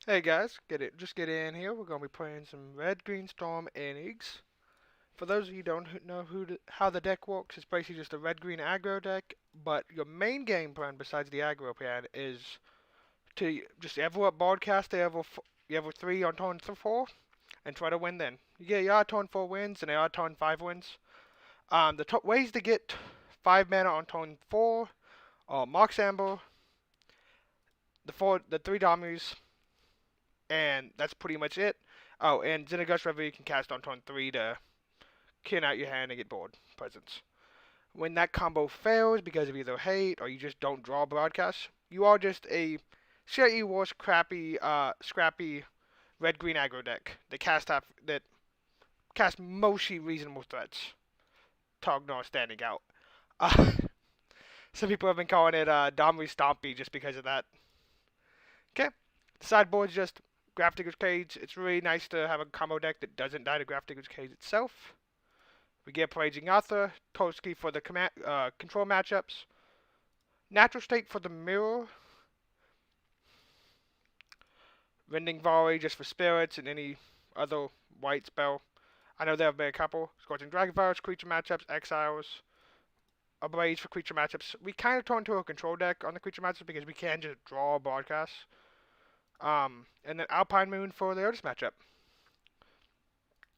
Hey guys, just get in here. We're gonna be playing some Red Green Storm Enix. For those of you who don't know how the deck works, it's basically just a red green aggro deck. But your main game plan, besides the aggro plan, is to just ever up broadcast level 3 on turn 4 and try to win. Then you get your turn 4 wins and your turn 5 wins. The top ways to get 5 mana on turn 4 are Mox Amber, the 3 Domris, and that's pretty much it. Oh, and Xenagos Reveler you can cast on turn 3 to clean out your hand and get board presence. When that combo fails because of either hate or you just don't draw broadcast, you are just a slightly worse, scrappy red-green aggro deck that cast mostly reasonable threats. Targ not standing out. Uh, some people have been calling it Domri Stompy just because of that. Okay, the sideboard's just Grafdigger's Cage. It's really nice to have a combo deck that doesn't die to Grafdigger's Cage itself. We get Jegantha, Toski for the control matchups, Natural State for the mirror, Rending Volley just for spirits and any other white spell. I know there have been a couple. Scorching Dragonfire, creature matchups, Exiles, Abrade for creature matchups. We kind of turn to a control deck on the creature matchups because we can just draw broadcasts. And then Alpine Moon for the Otis matchup.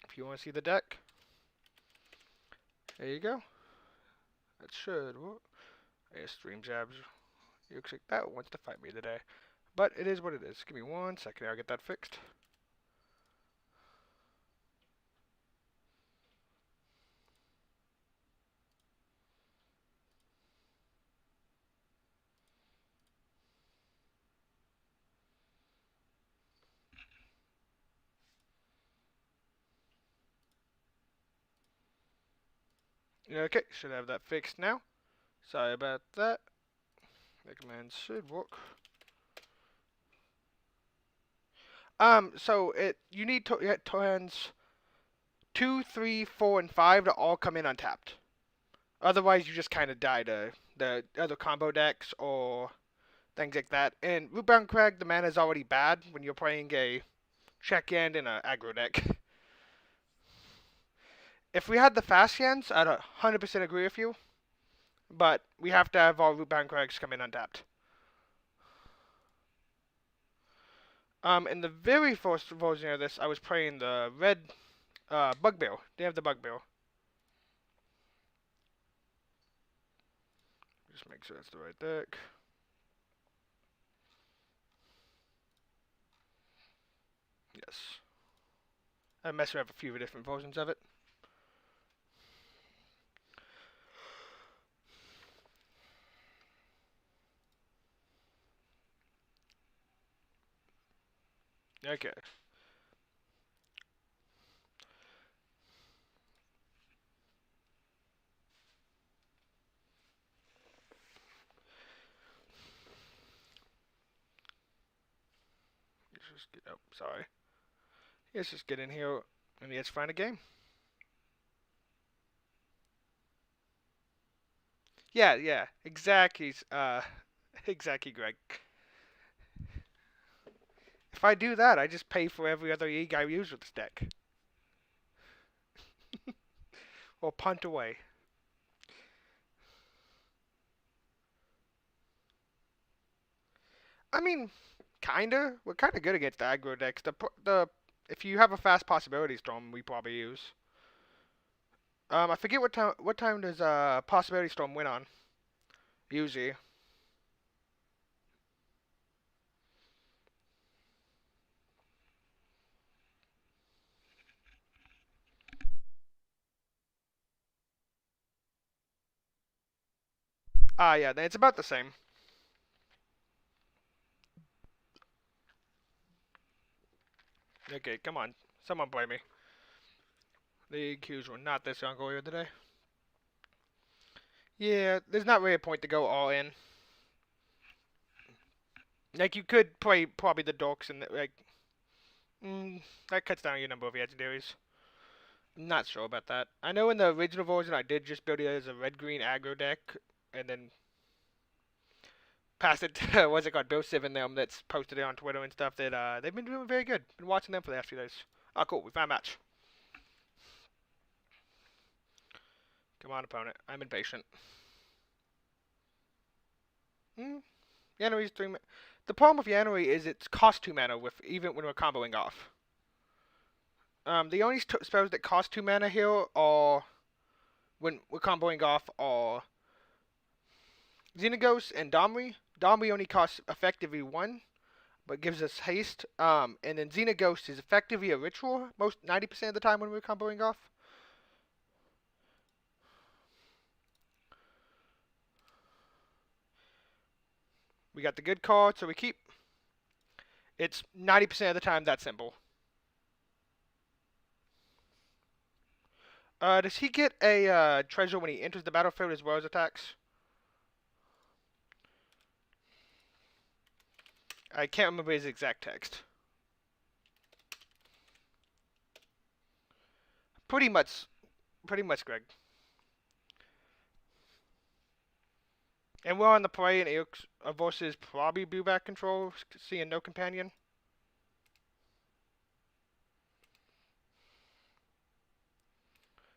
If you want to see the deck, there you go. That should work. Yeah, Stream Jabs. Looks like that wants to fight me today. But it is what it is. Give me 1 second, I'll get that fixed. Okay, should have that fixed now. Sorry about that. The command should work. So you need turns 2, 3, 4, and 5 to all come in untapped. Otherwise, you just kind of die to the other combo decks or things like that. And Rootbound Crag, the mana is already bad when you're playing a check end in an aggro deck. If we had the fast hands, I'd 100% agree with you. But we have to have all Rootbound Crags come in untapped. In the very first version of this, I was playing the red Bugbear. They have the Bugbear. Just make sure that's the right deck. Yes. I'm messing with a few different versions of it. Okay. Oh, sorry. Let's just get in here and let's find a game. Yeah, exactly. Exactly, Greg. If I do that, I just pay for every other egg I use with this deck. Or punt away. I mean, kinda. We're kinda good against the aggro decks. If you have a fast possibility storm, we probably use. I forget what time does possibility storm win on? Usually. Yeah, then it's about the same. Okay, come on. Someone play me. The EQs were not this young earlier today. Yeah, there's not really a point to go all in. Like, you could play probably the dorks and, that cuts down your number of legendaries. I'm not sure about that. I know in the original version I did just build it as a red-green aggro deck, and then... pass it to, what's it called, Bill Civ and them that's posted it on Twitter and stuff, that they've been doing very good. Been watching them for the last few days. Oh, cool. We found a match. Come on, opponent. I'm impatient. Yanuri's 3 mana. The problem with Yanuri is it's cost 2 mana even when we're comboing off. The only spells that cost 2 mana here are, when we're comboing off, are Xenagos and Domri. Domri only costs effectively 1, but gives us haste. And then Xenagos is effectively a ritual 90% of the time when we're comboing off. We got the good card, so we keep. It's 90% of the time that simple. Does he get a treasure when he enters the battlefield as well as attacks? I can't remember his exact text. Pretty much, Greg. And we're on the play, and Eox versus probably Blueback control, seeing no companion.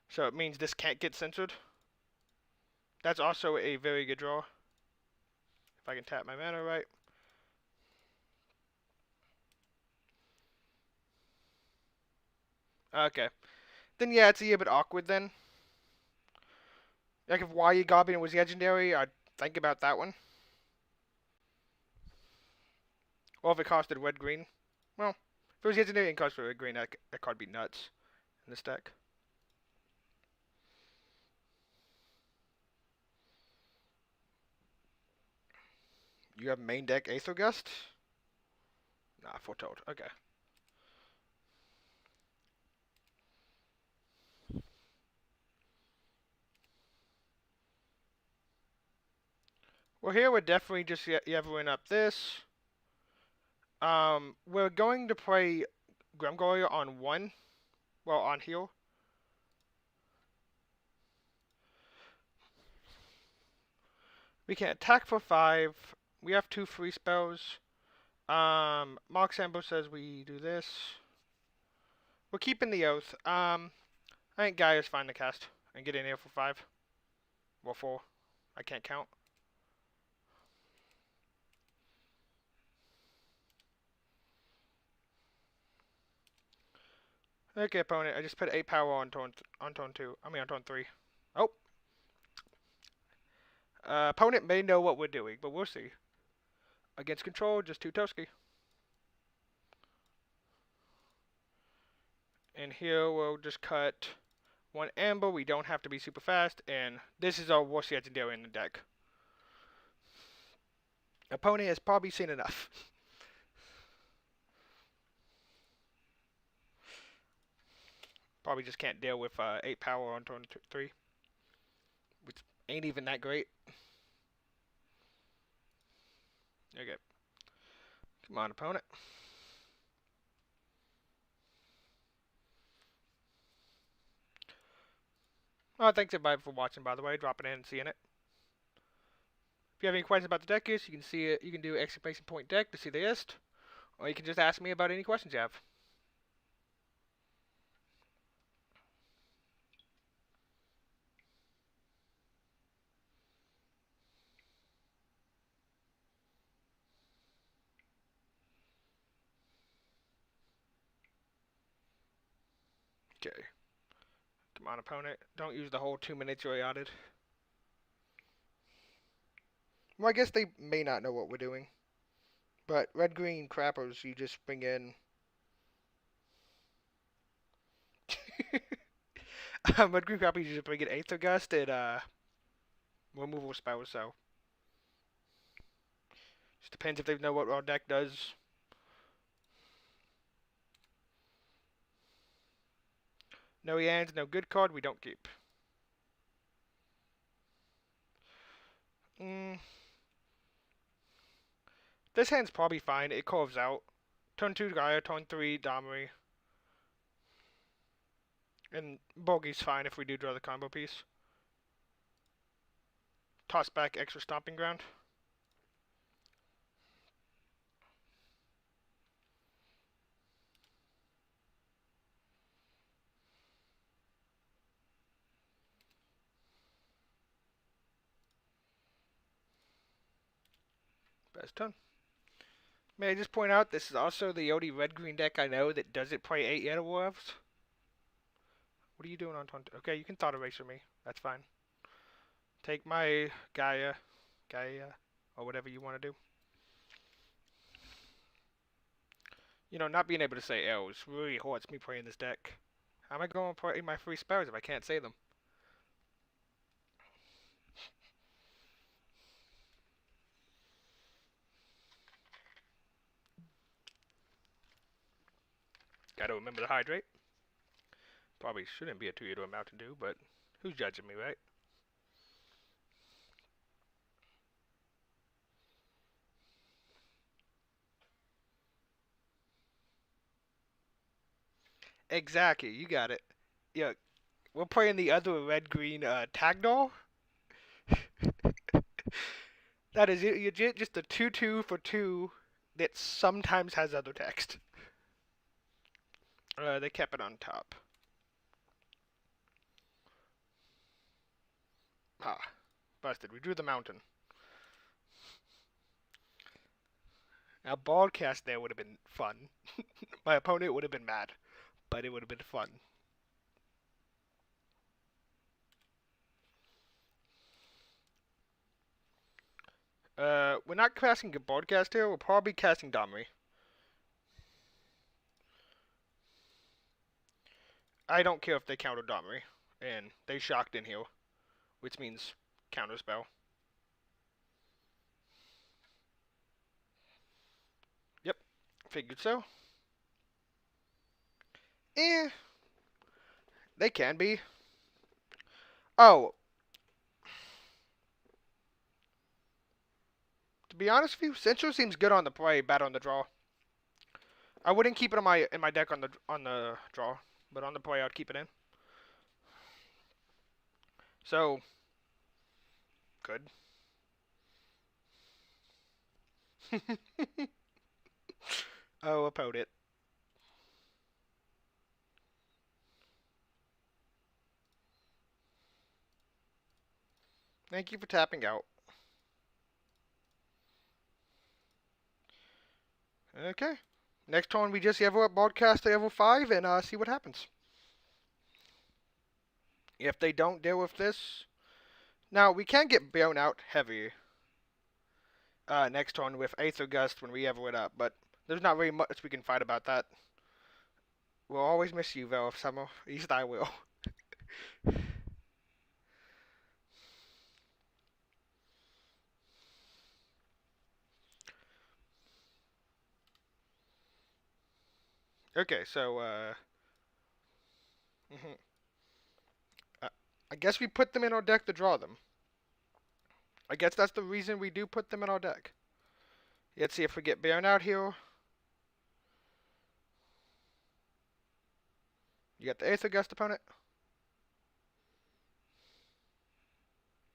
So it means this can't get censored. That's also a very good draw. If I can tap my mana right. Okay. Then yeah, it's a bit awkward then. Like if YE Goblin was legendary, I'd think about that one. Or if it costed red-green. Well, if it was legendary and costed red-green, that card would be nuts in this deck. You have main deck Aether Gust? Nah, Foretold. Okay. Well, here we're definitely just leveling up this. We're going to play Grumgully on 1. Well, on heal. We can attack for 5. We have 2 free spells. Mox Amber says we do this. We're keeping the Oath. I think Gaia's fine to cast and get in here for 5. Well, 4. I can't count. Okay, opponent. I just put 8 power on turn 2. I mean on turn 3. Oh. Opponent may know what we're doing, but we'll see. Against control, just 2 Toski. And here we'll just cut 1 Amber. We don't have to be super fast. And this is our worst legendary in the deck. Opponent has probably seen enough. Probably just can't deal with 8 power on turn 3. Which ain't even that great. Okay. Come on, opponent. Oh, thanks everybody for watching, by the way, dropping in and seeing it. If you have any questions about the deck list, you can see it. You can do exclamation point deck to see the list, or you can just ask me about any questions you have. Okay. Come on, opponent. Don't use the whole 2 minutes you allotted. Well, I guess they may not know what we're doing. But red-green crappers, you just bring in... red-green crappers, you just bring in Aether Gust and removal spells, so... Just depends if they know what our deck does. No Yans, no good card, we don't keep. This hand's probably fine. It carves out. Turn 2 Gaia, turn 3 Domri. And Birgi's fine if we do draw the combo piece. Toss back extra Stomping Ground. Best turn. May I just point out, this is also the only red-green deck I know that doesn't play 8 Yellow Wolves. What are you doing on turn 2? Okay, you can Thought Eraser me. That's fine. Take my Gaia, or whatever you want to do. You know, not being able to say L's really hurts me playing this deck. How am I going to play my free spells if I can't say them? Gotta remember to hydrate. Probably shouldn't be a 2-liter Mountain Dew, but who's judging me, right? Exactly, you got it. Yeah, we're playing the other red-green tag doll. That is legit just a 2/2 for 2 that sometimes has other text. They kept it on top. Ah, busted. We drew the mountain. Now, broadcast there would have been fun. My opponent would have been mad, but it would have been fun. We're not casting a broadcast here. We're probably casting Domri. I don't care if they counter Domri, and they shocked in here, which means counterspell. Yep, figured so. They can be. Oh. To be honest with you, Central seems good on the play, bad on the draw. I wouldn't keep it in my deck on the draw, but on the play I'd keep it in. So good. Oh, opponent. Thank you for tapping out. Okay. Next turn we just level up broadcast to level 5 and see what happens. If they don't deal with this, now we can get blown out heavy next turn with Aether Gust when we level it up, but there's not really much we can fight about that. We'll always miss you, though, Summer. At least I will. Okay, so, I guess we put them in our deck to draw them. I guess that's the reason we do put them in our deck. Let's see if we get blown out here. You got the Aether Gust, opponent?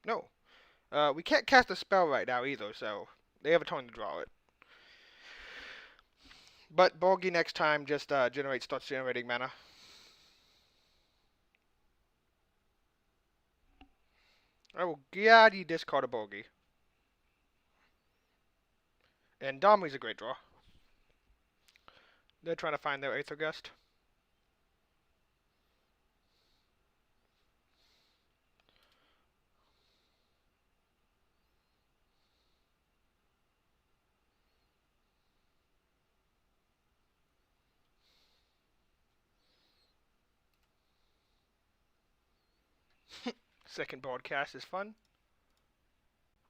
No. We can't cast a spell right now either, so they have a turn to draw it. But Birgi next time just starts generating mana. I will gladly discard a Birgi. And Domri's a great draw. They're trying to find their Aether Gust. Second broadcast is fun.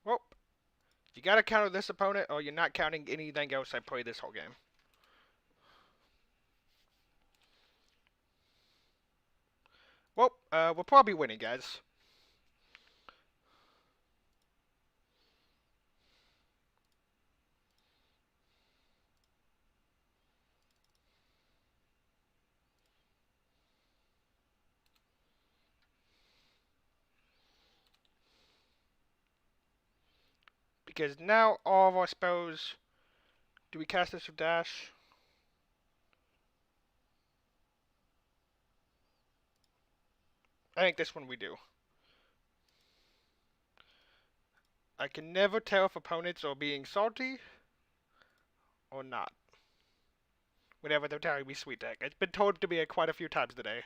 Well, you gotta counter this opponent, or you're not counting anything else I play this whole game. Well, we're probably winning, guys. Because now all of our spells... Do we cast this with dash? I think this one we do. I can never tell if opponents are being salty or not. Whenever they're telling me sweet deck. It's been told to me quite a few times today.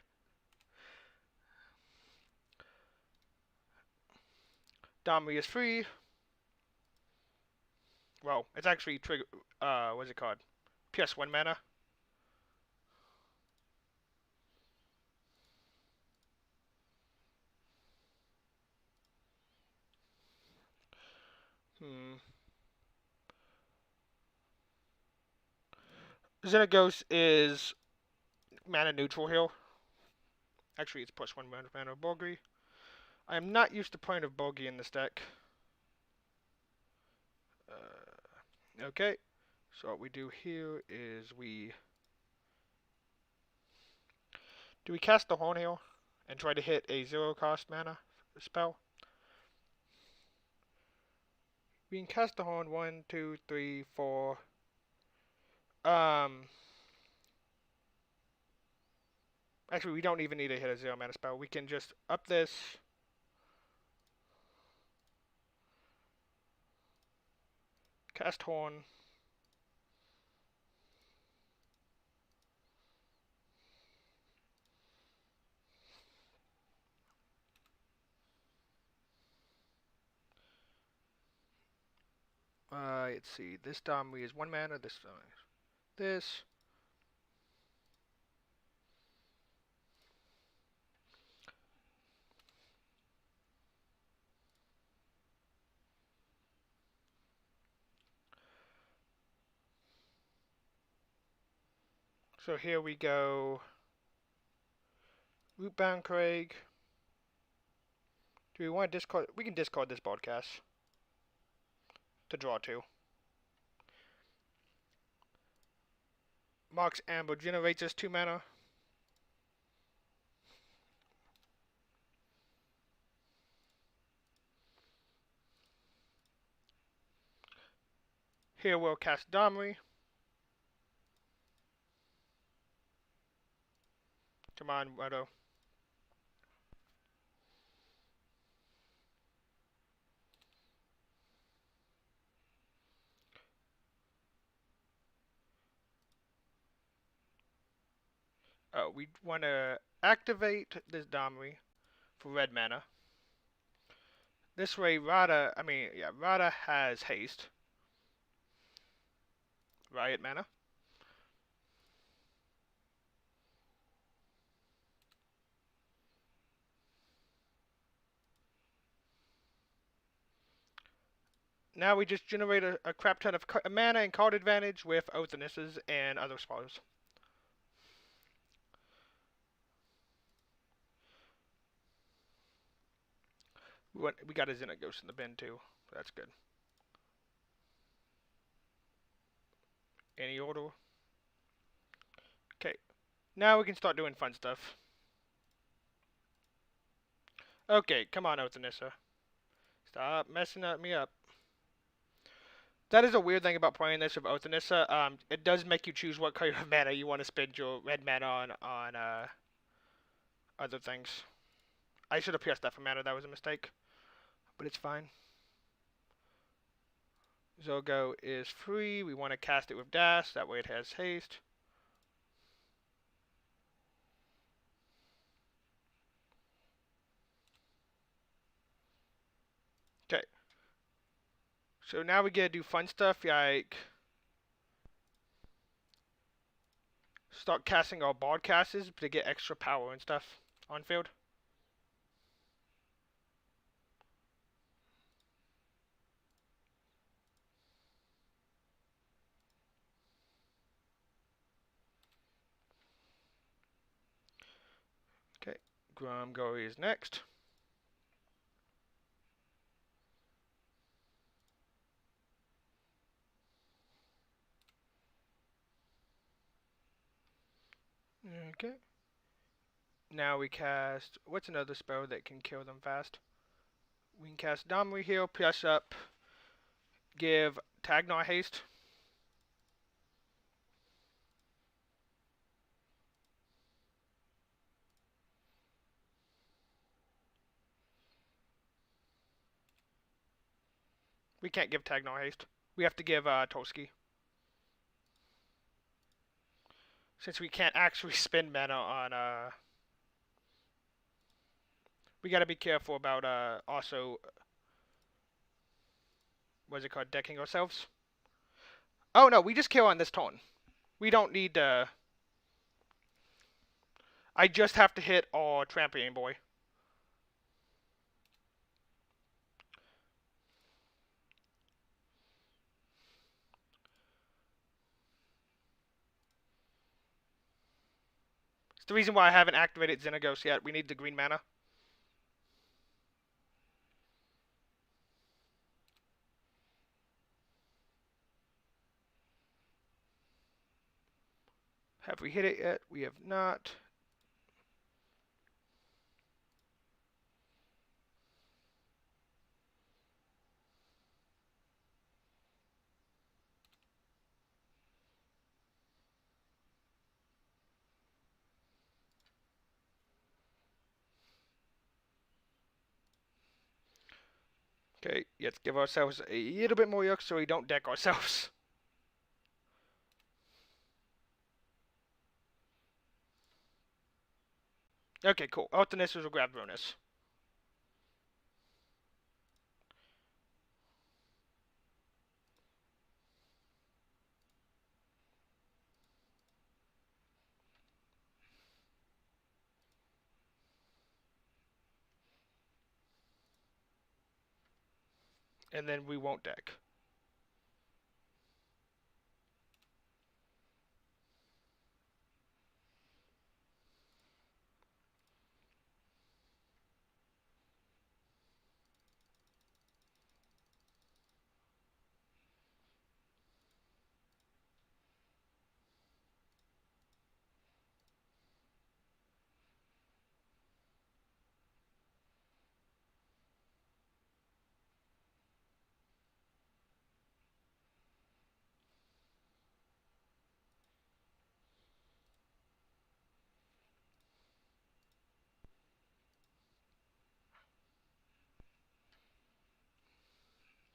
Domri is free. Well, it's actually trigger. What's it called? PS1 mana. Xenagos is mana neutral here. Actually, it's +1 mana of Birgi. I am not used to playing with Birgi in this deck. Okay, so what we do here is we cast the Horn here and try to hit a 0-cost mana spell. We can cast the Horn 1, 2, 3, 4. Actually, we don't even need to hit a 0-mana spell. We can just up this. Cast Horn. Let's see. This Domri is 1 mana. This. So here we go. Rootbound Crag. Do we want to discard? We can discard this broadcast to draw 2. Mox Amber generates us 2 mana. Here we'll cast Domri. Come on, Radha. We want to activate this Domri for red mana. This way, Radha has haste. Riot mana. Now we just generate a crap ton of mana and card advantage with Oath of Nissas and other spells. We got a Xenagos in the bin too. That's good. Any order? Okay. Now we can start doing fun stuff. Okay, come on, Oath of Nissa. Stop messing me up. That is a weird thing about playing this with Oath of Nissa. It does make you choose what color of mana you want to spend your red mana on other things. I should have pressed that for mana. That was a mistake, but it's fine. Zurgo is free. We want to cast it with Dash. That way it has haste. Okay. So now we get to do fun stuff like start casting our broadcasters to get extra power and stuff on field. Okay, Grumgully is next. Okay. Now we cast, what's another spell that can kill them fast? We can cast Domri Heal, press up, give Tagnar haste. We can't give Tag no haste. We have to give Toski. Since we can't actually spend mana on we gotta be careful about also what's it called, decking ourselves. Oh no, we just kill on this turn. We don't need I just have to hit our Trampoline Boy. It's the reason why I haven't activated Xenagos yet. We need the green mana. Have we hit it yet? We have not. Okay, let's give ourselves a little bit more yuck so we don't deck ourselves. Okay, cool. Oath of Nissa will grab Rhonas. And then we won't deck.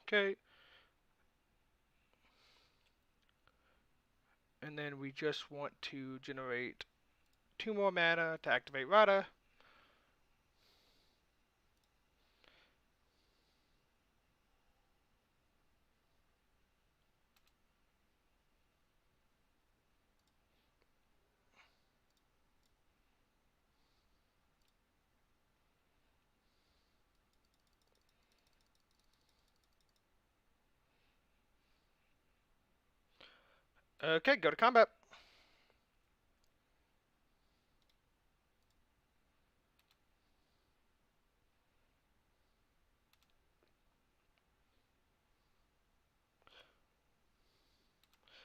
Okay. And then we just want to generate 2 more mana to activate Radha. Okay, go to combat.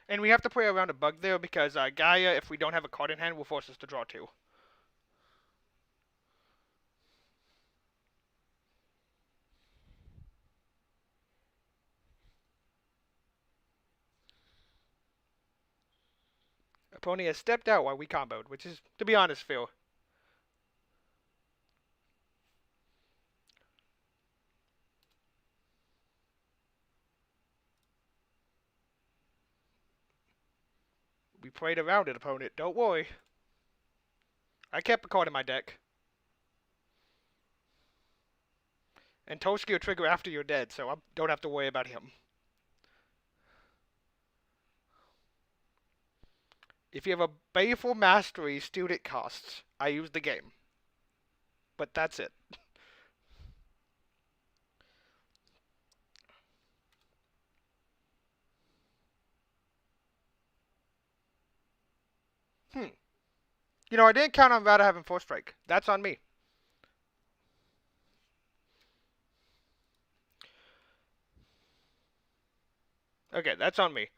And we have to play around a bug there because Gallia, if we don't have a card in hand, will force us to draw 2. Opponent has stepped out while we comboed, which is, to be honest, Phil. We played around it, opponent. Don't worry. I kept a card in my deck. And Toski will trigger after you're dead, so I don't have to worry about him. If you have a Baleful Mastery student costs, I use the game. But that's it. You know, I didn't count on Radha having 4 strike. That's on me. Okay, that's on me.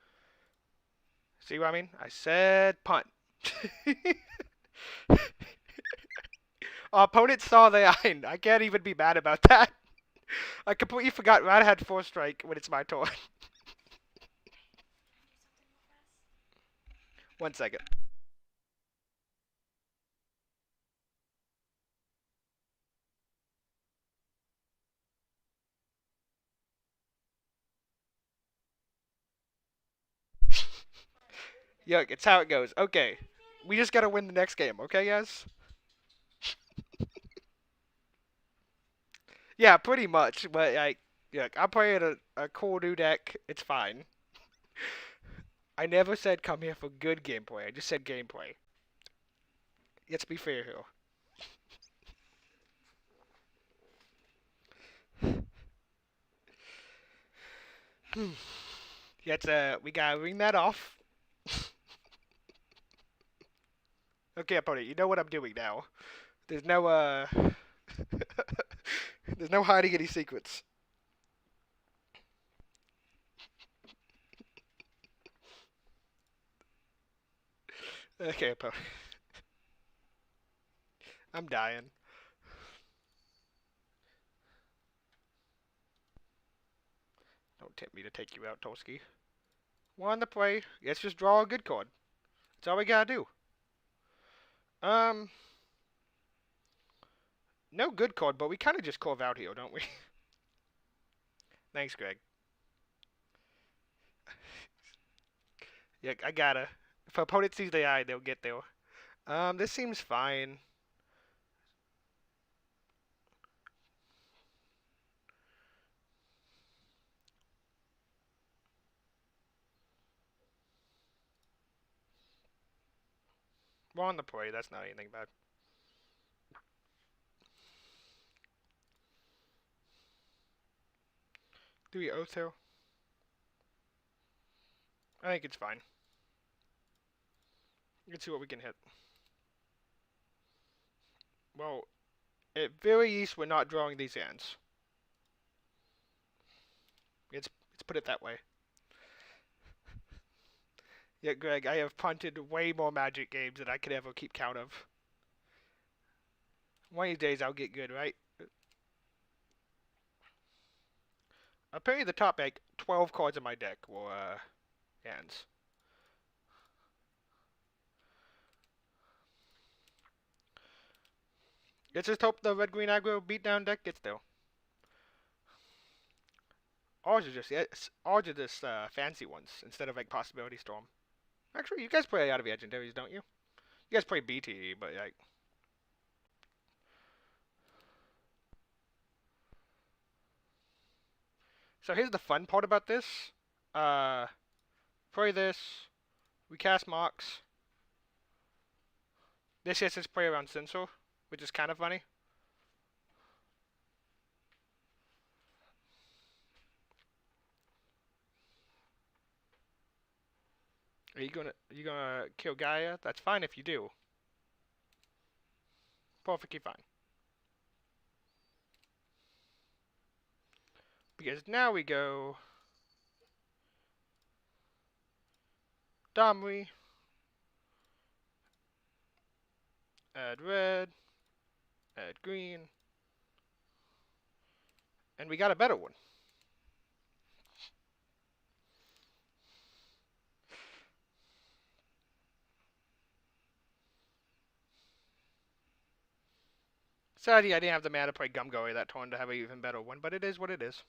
See what I mean? I said punt. Our opponent saw the line. I can't even be mad about that. I completely forgot Radha had 4 strike when it's my turn. 1 second. Yuck, it's how it goes. Okay. We just gotta win the next game, okay, guys? Yeah, pretty much. But, like, yuck, I'm playing a cool new deck. It's fine. I never said come here for good gameplay. I just said gameplay. Let's be fair here. We gotta ring that off. Okay, opponent, you know what I'm doing now. There's no, there's no hiding any secrets. Okay, opponent. I'm dying. Don't tempt me to take you out, Tolsky. One to play. Let's just draw a good card. That's all we gotta do. Um, no good card, but we kind of just carve out here, don't we? Thanks, Greg. Yeah, I gotta. If opponent sees the eye, they'll get there. This seems fine. We're on the play. That's not anything bad. Do we Oath here? I think it's fine. Let's see what we can hit. Well, at very least, we're not drawing these hands. Let's put it that way. Yeah, Greg, I have punted way more Magic games than I could ever keep count of. One of these days I'll get good, right? Apparently the top, like, 12 cards in my deck were, hands. Let's just hope the red-green aggro beatdown deck gets there. Ours are just fancy ones instead of like Possibility Storm. Actually, you guys play out of legendaries, don't you? You guys play BTE, but like. So here's the fun part about this. Play this. We cast Mox. This gets us play around Sensor, which is kind of funny. Are you gonna kill Gallia? That's fine if you do. Perfectly fine. Because now we go Domri. Add red. Add green. And we got a better one. Sadly, I didn't have the mana to play Grumgully that turn to have an even better one, but it is what it is.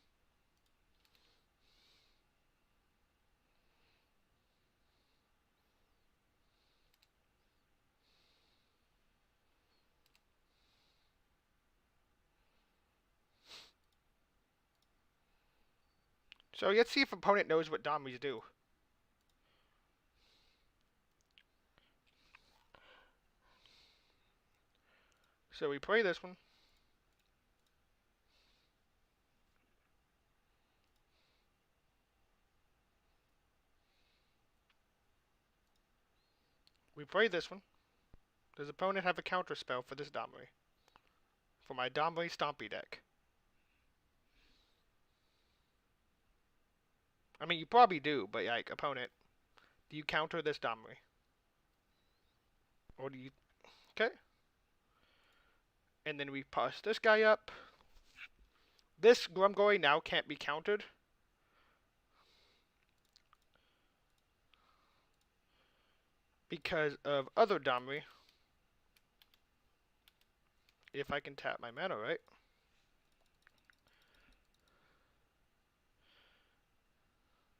So let's see if opponent knows what Domris do. So we play this one. We play this one. Does opponent have a counter spell for this Domri? For my Domri Stompy deck. I mean, you probably do, but like, opponent, do you counter this Domri? Or do you... Okay. And then we pass this guy up. This Grumgully now can't be countered. Because of other Domri. If I can tap my mana right.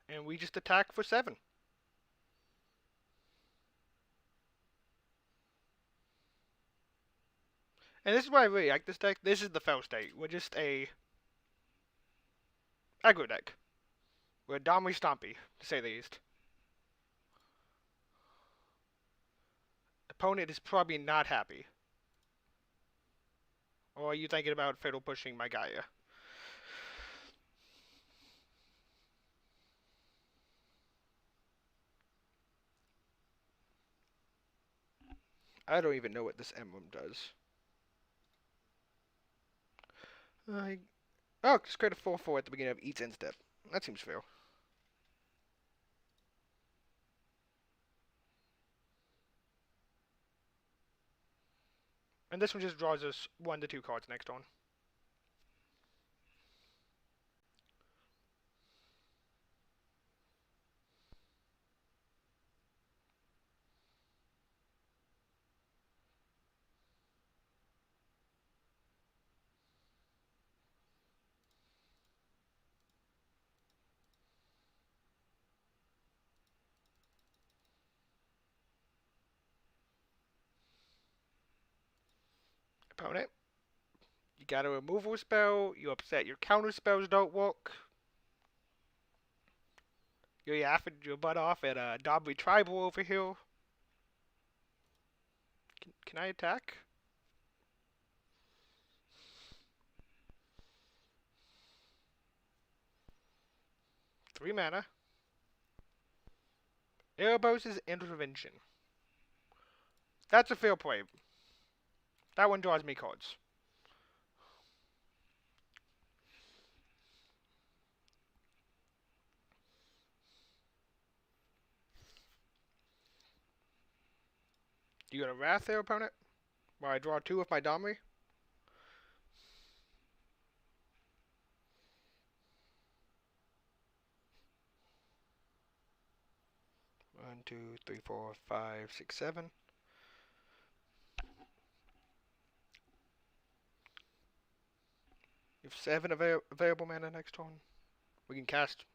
And we just attack for 7. And this is why I really like this deck. This is the fail state. We're just a aggro deck. We're Domri Stompy, to say the least. Opponent is probably not happy. Or are you thinking about fatal pushing my Gallia? I don't even know what this emblem does. Oh, just create a 4/4 at the beginning of each end step. That seems fair. And this one just draws us 1 to 2 cards next turn. Opponent, you got a removal spell, you upset your counter spells don't work. You're yapping your butt off at a Domri Tribal over here. Can I attack? Three mana. Erebos' Intervention. That's a fair play. That one draws me cards. You got a Wrath there, opponent? While I draw 2 with my Domri? One, two, three, four, five, six, 7. You have 7 available mana next turn. We can cast.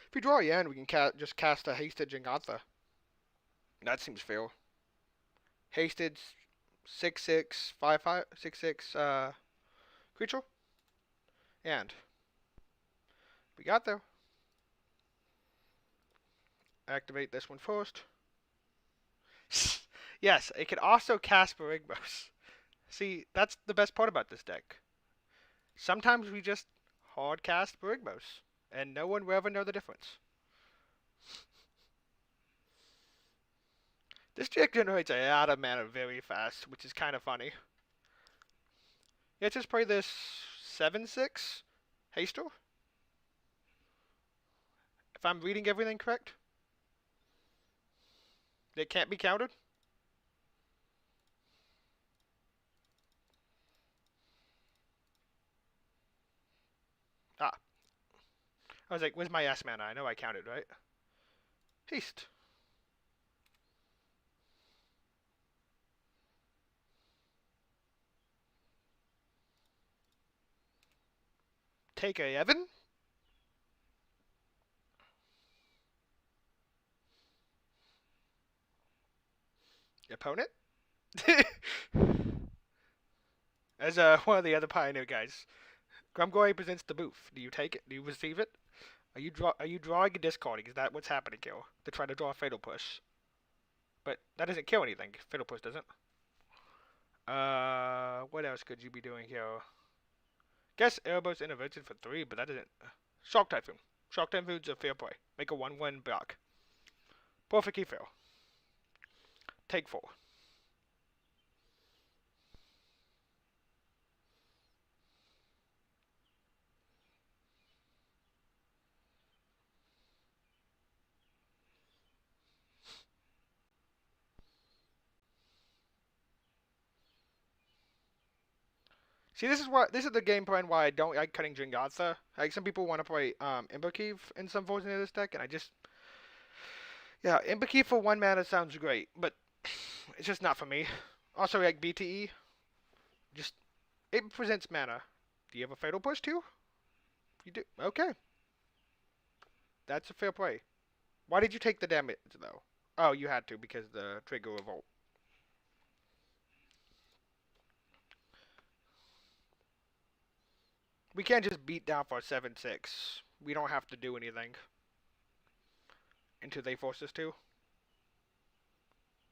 If we draw again, we can just cast a hasted Jegantha. That seems fair. Hasted 6/6, 5/5, 6/6 creature. And we got there. Activate this one first. Yes, it can also cast Berigmos. See, that's the best part about this deck. Sometimes we just hard cast Berigmos, and no one will ever know the difference. This deck generates a lot of mana very fast, which is kind of funny. Let's just play this 7/6 Haster. If I'm reading everything correct. It can't be countered. Ah. I was like, where's my S mana? I know I counted, right? Haste. Take a Evan. Opponent. As one of the other Pioneer guys. Grumgully presents the booth. Do you take it? Do you receive it? Are you drawing and discarding? Is that what's happening here? To try to draw a Fatal Push. But that doesn't kill anything. Fatal Push doesn't. What else could you be doing here? Guess Erebos Intervention for 3, but that doesn't. Shock Typhoon. Shock Typhoon's a fair play. Make a 1/1 block. Perfectly fair. Take 4. See, this is the game plan why I don't like cutting Jegantha. Like some people want to play Emberkeeve in some version of this deck, and yeah, Emberkeeve for 1 mana sounds great, but it's just not for me. Also, like BTE, it presents mana. Do you have a Fatal Push too? You do. Okay, that's a fair play. Why did you take the damage though? Oh, you had to because the trigger revolt. We can't just beat down for 7-6. We don't have to do anything until they force us to.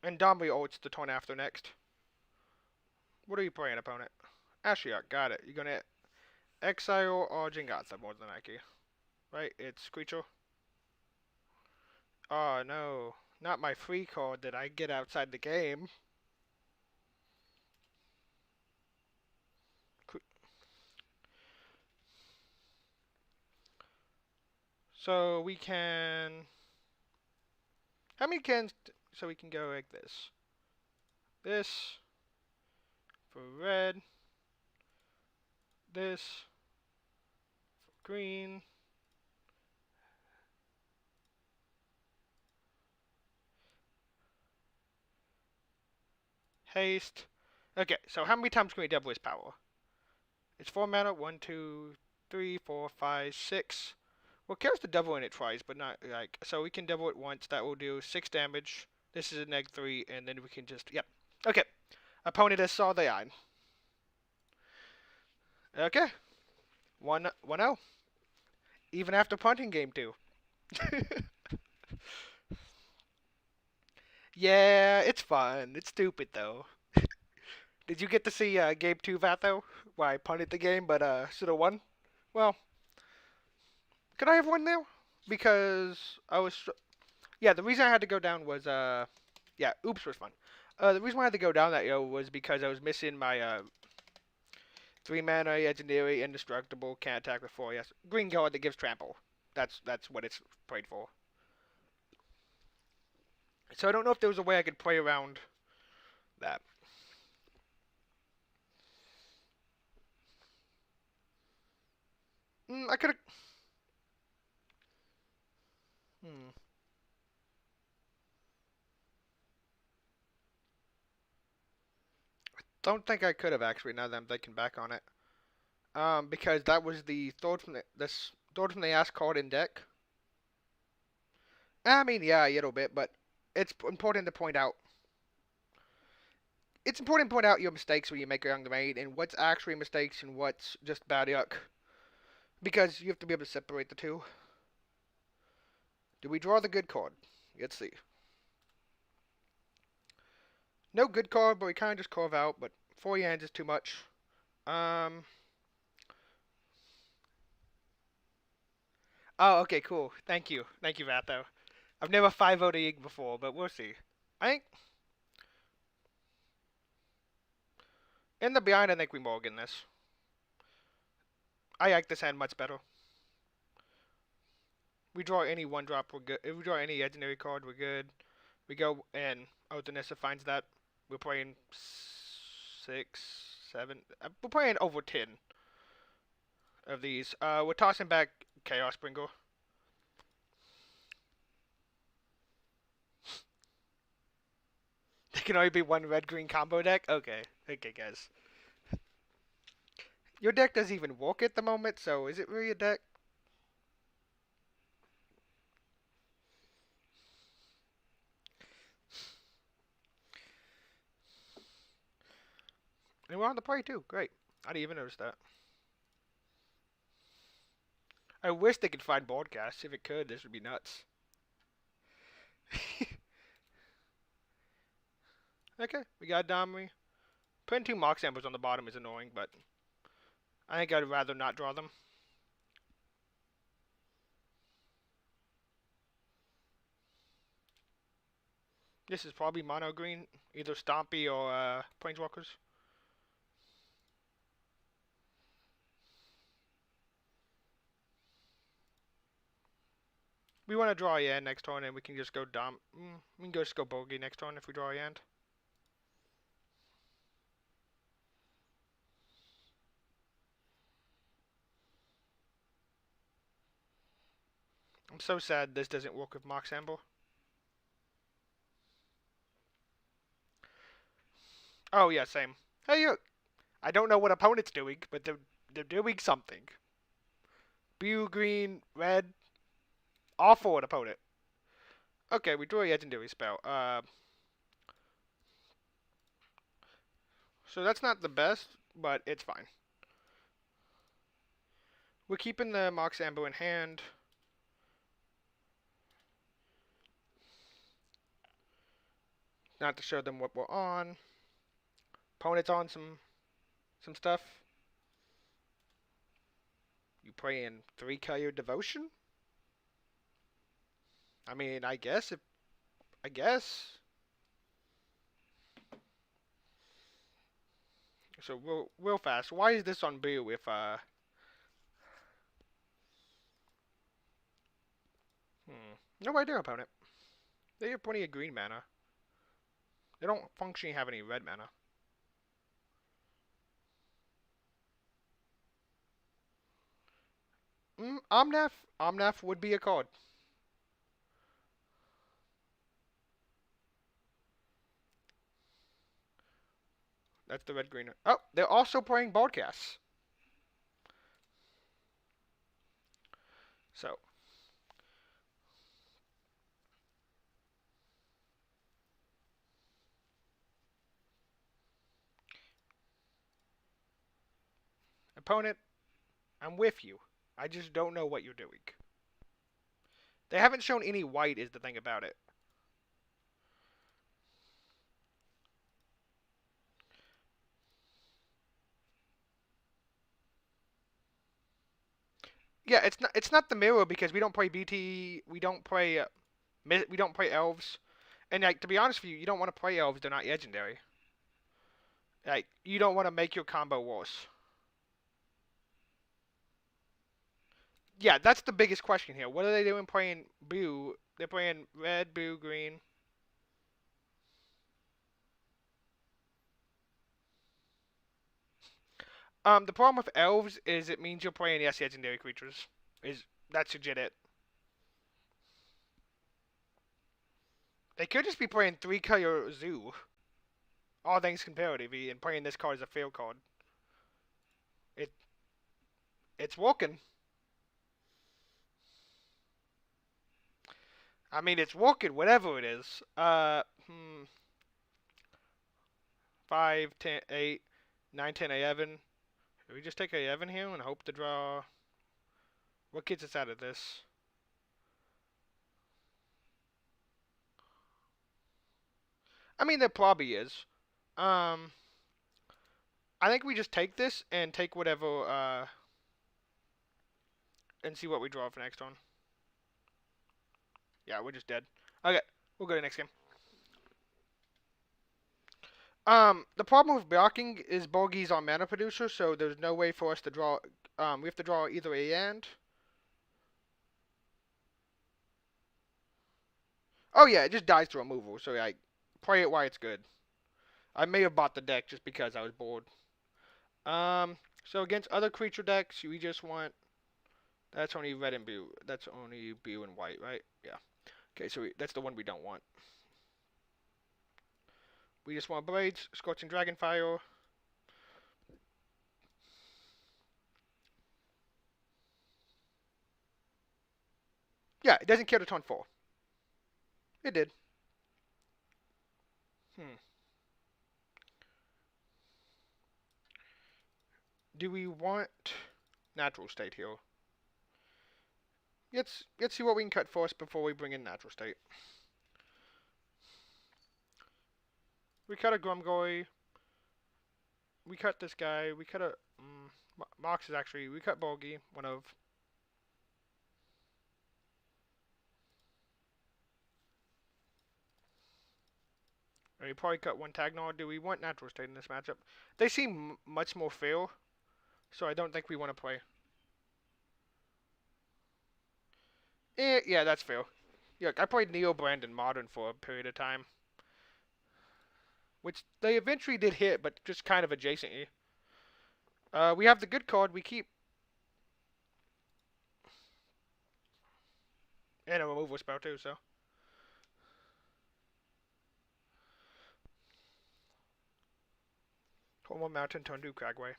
And Domri ults the turn after next. What are you playing, opponent? Ashiok, got it. You're gonna exile or Jegantha more than likely. Right? It's creature. Oh no. Not my free card that I get outside the game. So we can... How many cans... So we can go like this. This. For red. This. For green. Haste. Okay, so how many times can we double his power? It's 4 mana. 1, 2, 3, 4, 5, 6. Well, it cares to double when it tries, but not like... So we can double it once. That will do 6 damage. This is a neg 3, and then we can just... Yep. Okay. Opponent is saw the iron. Okay. 1-0. Even after punting game 2. Yeah, it's fun. It's stupid, though. Did you get to see game 2, Vatho? Where I punted the game, but should have won? Well, could I have won now? Because I was... Yeah, the reason I had to go down was... Yeah, oops was fun. The reason why I had to go down that was because I was missing my 3 mana, legendary, indestructible, can't attack with 4. Yes, green card that gives trample. That's what it's played for. So I don't know if there was a way I could play around that. I could have... Don't think I could have actually. Now that I'm thinking back on it, because that was the thought from the ass card in deck. I mean, yeah, a little bit, but it's important to point out. It's important to point out your mistakes when you make a young raid, and what's actually mistakes and what's just bad luck. Because you have to be able to separate the two. Do we draw the good card? Let's see. No good card, but we kind of just carve out, but 4 hands is too much. Oh, okay, cool. Thank you. Thank you, Vatho. I've never 5-0'd a Yig before, but we'll see. I think... In the behind, I think we Morgan this. I like this hand much better. We draw any 1-drop, we're good. If we draw any legendary card, we're good. We go, and Oath of Nissa finds that. We're playing 6, 7... We're playing over 10 of these. We're tossing back Chaos Sprinkle. There can only be one red-green combo deck? Okay. Okay, guys. Your deck doesn't even work at the moment, so is it really a deck? And we're on the play too. Great. I didn't even notice that. I wish they could find broadcasts. If it could, this would be nuts. Okay, we got Domri. Putting 2 Mox Ambers on the bottom is annoying, but I think I'd rather not draw them. This is probably mono green, either Stompy or Planeswalkers. We want to draw a hand next turn, and we can just go we can just go Birgi next turn if we draw a hand. I'm so sad this doesn't work with Mox Amber. Oh yeah, same. Hey, look. I don't know what opponent's doing, but they're doing something. Blue, green, red. All for an opponent. Okay, we drew a legendary spell. So that's not the best, but it's fine. We're keeping the Mox Amber in hand. Not to show them what we're on. Opponent's on some stuff. You playing 3-color Devotion? I mean, I guess. So real fast. Why is this on blue if no idea, opponent. They have plenty of green mana. They don't functionally have any red mana. Omnath would be a card. That's the red green. Oh, they're also playing broadcasts. So opponent, I'm with you. I just don't know what you're doing. They haven't shown any white is the thing about it. Yeah, it's not the mirror because we don't play BT, we don't play elves. And like to be honest with you, you don't want to play elves, they're not legendary. Like you don't want to make your combo worse. Yeah, that's the biggest question here. What are they doing playing blue? They're playing red, blue, green. The problem with elves is it means you're playing yes legendary creatures. That's legit it. They could just be playing 3-color zoo. All things comparatively, and playing this card as a field card. It's working. I mean, it's working, whatever it is. 5, 10, 8, 9, 10, 11. Do we just take 11 here and hope to draw? What gets us out of this? I mean, there probably is. I think we just take this and take whatever, and see what we draw for next one. Yeah, we're just dead. Okay, we'll go to the next game. The problem with blocking is Birgi's our mana producer, so there's no way for us to draw. We have to draw either a and. Oh yeah, it just dies to removal, so I play it while it's good. I may have bought the deck just because I was bored. So against other creature decks, we just want. That's only red and blue. That's only blue and white, right? Yeah. Okay, so that's the one we don't want. We just want Blades, Scorching Dragonfire. Yeah, it doesn't kill the turn 4. It did. Do we want Natural State here? Let's see what we can cut first before we bring in Natural State. We cut a Grumgully. We cut this guy. We cut a Mox is actually. We cut Birgi, one of. We probably cut one Tagnar. Do we want Natural State in this matchup? They seem much more fair, so I don't think we want to play. Yeah, that's fair. Yeah, I played Neo Brand Modern for a period of time. Which they eventually did hit, but just kind of adjacently. We have the good card, we keep. And a removal spell too, so. Hormone Mountain, turn 2, Cragway.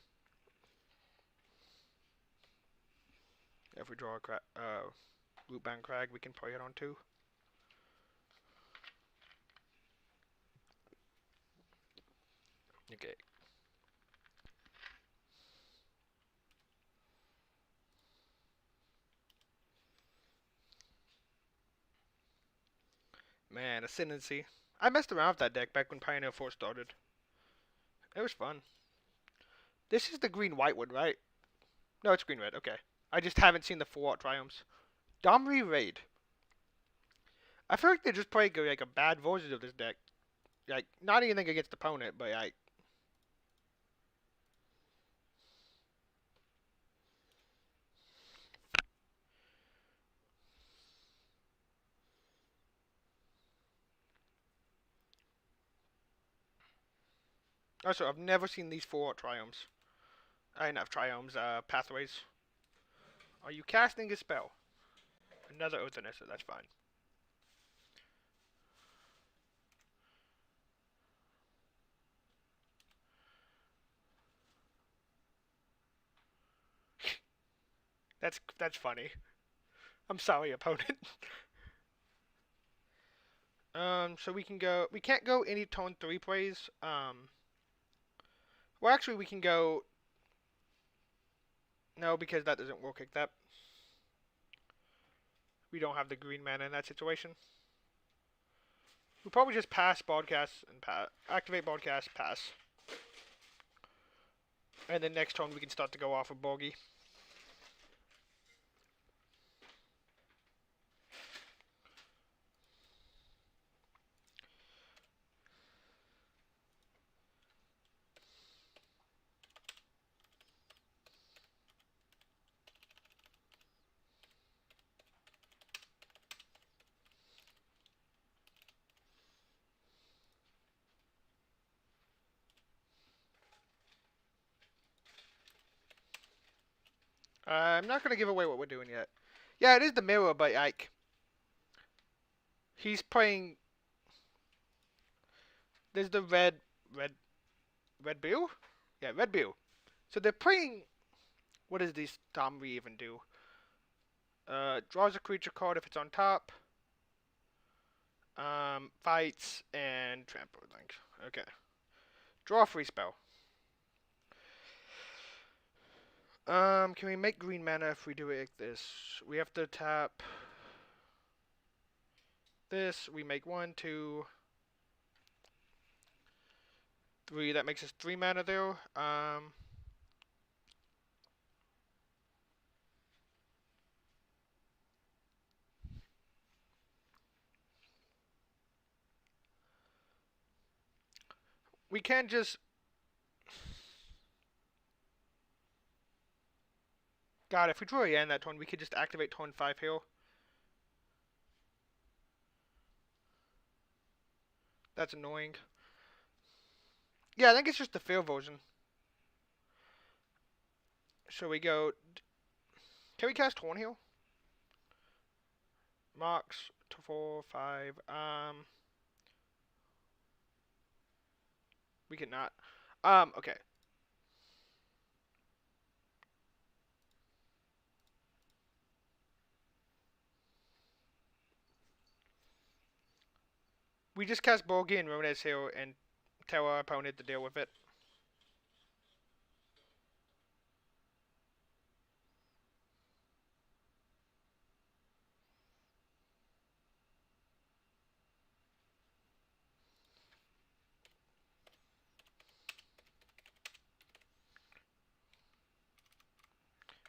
If we draw a Rootbound Crag, we can play it on 2. Okay. man, Ascendancy. I messed around with that deck back when Pioneer 4 started. It was fun. This is the green-white one, right? No, it's green-red. Okay. I just haven't seen the 4-art triumphs. Domri Raid. I feel like they're just playing like a bad version of this deck. Like, not anything against the opponent, but like... Also, I've never seen these 4-art triumphs. I didn't have triumphs, pathways. Are you casting a spell? Another Oath of Nissa, that's fine. That's funny. I'm sorry, opponent. So we can't go any turn 3 plays. Well, actually, we can go... No, because that doesn't work like that. We don't have the green mana in that situation. We'll probably just pass broadcast and activate broadcast, pass. And then next turn we can start to go off of Birgi. I'm not going to give away what we're doing yet. Yeah, it is the mirror, but like... He's playing... There's the red bill? Yeah, red bill. So they're playing... What does this Domri even do? Draws a creature card if it's on top. Fights and trample link. Okay. Draw a free spell. Can we make green mana if we do it like this? We have to tap this. We make 1, 2, 3. That makes us 3 mana there. We can just... God, if we draw again that turn, we could just activate turn 5 here. That's annoying. Yeah, I think it's just the fair version. So we go... Can we cast Torn here? Mox, 4, 5, we cannot. Okay. We just cast Birgi and Rhonas here and tell our opponent to deal with it.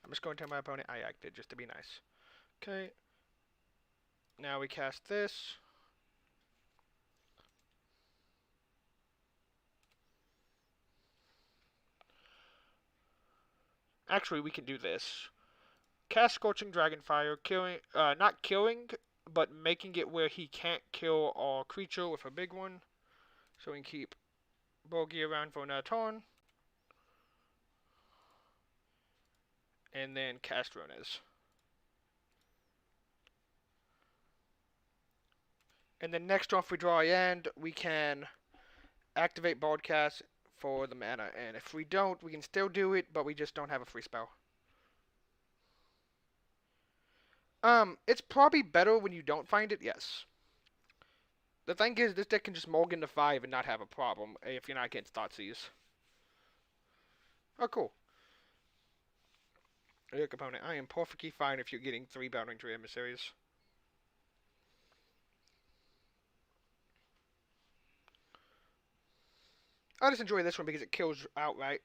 I'm just going to tell my opponent I acted just to be nice. Okay. Now we cast this. Actually, we can do this. Cast Scorching Dragonfire, killing, not killing, but making it where he can't kill our creature with a big one. So we can keep Birgi around for another turn. And then cast Rhonas. And then next turn, if we draw a end, we can activate broadcast for the mana. And if we don't, we can still do it, but we just don't have a free spell. It's probably better when you don't find it, yes. The thing is, this deck can just mulligan to 5 and not have a problem if you're not against Thoughtseize. Oh, cool. Look, opponent, I am perfectly fine if you're getting 3 Bounding Tree Emissaries. I just enjoy this one because it kills outright.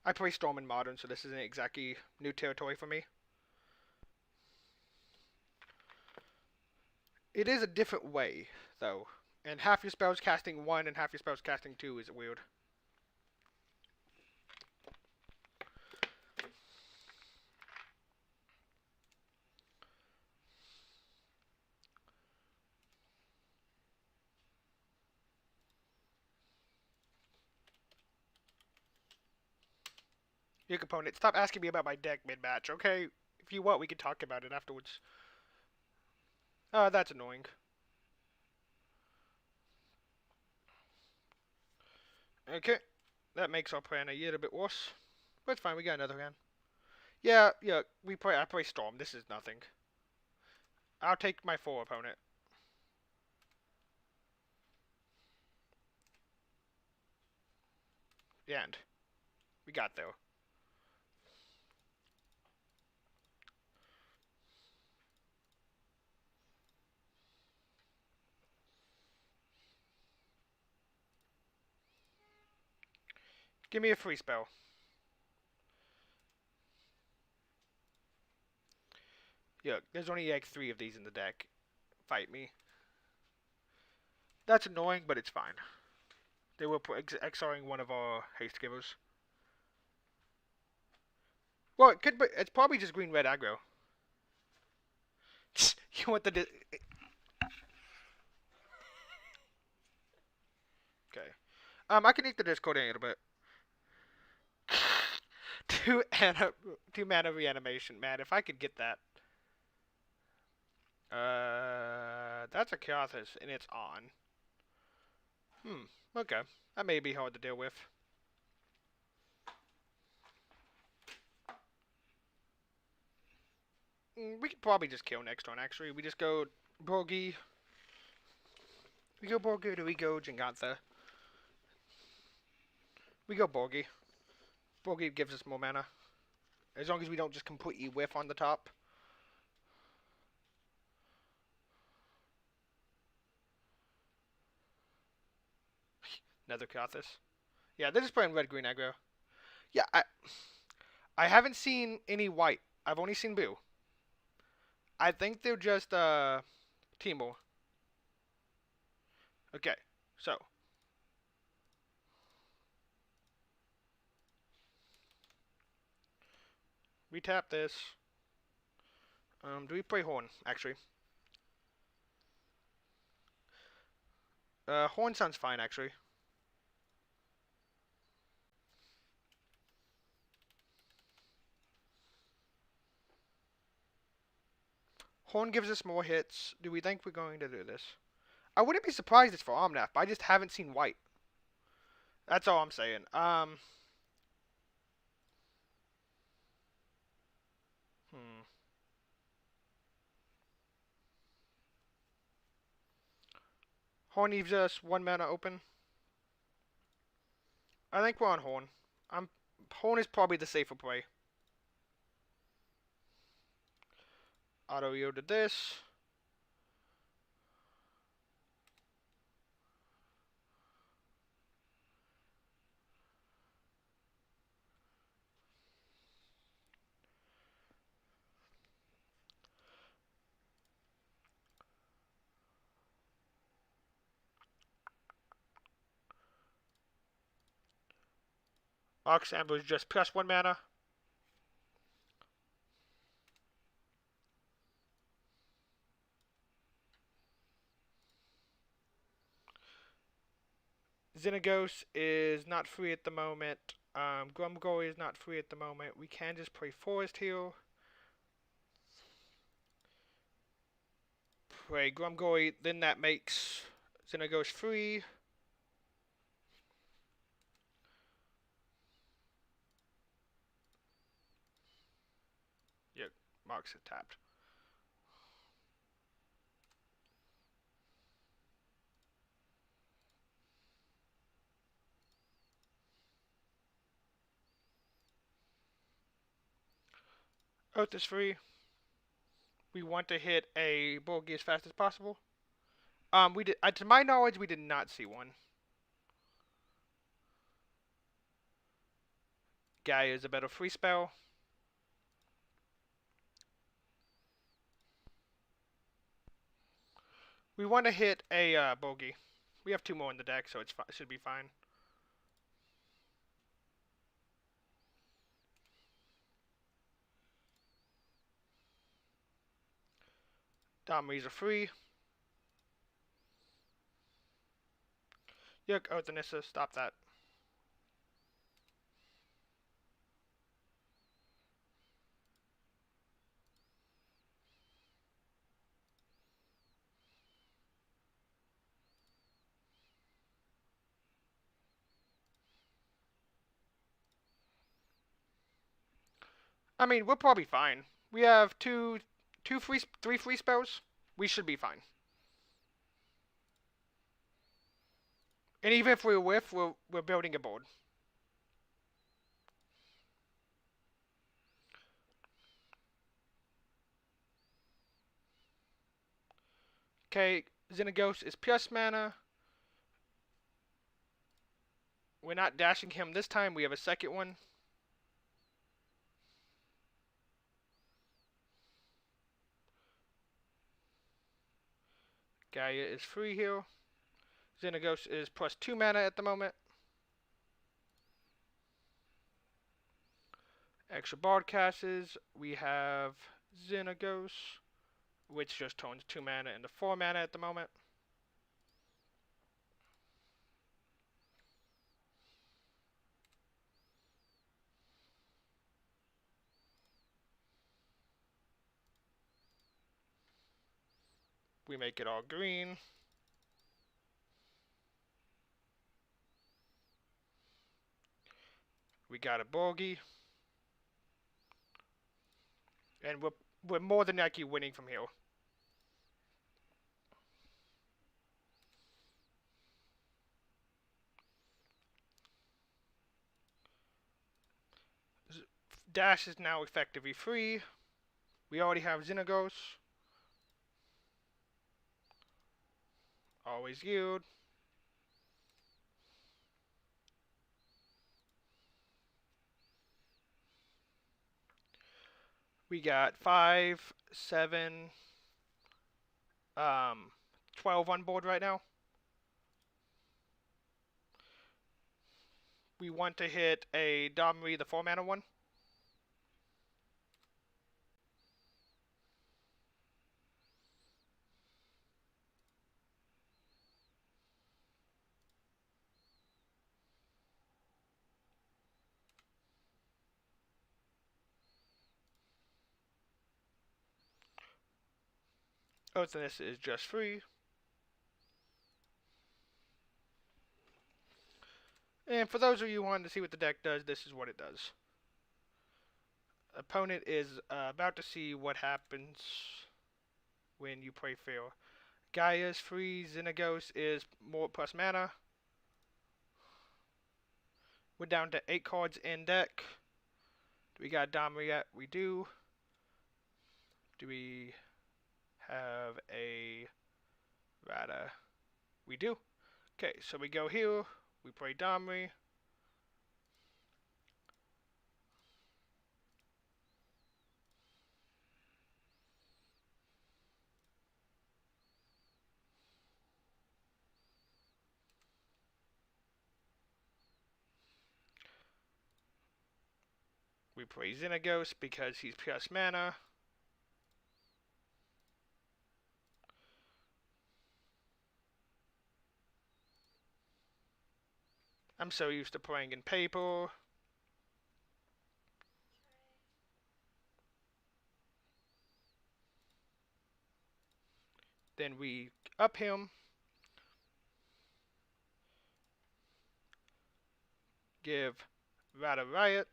I play Storm in Modern, so this isn't exactly new territory for me. It is a different way, though. And half your spells casting 1 and half your spells casting 2 is weird. Your opponent, stop asking me about my deck mid-match, okay? If you want, we can talk about it afterwards. That's annoying. Okay, that makes our plan a little bit worse. But it's fine, we got another hand. Yeah, I play Storm, this is nothing. I'll take my 4 opponent. The end. We got there. Give me a free spell. Yeah, there's only like 3 of these in the deck. Fight me. That's annoying, but it's fine. They will put XRing one of our haste givers. Well, it could be, it's probably just green-red aggro. You want the... Okay. I can eat the Discord in a little bit. 2 mana reanimation. Man, if I could get that. That's a Kyathis, and it's on. Okay. That may be hard to deal with. We could probably just kill next turn, actually. We just go Birgi. We go Birgi, or we go Jegantha? We go Birgi. Birgi gives us more mana. As long as we don't just completely whiff on the top. Another Kyathis. Yeah, they're just playing red-green aggro. Yeah, I haven't seen any white. I've only seen blue. I think they're just, Teemo. Okay, so. We tap this. Do we play Horn, actually? Horn sounds fine, actually. Horn gives us more hits. Do we think we're going to do this? I wouldn't be surprised it's for Omnath, but I just haven't seen white. That's all I'm saying. Horn leaves us 1 mana open. I think we're on Horn. Horn is probably the safer play. Auto yielded this. Mox Amber is just plus 1 mana. Xenagos is not free at the moment. Grumgully is not free at the moment. We can just play Forest Heal. Play Grumgully, then that makes Xenagos free. Yep, Mox is tapped. Oath is free. We want to hit a Birgi as fast as possible. To my knowledge, we did not see one. Gallia is a better free spell. We want to hit a Birgi. We have 2 more in the deck, so it should be fine. Domri's are free. Yuck, Oath of Nissa, stop that. I mean, we're probably fine. We have three free spells. We should be fine. And even if we're whiff, we're building a board. Okay, Xenagos is plus mana. We're not dashing him this time. We have a second one. Gallia is free here. Xenagos is plus 2 mana at the moment. Extra bard casts. We have Xenagos, which just turns 2 mana into 4 mana at the moment. We make it all green. We got a Birgi. And we're more than likely winning from here. Dash is now effectively free. We already have Xenagos. Always yield. We got 5, 7, 12 on board right now. We want to hit a Domri, the 4 mana one. Oath of Nissa is just free. And for those of you who want to see what the deck does, this is what it does. Opponent is about to see what happens when you play fair. Gallia is free. Xenagos is more plus mana. We're down to 8 cards in deck. Do we got Domri yet? We do. Do we have a Radha? We do. Okay, so we go here. We play Domri. We play Xenagos because he's plus mana. I'm so used to playing in paper. Then we up him. Give Radha Riot.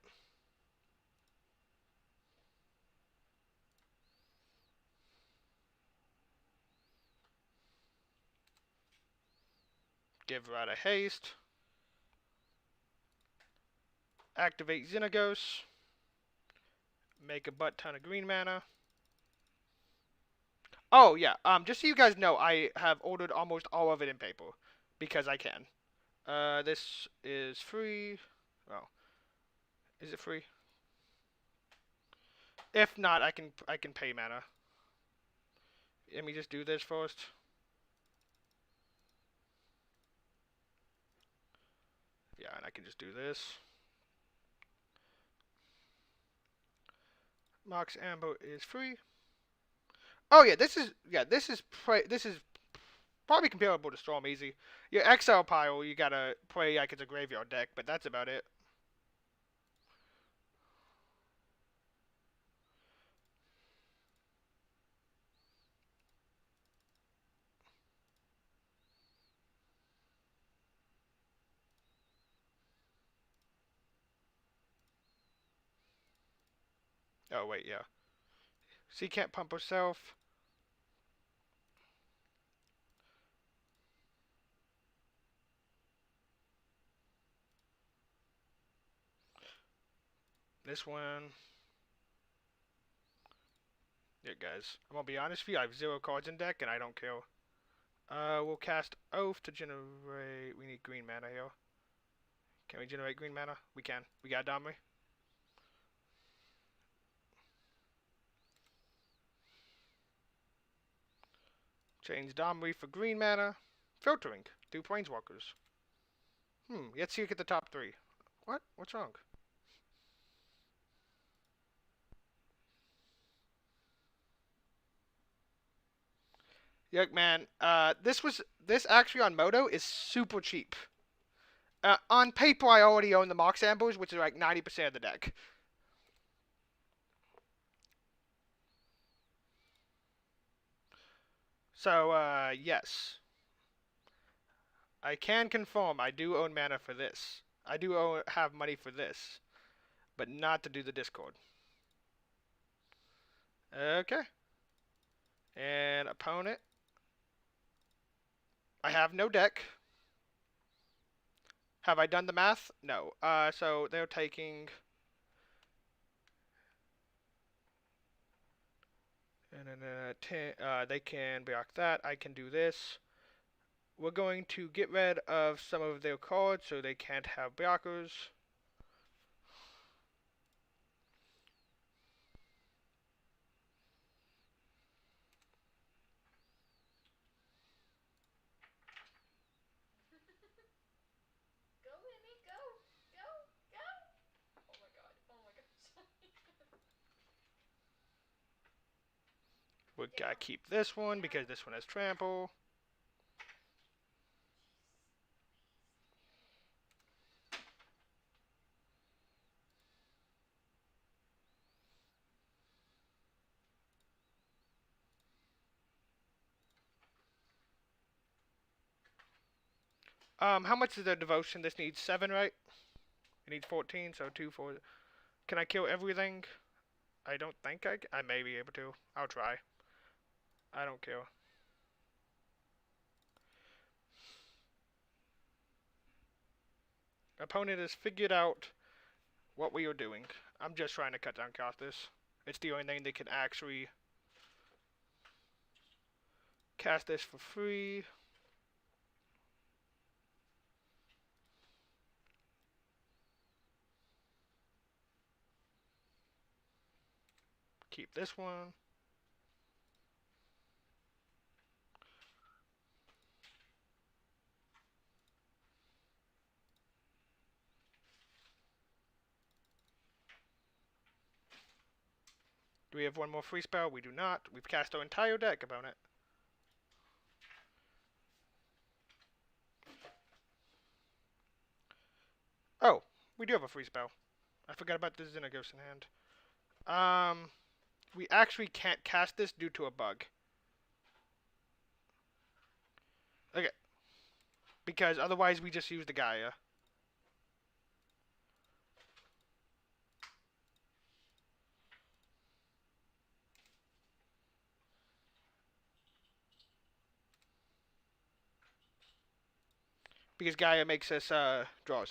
Give Radha Haste. Activate Xenagos. Make a butt ton of green mana. Oh, yeah. Just so you guys know, I have ordered almost all of it in paper. Because I can. This is free. Oh. Is it free? If not, I can pay mana. Let me just do this first. Yeah, and I can just do this. Mox Amber is free. Oh yeah, this is probably comparable to Storm Easy. Your Exile pile, you gotta play like it's a graveyard deck, but that's about it. Oh wait, yeah. She can't pump herself. This one. Yeah, guys. I'm gonna be honest with you. I have 0 cards in deck, and I don't care. We'll cast Oath to generate. We need green mana here. Can we generate green mana? We can. We got Domri. Change Domri for green mana. Filtering through Planeswalkers. Let's see you get the top 3. What? What's wrong? Yuck, man. This actually on Moto is super cheap. On paper, I already own the Mox Ambers, which is like 90% of the deck. So, yes. I can confirm I do own mana for this. I do have money for this. But not to do the Discord. Okay. And opponent. I have no deck. Have I done the math? No. So they're taking... And then they can block that. I can do this. We're going to get rid of some of their cards so they can't have blockers. We gotta keep this one because this one has trample. How much is the devotion? This needs 7, right? It needs 14, so 2, 4. Can I kill everything? I don't think I may be able to. I'll try. I don't care. Opponent has figured out what we are doing. I'm just trying to cut down cost this. It's the only thing they can actually cast this for free. Keep this one. Do we have one more free spell? We do not. We've cast our entire deck about it. Oh, we do have a free spell. I forgot about the Xenagos in hand. We actually can't cast this due to a bug. Okay. Because otherwise we just use the Gallia. Because Gallia makes us, draws.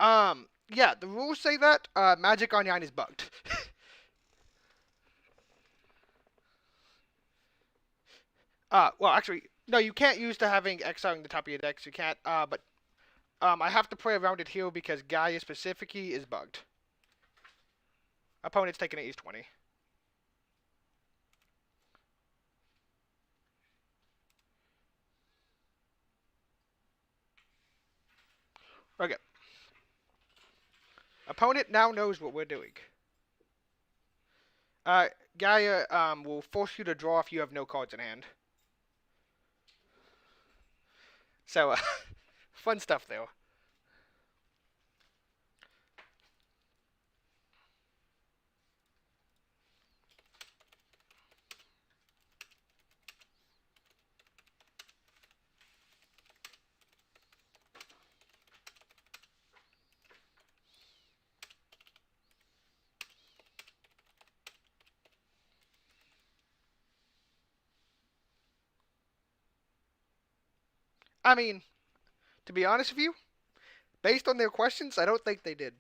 Yeah, the rules say that, Magic Online is bugged. Well, actually, no, you can't use the having exiling the top of your decks. You can't, but, I have to play around it here because Gallia specifically is bugged. Opponent's taking at least 20. Okay. Opponent now knows what we're doing. Gallia will force you to draw if you have no cards in hand. So, fun stuff there. I mean, to be honest with you, based on their questions, I don't think they did.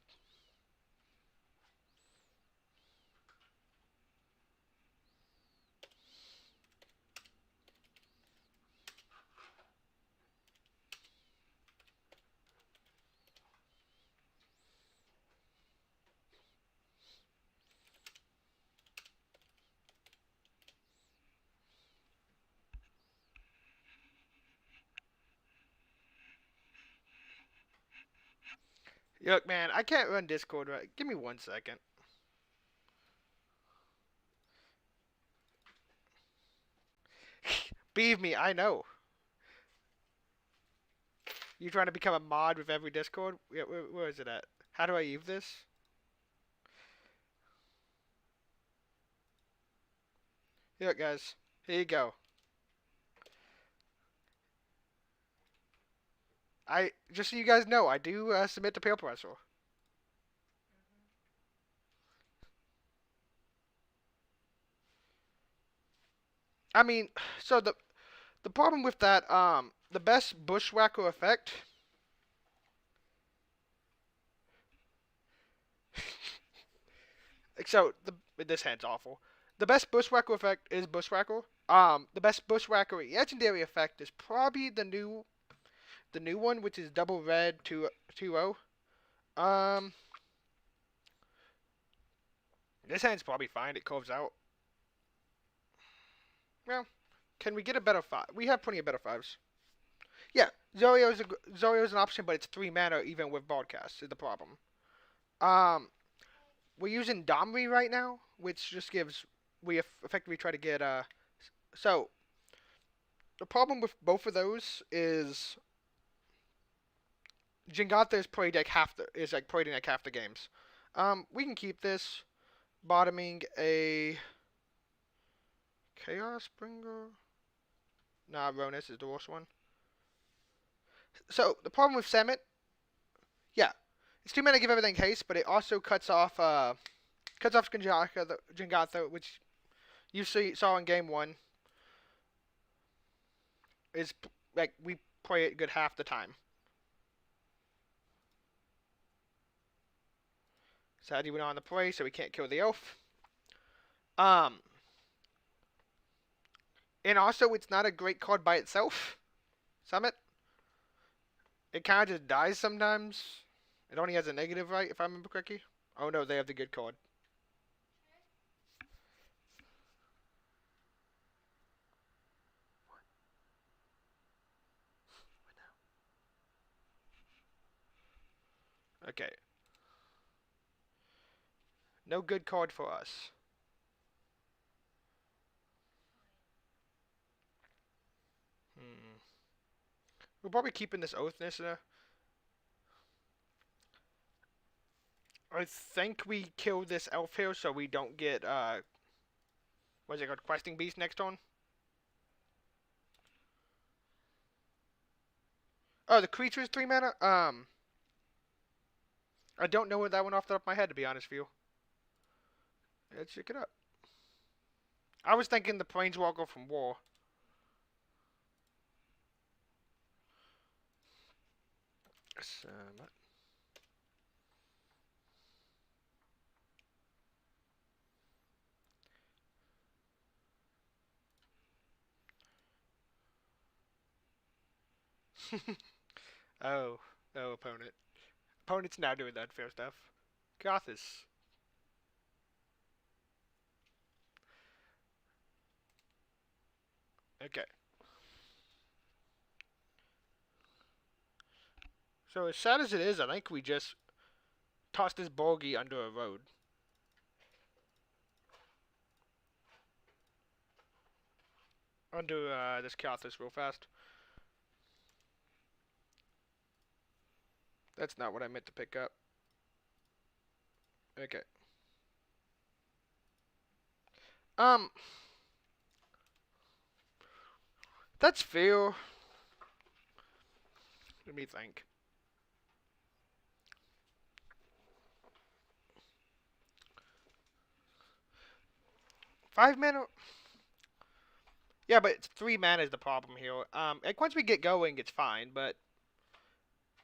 Look, man, I can't run Discord right. Give me 1 second. Beeve me, I know. You trying to become a mod with every Discord? Where is it at? How do I use this? Here, guys. Here you go. Just so you guys know, I do submit to peer pressure. I mean, so the problem with that, the best bushwhacker effect. So this hand's awful. The best bushwhacker effect is bushwhacker. The best bushwhacker legendary effect is probably the new one, which is double red 2-0. This hand's probably fine. It curves out. Well, can we get a better 5? We have plenty of better 5s. Yeah, Zorio's an option, but it's 3 mana even with broadcast is the problem. We're using Domri right now, which just gives we effectively try to get so the problem with both of those is Jegantha is played like half the games. We can keep this bottoming a Chaos Bringer. Nah, Rhonas is the worst one. So the problem with Summit, yeah, it's 2 mana give everything haste, but it also cuts off Jegantha, which you saw in game 1. Is like we play it good half the time. Sadly, we're not on the play, so we can't kill the elf. And also, it's not a great card by itself. Summit. It kind of just dies sometimes. It only has a negative, right, if I remember correctly? Oh no, they have the good card. Okay. No good card for us. We're probably keeping this Oath of Nissa. I think we kill this elf here so we don't get, what's it called, Questing Beast next turn? Oh, the creature is 3 mana? I don't know that one off the top of my head, to be honest with you. Let's check it up. I was thinking the Planeswalker from War. Oh. Oh, opponent. Opponent's now doing that fair stuff. Gothis. Okay. So as sad as it is, I think we just tossed this Birgi under a road. Under this Gothis real fast. That's not what I meant to pick up. Okay. That's fair. Let me think. Five mana. Yeah, but it's 3 mana is the problem here. Like once we get going, it's fine, but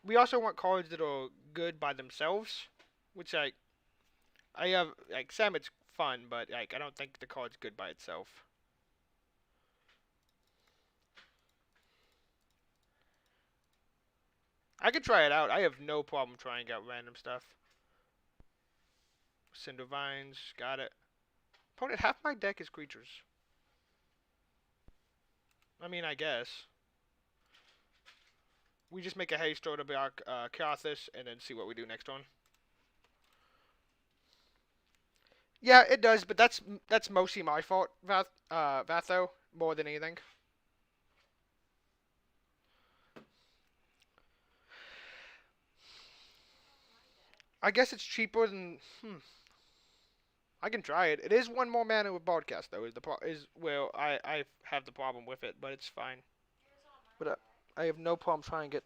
we also want cards that are good by themselves, which I have like Samet's fun, but like I don't think the card's good by itself. I could try it out. I have no problem trying out random stuff. Cinder Vines, got it. Opponent, half my deck is creatures. I mean, I guess. We just make a haste order to our Gothis and then see what we do next one. Yeah, it does, but that's mostly my fault, Vatho, more than anything. I guess it's cheaper than. I can try it. It is 1 more mana with broadcast though. Is where I have the problem with it, but it's fine. But I have no problem trying it.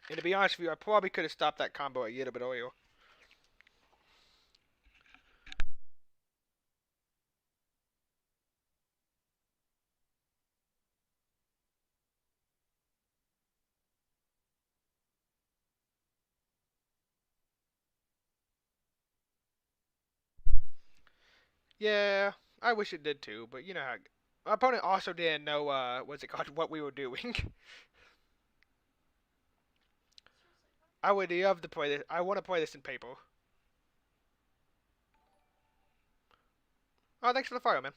And to be honest with you, I probably could have stopped that combo a little bit earlier. Yeah, I wish it did too, but you know how. My opponent also didn't know what's it called, what we were doing. I would love to play this. I want to play this in paper. Oh, thanks for the fire, man.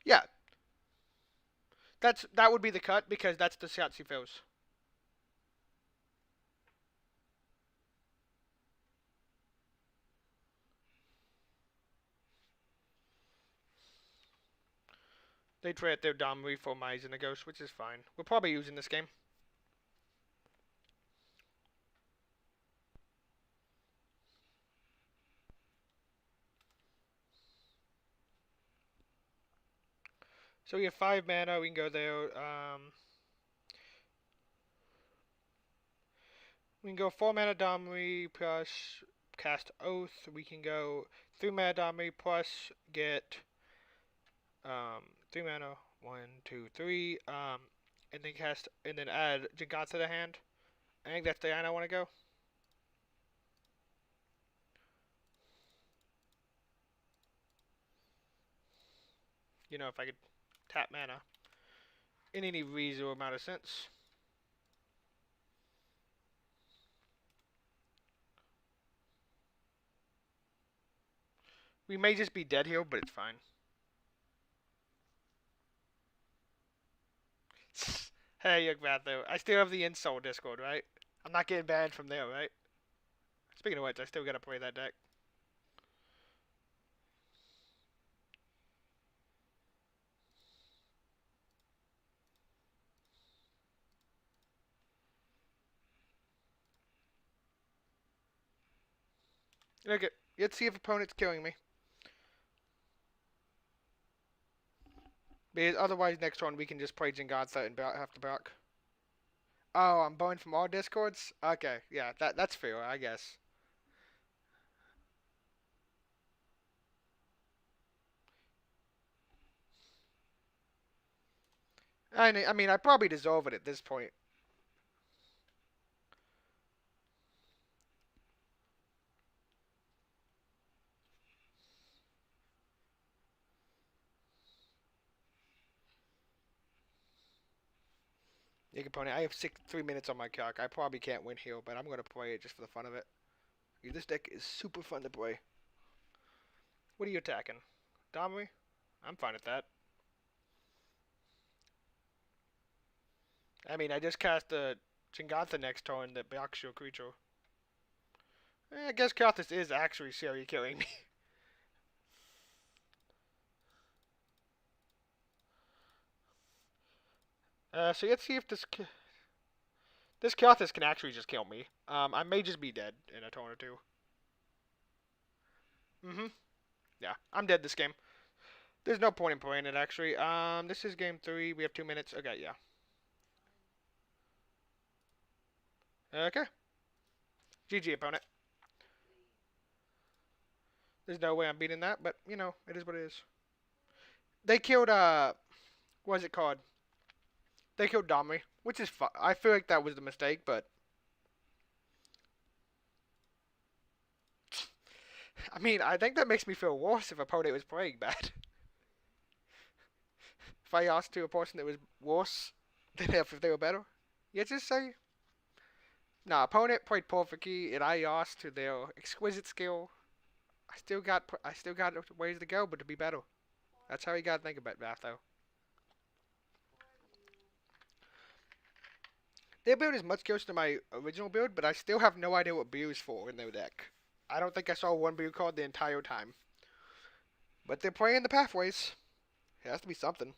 Yeah, that would be the cut because that's the shots he feels. They trade their Domri for my Xenagos, which is fine. We're probably using this game. So we have 5 mana. We can go there. We can go 4 mana Domri plus cast Oath. We can go 3 mana Domri plus get 3 mana. 1, 2, 3. And then cast and then add Jegantha to the hand. I think that's the hand I want to go. You know, if I could tap mana in any reasonable amount of sense. We may just be dead here, but it's fine. Hey, Young Vatho. I still have the Insult Discord, right? I'm not getting banned from there, right? Speaking of which, I still gotta play that deck. Okay, let's see if opponent's killing me. Because otherwise, next one we can just play Jegantha and have to back. Oh, I'm banned from all Discords? Okay, yeah, that's fair, I guess. I mean, I probably deserve it at this point. Your opponent. I have 3 minutes on my clock. I probably can't win here, but I'm going to play it just for the fun of it. This deck is super fun to play. What are you attacking? Domri? I'm fine with that. I mean, I just cast a Jegantha next turn that blocks your creature. I guess Karthus is actually serially killing me. So let's see if this Karthus can actually just kill me. I may just be dead in a turn or two. Yeah, I'm dead this game. There's no point in playing it, actually. This is game 3. We have 2 minutes. Okay, yeah. Okay. GG, opponent. There's no way I'm beating that, but, you know, it is what it is. They killed, what is it called? They killed Domri, which is fine. I feel like that was the mistake, but... I mean, I think that makes me feel worse if opponent was playing bad. If I asked to a person that was worse than if they were better. You just say... Nah, opponent played perfectly, and I asked to their exquisite skill. I still got ways to go, but to be better. That's how you gotta think about that, though. Their build is much closer to my original build, but I still have no idea what Bew is for in their deck. I don't think I saw one Bew card the entire time. But they're playing the pathways. It has to be something.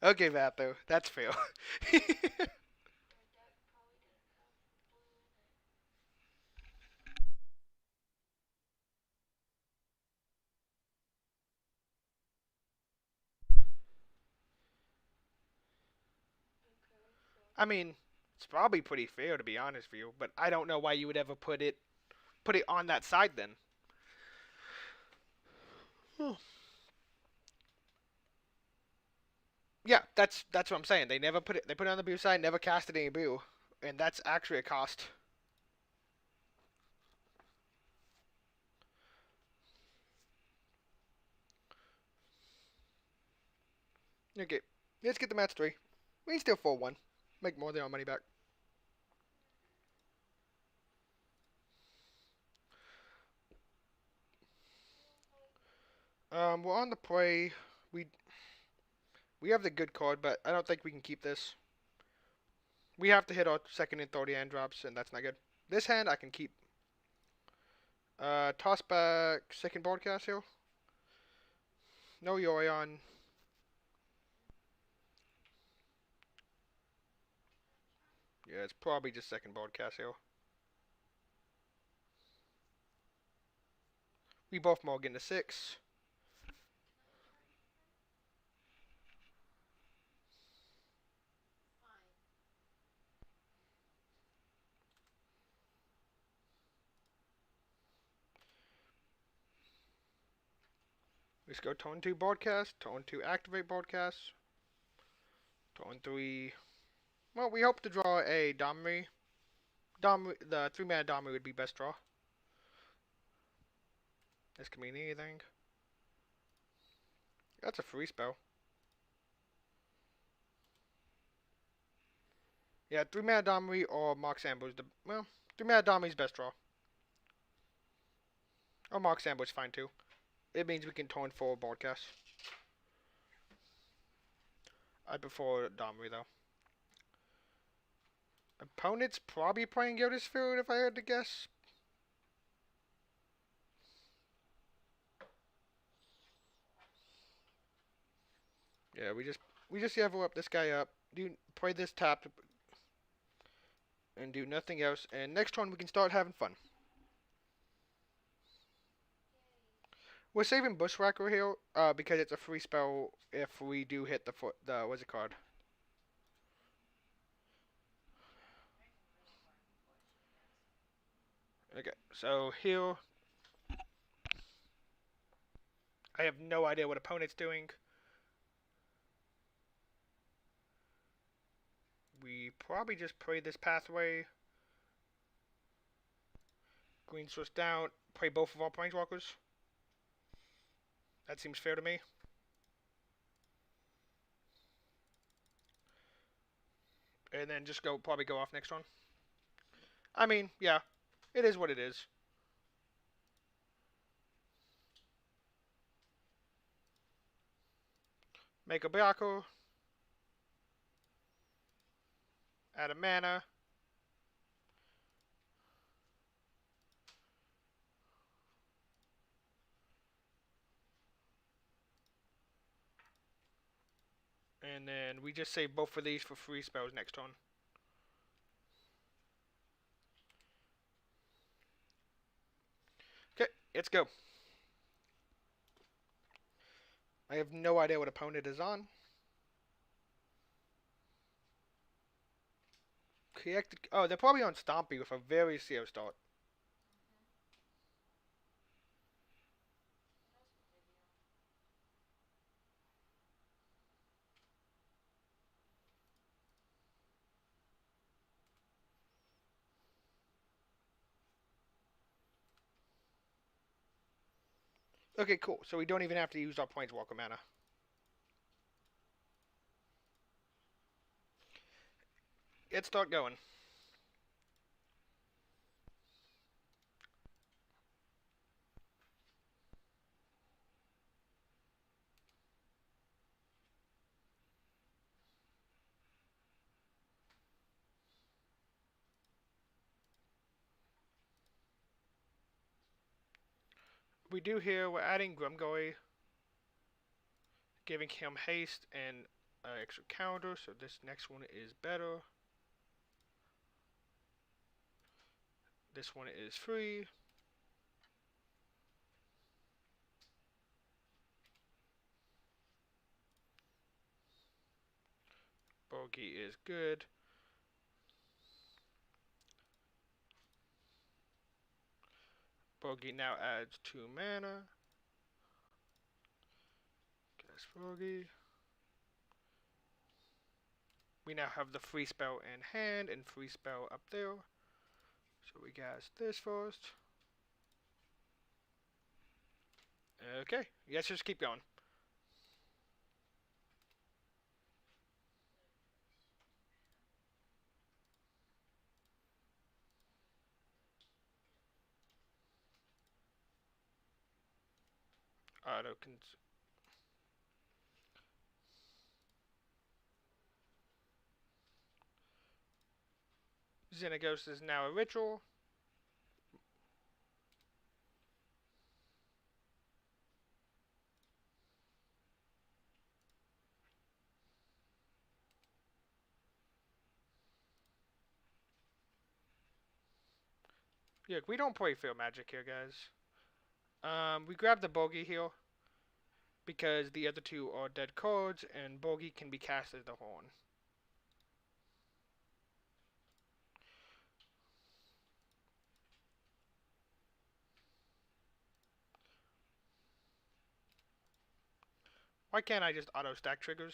Okay, Vatho. That's fair. I mean, it's probably pretty fair to be honest with you, but I don't know why you would ever put it on that side then. Yeah, that's what I'm saying. They never put it on the Bew side, never casted any Bew, and that's actually a cost. Okay, let's get the match 3. We can still 4-1. Make more than our money back. We're on the play. We have the good card, but I don't think we can keep this. We have to hit our second and third hand drops, and that's not good. This hand I can keep. Toss back second broadcast here. No Yorion. Yeah, it's probably just second broadcast here. We both Morgan to 6. Let's go turn 2 broadcast, turn 2 activate broadcast, turn 3. Well, we hope to draw a Domri. The 3-mana Domri would be best draw. This can mean anything. That's a free spell. Yeah, 3-mana Domri or Mox Amber is the... Well, 3-mana Domri's best draw. Or Mox Amber is fine too. It means we can turn 4 broadcast. I prefer Domri though. Opponent's probably playing Yoda's Field if I had to guess. Yeah, we just level up this guy up. Play this tap and do nothing else. And next turn we can start having fun. We're saving Bushwhacker here because it's a free spell if we do hit the what's it called? Okay, so here I have no idea what opponent's doing. We probably just play this pathway. Green switch down, play both of our planeswalkers. That seems fair to me. And then just probably go off next turn. I mean, yeah, it is what it is. Make a Byaku. Add a mana. And then we just save both of these for free spells next turn. Okay, let's go. I have no idea what opponent is on. Oh, they're probably on Stompy with a very slow start. Okay, cool. So we don't even have to use our Planeswalker mana. Let's start going. We do here, we're adding Grumgully, giving him haste and extra counter, so this next one is better. This one is free. Birgi is good. Birgi now adds 2 mana. Cast Birgi. We now have the free spell in hand and free spell up there. So we cast this first. Okay, let's just keep going. Xenagos is now a ritual. Yeah, we don't play field magic here, guys. We grab the Birgi here because the other two are dead cards, and Birgi can be cast as the horn. Why can't I just auto stack triggers?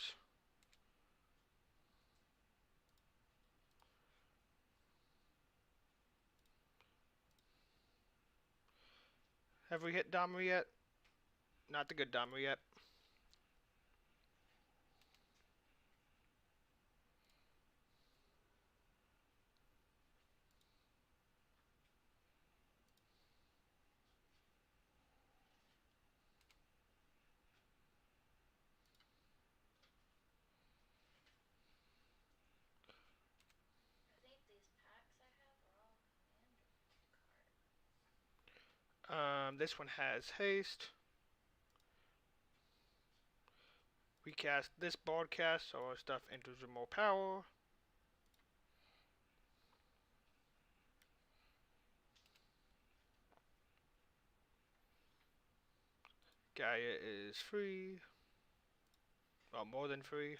Have we hit Domri yet? Not the good Domri yet. This one has haste. We cast this broadcast, so our stuff enters with more power. Gallia is free. Well, more than free.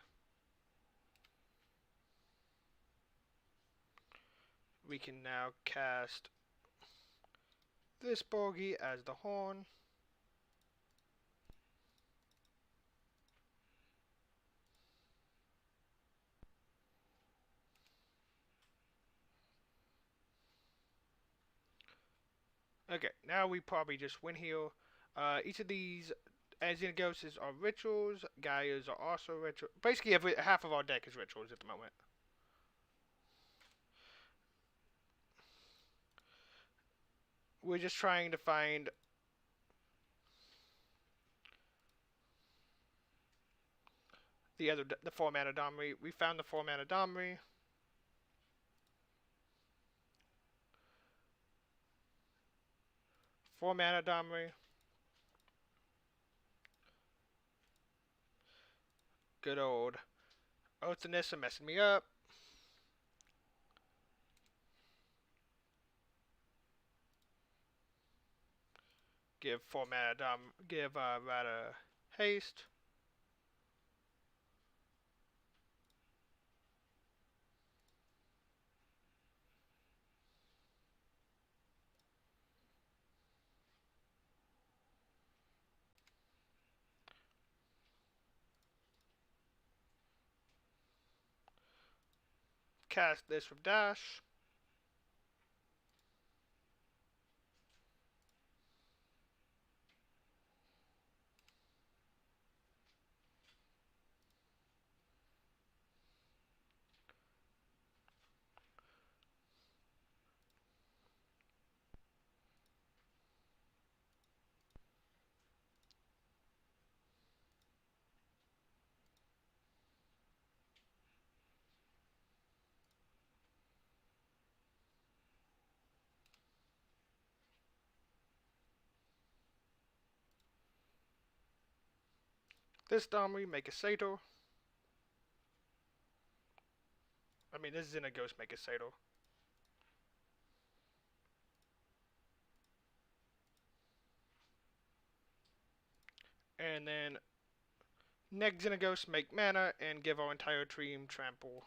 We can now cast this Birgi as the horn. Okay, now we probably just win here. Each of these And Xenagos are rituals. Gallias are also rituals. Basically, half of our deck is rituals at the moment. We're just trying to find the 4-mana Domri. We found the 4-mana Domri. Four-mana Domri. Good old Oath of Nissa messing me up. Give 4-mana give Radha haste. Cast this with dash. This Domri make a Sato. I mean, this Xenagos make a Sato. And then next Xenagos make mana and give our entire team trample.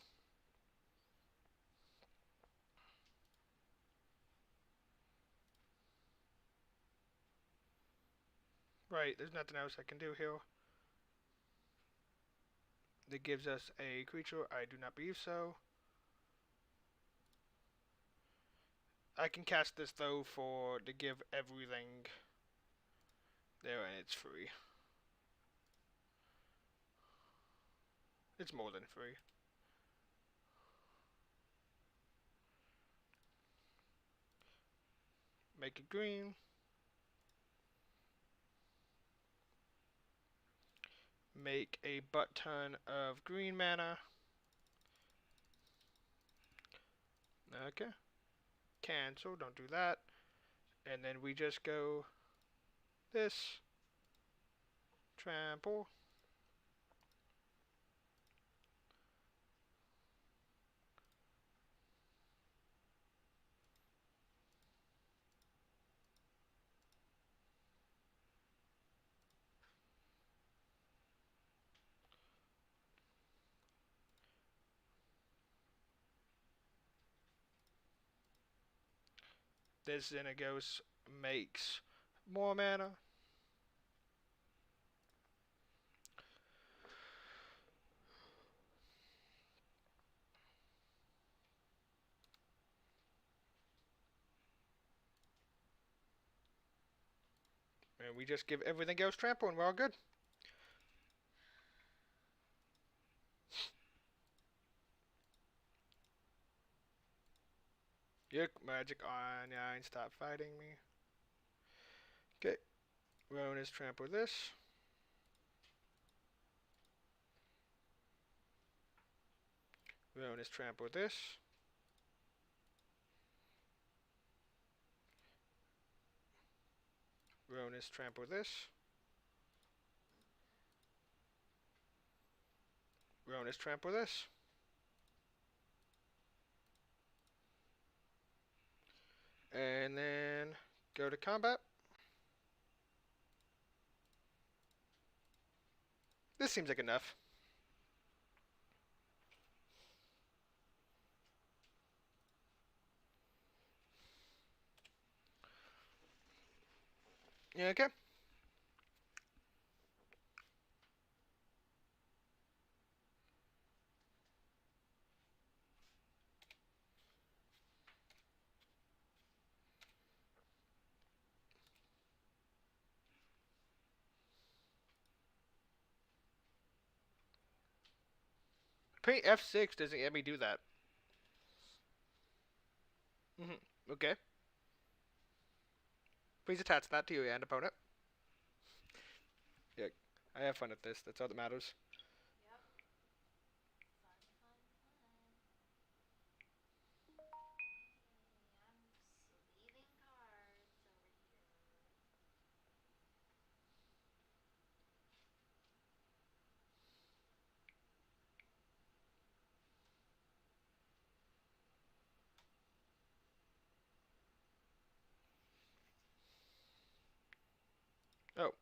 Right, there's nothing else I can do here. That gives us a creature. I do not believe so. I can cast this though to give everything there, and it's free. It's more than free. Make it green. Make a butt ton of green mana. Okay. Cancel, don't do that. And then we just go this. Trample. This Xenagos makes more mana. And we just give everything else trample and we're all good. Yuck, magic on 9, stop fighting me. Okay, Rhonas trample this. Rhonas trample this. Rhonas trample this. Rhonas trample this. And then go to combat. This seems like enough. Yeah, okay. F6 doesn't let me do that. Okay. Please attach that to your end opponent. Yeah, I have fun at this. That's all that matters. Yep. Fun, fun, fun. I'm sleeving cards over here. Oh.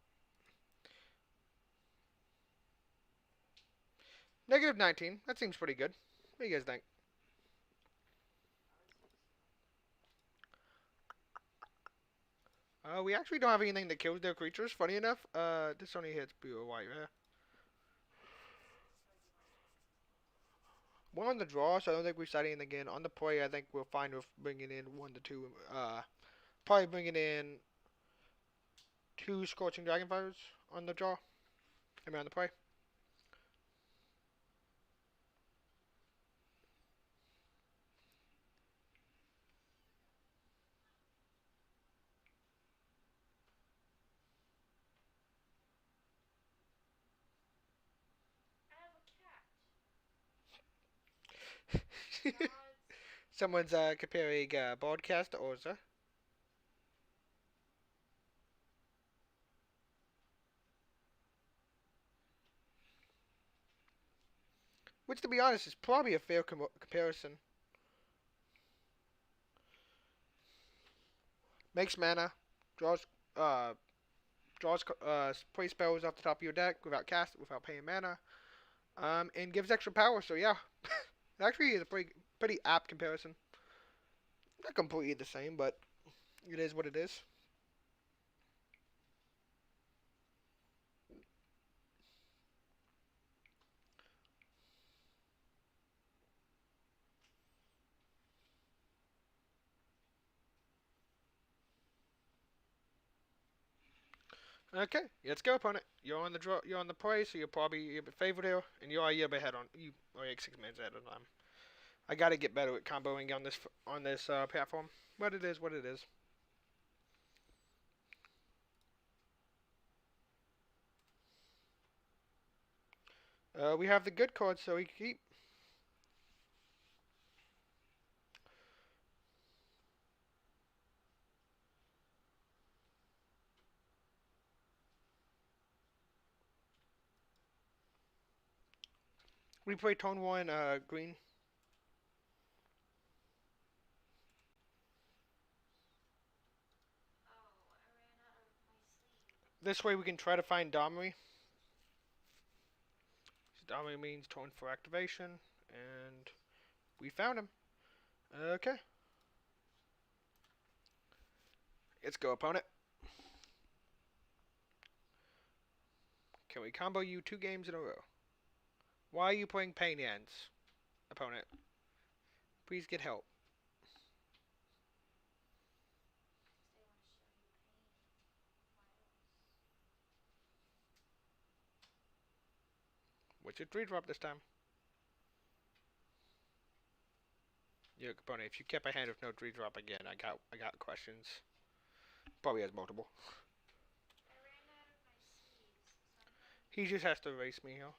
Negative 19. That seems pretty good. What do you guys think? We actually don't have anything that kills their creatures, funny enough. This only hits blue or white, yeah. We're on the draw, so I don't think we're setting again. On the play, I think we're fine with bringing in 1 to 2. Probably bringing in 2 Scorching Dragonfires on the draw. I mean, on the play. I have a cat. Someone's comparing broadcast to Orza. Which, to be honest, is probably a fair comparison. Makes mana, draws play spells off the top of your deck without paying mana, and gives extra power. So yeah, it actually is a pretty apt comparison. Not completely the same, but it is what it is. Okay, let's go, opponent. You're on the draw. You're on the play, so you're probably a bit favored here, and you are a year ahead on. You are like 6 minutes ahead on them. I gotta get better at comboing on this platform, but it is what it is. We have the good cards, so we keep. We play tone 1 green. Oh, I ran out of my sleeve. This way we can try to find Domri. Domri means tone for activation, and we found him. Okay. Let's go, opponent. Can we combo you 2 games in a row? Why are you playing Pain Hands, opponent? Please get help. They want to show you pain. What's your 3-drop this time? Yeah, opponent, if you kept a hand with no 3-drop again, I got questions. Probably has multiple. I ran out of my sleeves. He just has to erase me here.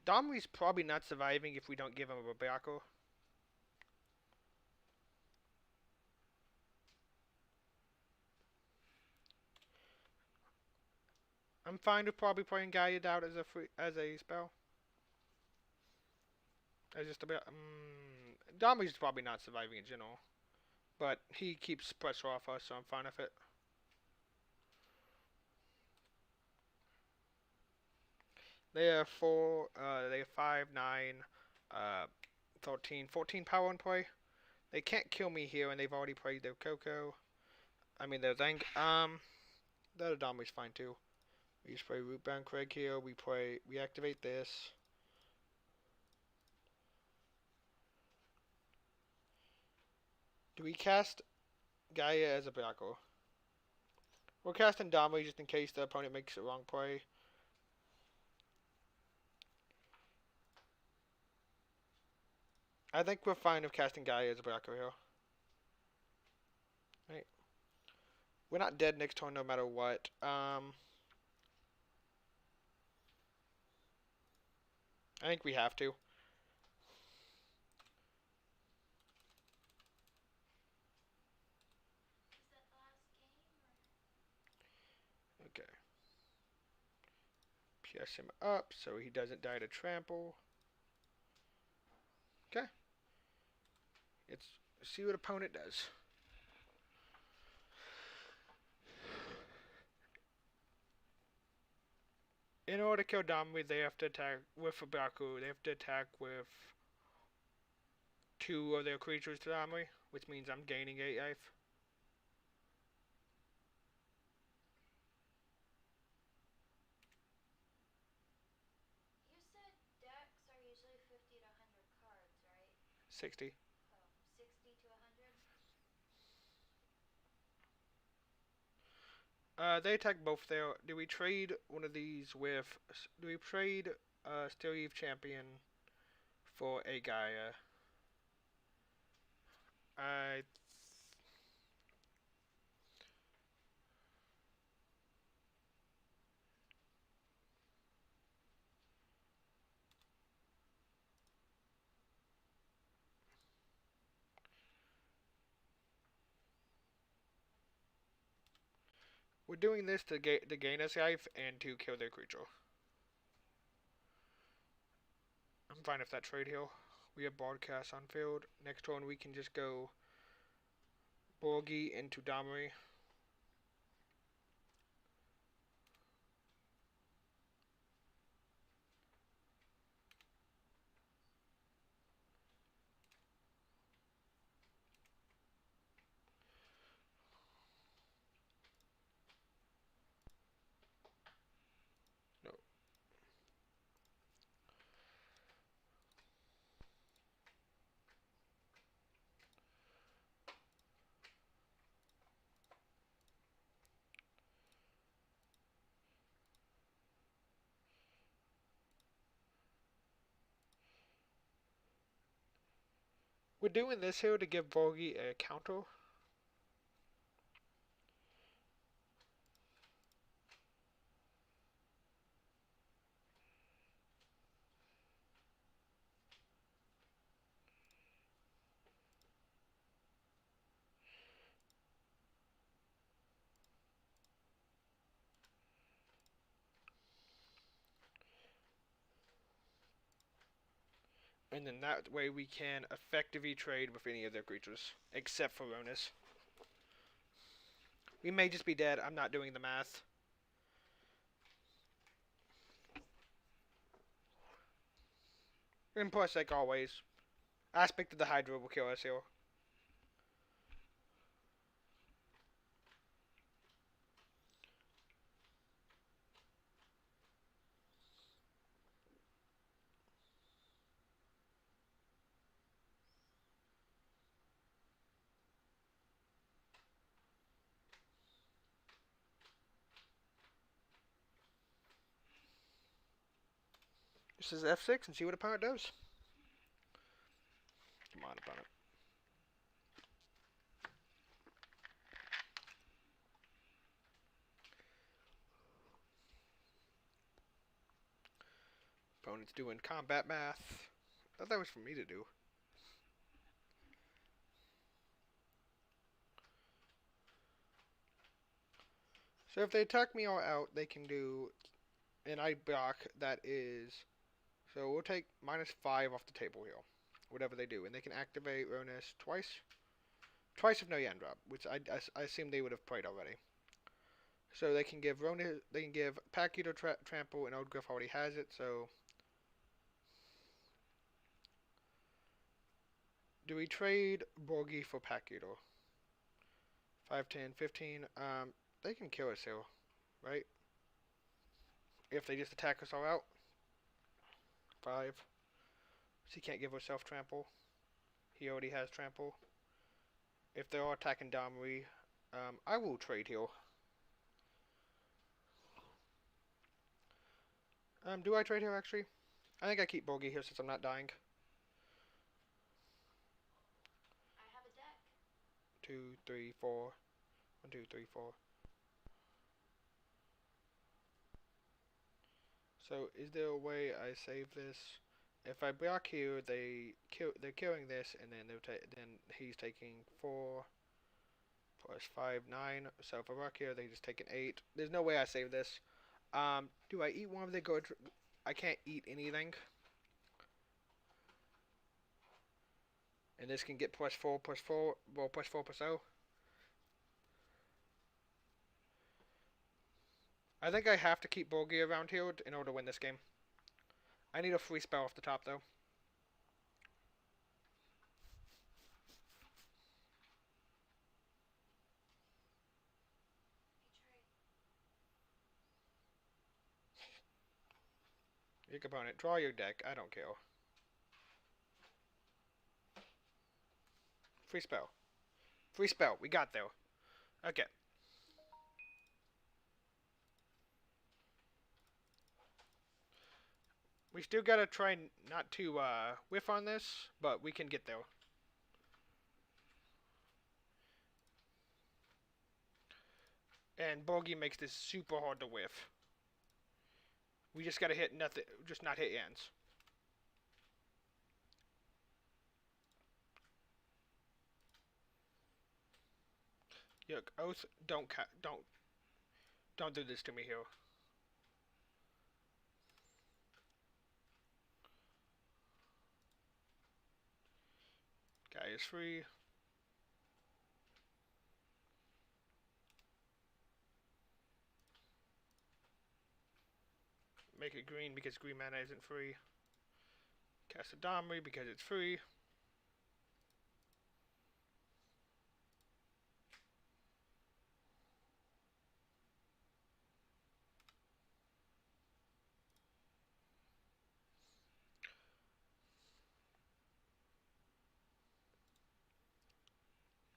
Domri's probably not surviving if we don't give him a Babiako. I'm fine with probably playing Gallia out as a spell. As just a bit. Domri's probably not surviving in general, but he keeps pressure off us, so I'm fine with it. They have 4. They have 5, 9, 13, 14 power in play. They can't kill me here, and they've already played their Coco. I mean their Zang. The other Domri's fine too. We just play Rootbound Crag here. We activate this. Do we cast Gallia as a Braco? We're casting Domri just in case the opponent makes a wrong play. I think we're fine with casting Gallia as a Braco here. Right. We're not dead next turn no matter what. I think we have to. Is that the last game or? Okay. PS him up so he doesn't die to trample. Okay. Let's see what opponent does. In order to kill Domri, they have to attack with a Braco. They have to attack with 2 of their creatures to Domri, which means I'm gaining 8 life. You said decks are usually 50 to 100 cards, right? 60. Oh, 60 to 100? They attack both their. Do we trade one of these with? Do we trade Still Eve Champion for a Gaia? I. We're doing this to gain us life and to kill their creature. I'm fine with that trade here. We have broadcast on field. Next turn we can just go Birgi into Domri. No. We're doing this here to give Birgi a counter. And then that way we can effectively trade with any of their creatures, except for Rhonas. We may just be dead, I'm not doing the math. And plus, like always, Aspect of the Hydra will kill us here. This is F6 and see what opponent does. Come on, opponent. Opponent's doing combat math. I thought that was for me to do. So if they attack me all out, they can do, and I block, that is, so we'll take -5 off the table here. Whatever they do. And they can activate Rhonas twice. Twice with no Yan drop, which I assume they would have played already. So they can give Rhonas, they can give Pack Eater Trample, and Old Griff already has it, so. Do we trade Birgi for Pack Eater? 5, 10, 15. They can kill us here, right? if they just attack us all out. 5. She can't give herself trample. He already has trample. If they're all attacking Domri, I will trade heal. Do I trade heal actually? I think I keep Birgi here since I'm not dying. I have a deck. 2, 3, 4. 1, 2, 3, 4. So is there a way I save this? If I block here, they're killing this, and then then he's taking 4 plus 5, 9. So if I block here, they just take an 8. There's no way I save this. Do I eat one of the good? I can't eat anything. And this can get plus 4, plus 4, well, plus 4, plus 0. I think I have to keep Birgi around here in order to win this game. I need a free spell off the top, though. Your opponent, draw your deck. I don't care. Free spell. Free spell. We got there. Okay. We still gotta try not to whiff on this, but we can get there. And Birgi makes this super hard to whiff. We just gotta hit nothing, just not hit ends. Look, Oath, don't do this to me here. Guy is free. Make it green because green mana isn't free. Cast a Domri because it's free.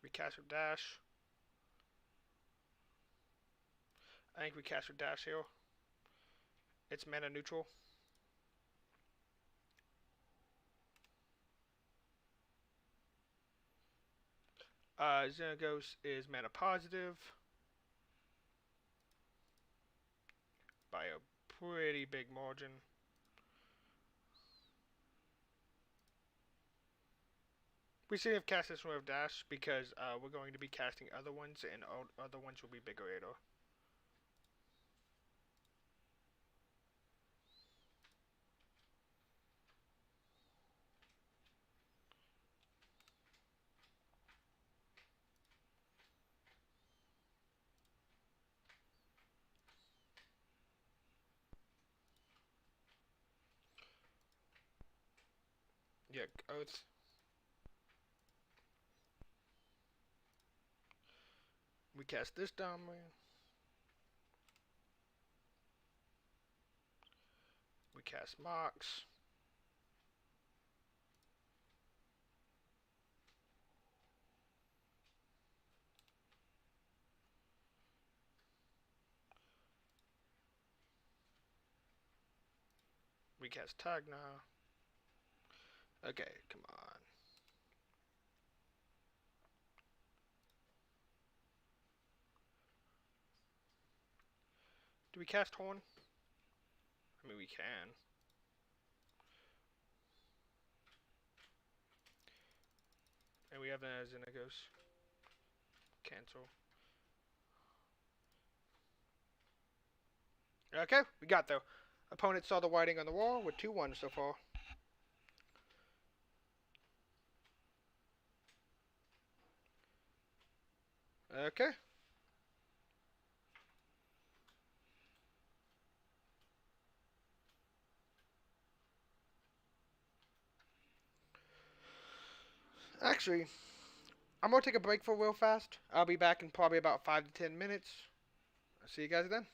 We cast with dash. I think we cast with dash here. It's mana neutral. Xenagos is mana positive by a pretty big margin. We should have cast this one with dash because we're going to be casting other ones, and other ones will be bigger later. Yeah, Oath. We cast this Domri. We cast Mox. We cast Targ now. Okay, come on. Do we cast Horn? I mean, we can. And we have an Xenagos. Cancel. Okay, we got though. Opponent saw the whiting on the wall with 2-1 so far. Okay. Actually, I'm gonna take a break for real fast. I'll be back in probably about 5 to 10 minutes. I'll see you guys then.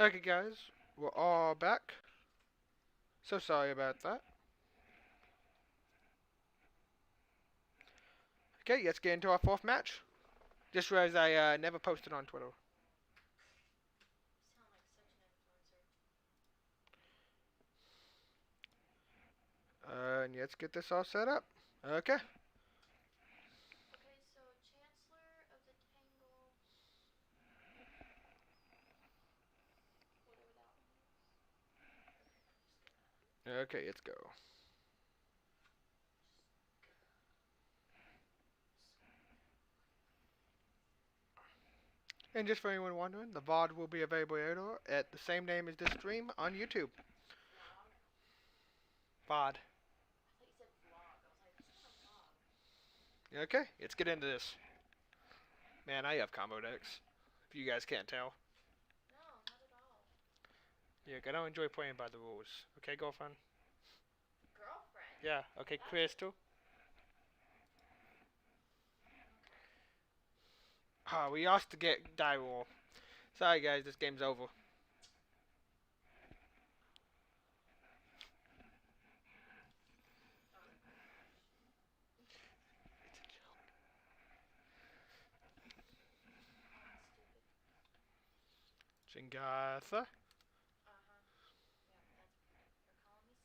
Okay, guys, we're all back. So sorry about that. Okay, let's get into our fourth match. Just realized I never posted on Twitter. You sound like such an influencer. And let's get this all set up. Okay. Okay, so Chancellor of the Tangle, whatever that one is. Okay, I'm just gonna Okay, let's go. And just for anyone wondering, the VOD will be available later at the same name as this stream on YouTube. vlog. VOD. I thought you said vlog. I was like, who's doing a vlog? Okay, let's get into this. Man, I have combo decks. If you guys can't tell. No, not at all. Yeah, I don't enjoy playing by the rules. Okay, girlfriend? Girlfriend? Yeah, okay, That's Crystal? Ah, we lost to get die roll. Sorry guys, this game's over. Call me stupid. Jegantha? Uh-huh.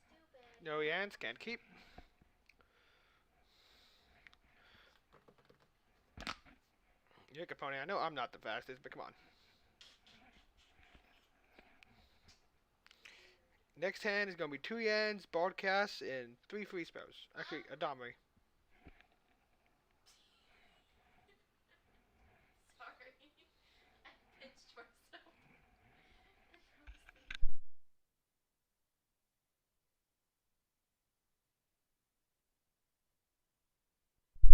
Yeah, you're calling me stupid. No Yans, can't keep. Your opponent, I know I'm not the fastest, but come on. Next hand is going to be 2 Yans, broadcasts, and 3 free spells. Actually, a Domri. Sorry. I pinched myself.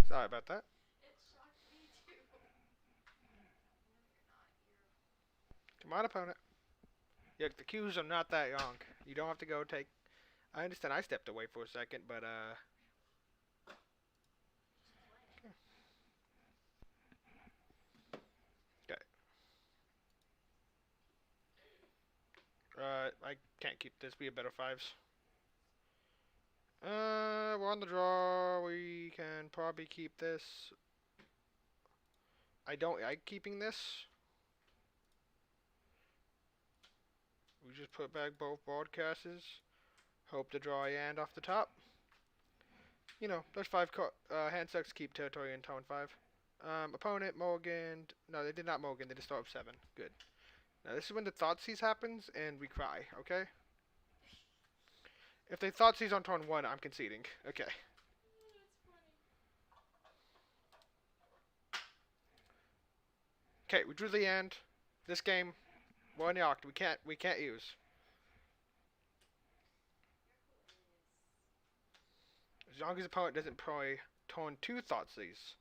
Sorry about that. It shocked me too. No, you're not. Come on, opponent. Yeah, the queues are not that long. You don't have to go take... I understand I stepped away for a second, but Just play. okay. I can't keep this. We have better 5s. We're on the draw. We can probably keep this. I don't like keeping this. We just put back both broadcasters. Hope to draw a hand off the top. You know, those 5 hand sucks keep territory in tone 5. Opponent, Morgan. No, they did not Morgan. They just start with 7. Good. Now, this is when the Thoughtseize happens, and we cry, okay? If they Thoughtseize on turn 1, I'm conceding. Okay. Oh, that's funny. Okay, we drew the end. This game, we're in the Oct. We can't use. As long as the opponent doesn't play turn 2 Thoughtseize.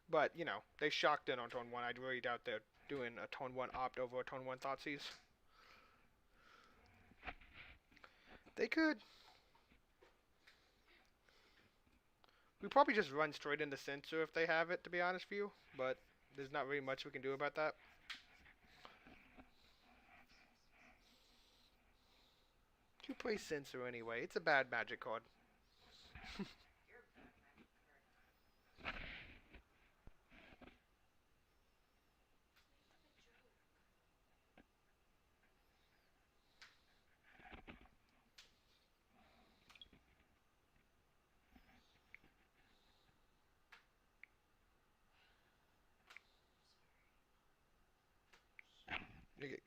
But, you know, they shocked in on turn 1. I really doubt they're doing a turn 1 opt over a turn 1 Thoughtseize. They could. We probably just run straight into Censor if they have it, to be honest with you. But there's not really much we can do about that. You play Censor anyway. It's a bad magic card.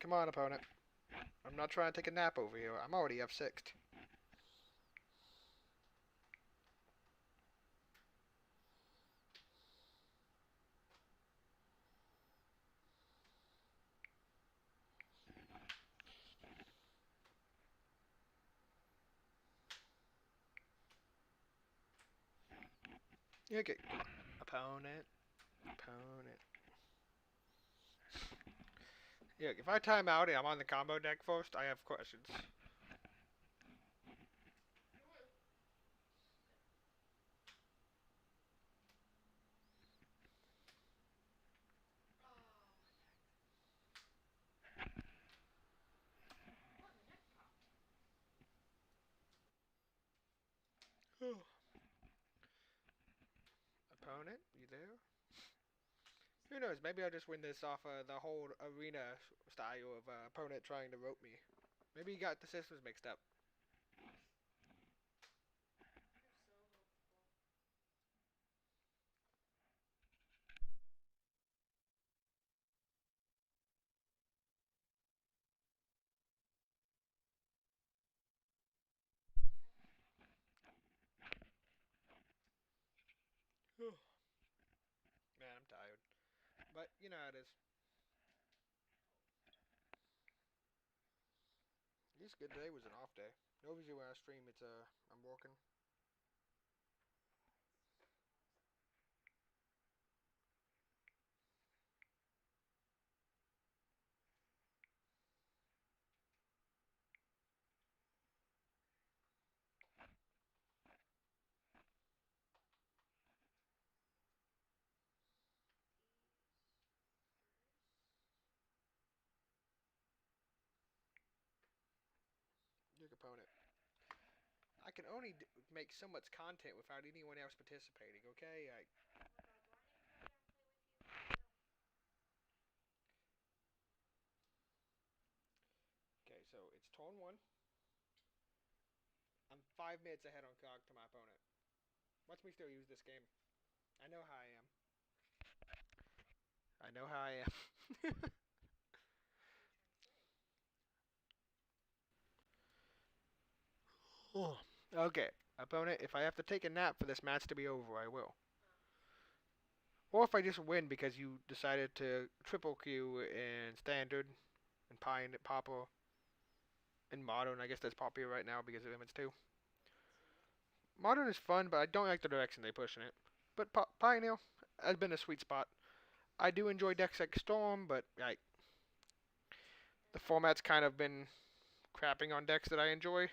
Come on, opponent. I'm not trying to take a nap over here. I'm already F6'd. Okay, come on. Opponent. Opponent. Yeah, if I time out and I'm on the combo deck first, I have questions. Opponent, you there? Who knows? Maybe I'll just win this off the whole arena style of opponent trying to rope me. Maybe he got the systems mixed up. Man, I'm tired. But you know how it is. At least good today was an off day. Usually when I stream, it's I'm working. Your opponent. I can only make so much content without anyone else participating. Okay, okay. So it's turn one. I'm 5 minutes ahead on clock to my opponent. Watch me still use this game. I know how I am. I know how I am. Oh. Okay, opponent, if I have to take a nap for this match to be over, I will. Or if I just win because you decided to triple Q in standard and Pine Popper and modern. I guess that's popular right now because of Image 2. Modern is fun, but I don't like the direction they push in it. But Pioneer has been a sweet spot. I do enjoy decks like Storm, but the format's kind of been crapping on decks that I enjoy.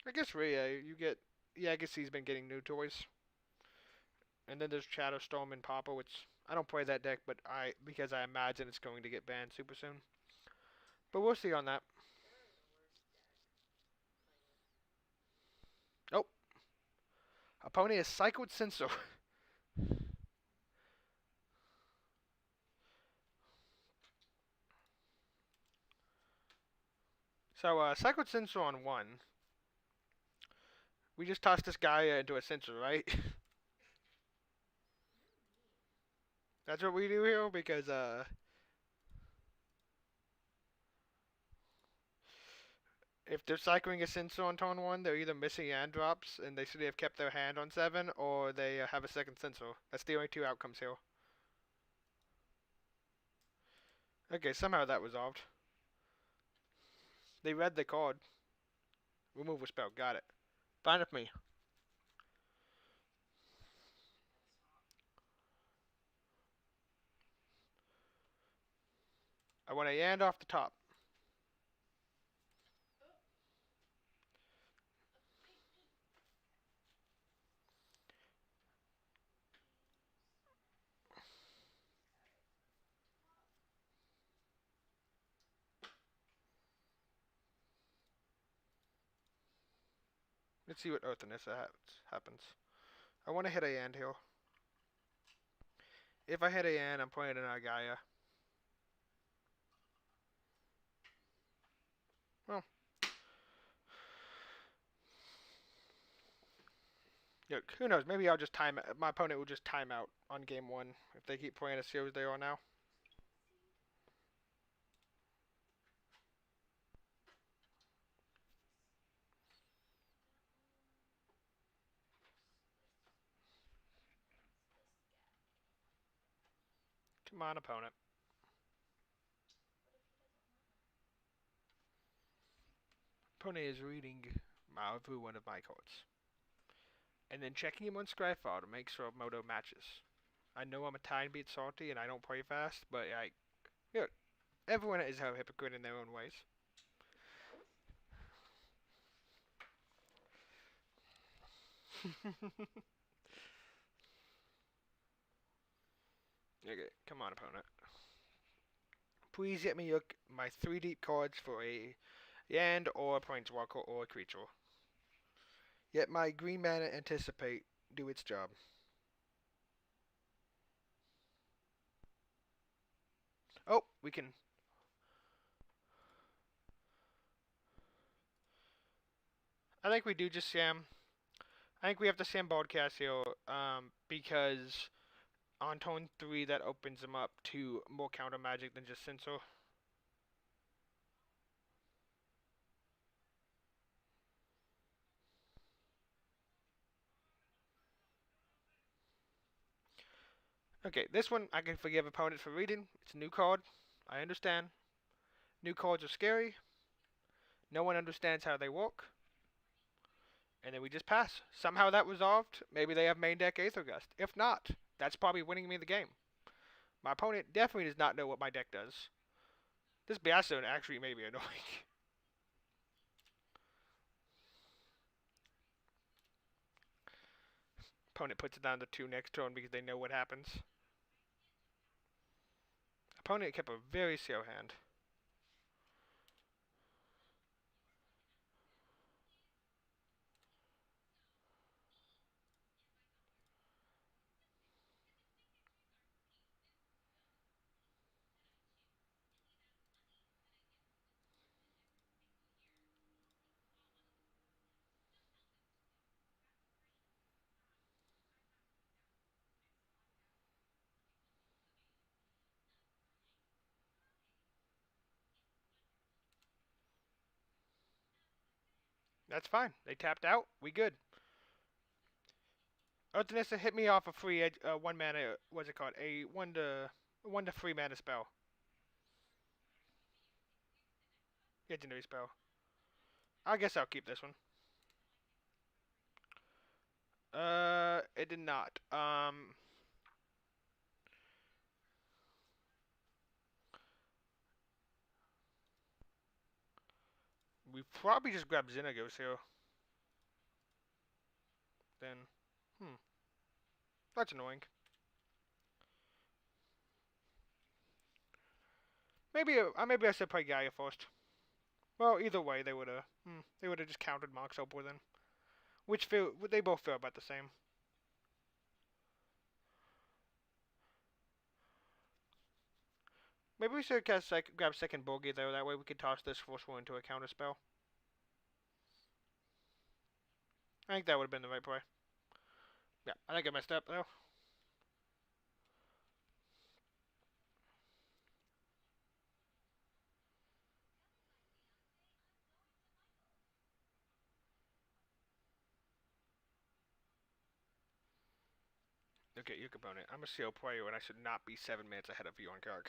I guess really, you get Yagassi's been getting new toys. And then there's Shadowstorm and Papa, which I don't play that deck, but because I imagine it's going to get banned super soon. But we'll see on that. Oh, opponent is Cycled Sensor. So Cycled Sensor on 1. We just tossed this guy into a sensor, right? That's what we do here because if they're cycling a sensor on turn 1, they're either missing hand drops and they should have kept their hand on 7, or they have a second sensor. That's the only two outcomes here. Okay, somehow that resolved. They read the card. Remove a spell, got it. Fine with me. I want a Yand off the top. Let's see what Oath of Nissa happens. I want to hit a Yand here. If I hit a Yand, I'm playing an Gallia. Well. Look, who knows? Maybe I'll just time. My opponent will just time out on game 1 if they keep playing as serious as they are now. Come on, opponent. Opponent is reading every one of my cards. And then checking him on Scryfall to make sure Moto matches. I know I'm a tiny bit salty and I don't play fast, but look, everyone is a hypocrite in their own ways. Okay, come on, opponent. Please get me my 3 deep cards for a Yand or a Planeswalker or a creature. Yet my green mana Anticipate do its job. Oh, we can... I think we do just Sam. I think we have to Sam Broadcast here, because on turn 3 that opens him up to more counter magic than just Censor. Okay, this one I can forgive opponents for reading. It's a new card. I understand. New cards are scary. No one understands how they work. And then we just pass. Somehow that resolved. Maybe they have main deck Aether Gust. If not, that's probably winning me the game. My opponent definitely does not know what my deck does. This Biaso actually may be annoying. Opponent puts it down to 2 next turn because they know what happens. Opponent kept a very slow hand. That's fine. They tapped out. We good. Oath of Nissa hit me off a free 1 mana. What's it called? A 1 to 3 mana spell. Legendary spell. I guess I'll keep this one. It did not. We probably just grabbed Xenagos here. Then, that's annoying. Maybe I should play Gallia first. Well, either way, they would have just countered Mox Amber then, which they both feel about the same. Maybe we should grab second Birgi though. That way we could toss this first one into a counter spell. I think that would have been the right play. Yeah, I think I messed up though. Okay, your component. I'm a CL player and I should not be 7 minutes ahead of you on Targ.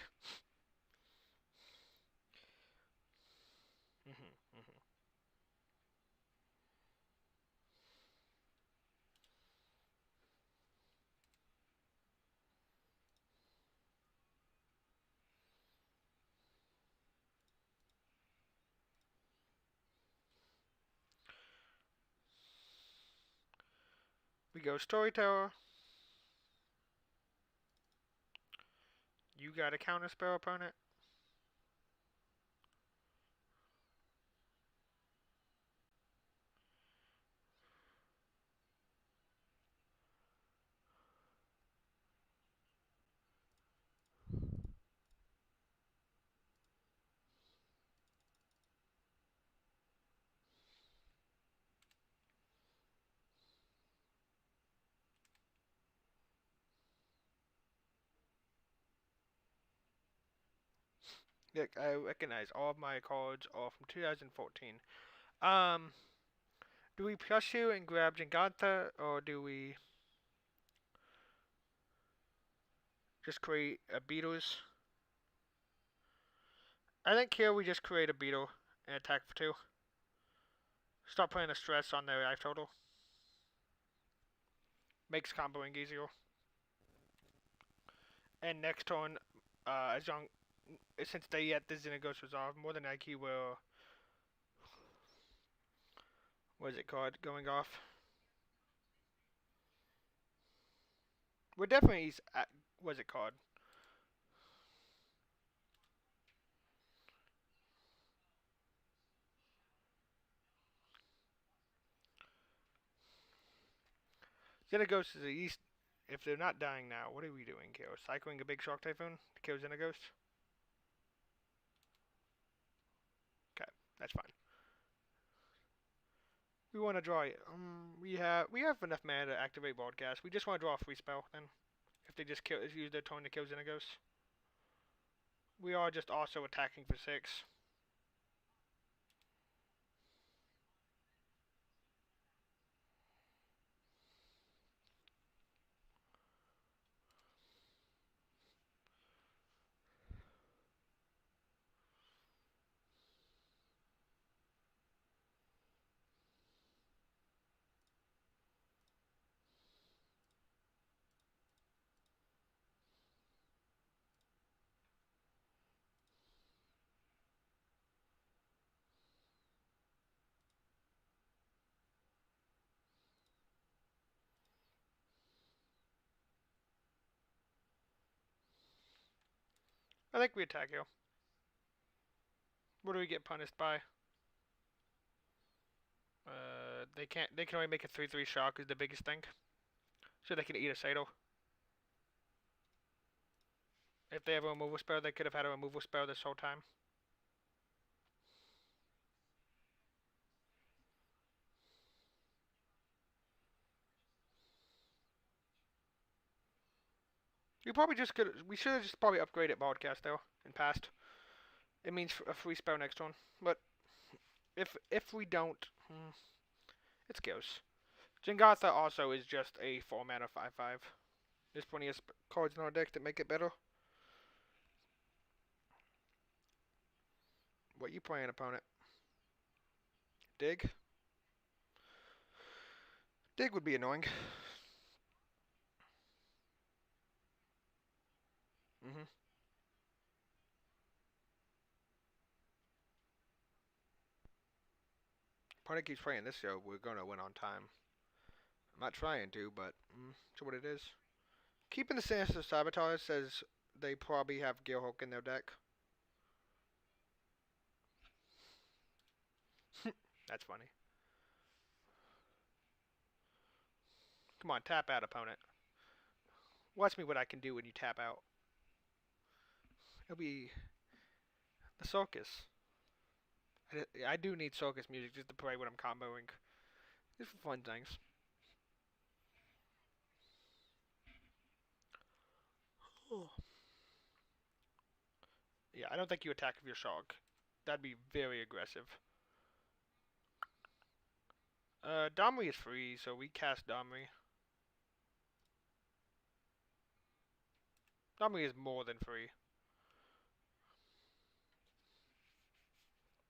We go Storyteller. You got a counter spell, opponent. Look, I recognize all of my cards are from 2014. Do we pursue and grab Jegantha, or do we just create a Beetles? I think here we just create a Beetle and attack for 2. Start putting a stress on their life total. Makes comboing easier. And next turn, since they yet the Xenagos resolve, more than likely will... What is it called? Going off. We're definitely... What is it called? Xenagos is the east. If they're not dying now, what are we doing here? Cycling a big Shock Typhoon to kill Xenagos? Okay, that's fine. We want to draw it. We have enough mana to activate Broadcast. We just want to draw a free spell then. If they just use their turn to kill Xenagos. We are just also attacking for 6. I think we attack you. What do we get punished by? They can't. They can only make a 3/3 shock is the biggest thing. So they can eat a Sato. If they have a removal spell, they could have had a removal spell this whole time. We probably just could. We should have just probably upgraded Broadcast though in past. It means a free spell next turn. But if we don't, it's goes. Jegantha also is just a 4 mana 5/5. There's plenty of cards in our deck that make it better. What you playing, opponent? Dig? Dig would be annoying. Opponent keeps playing this, so we're gonna win on time. I'm not trying to, but it's what it is. Keeping the Sinister Sabotage says they probably have Gearhulk in their deck. That's funny. Come on, tap out, opponent. Watch me what I can do when you tap out. It'll be the circus. I do need circus music just to play when I'm comboing. Just for fun things. Oh. Yeah, I don't think you attack with your Shock. That'd be very aggressive. Domri is free, so we cast Domri. Domri is more than free.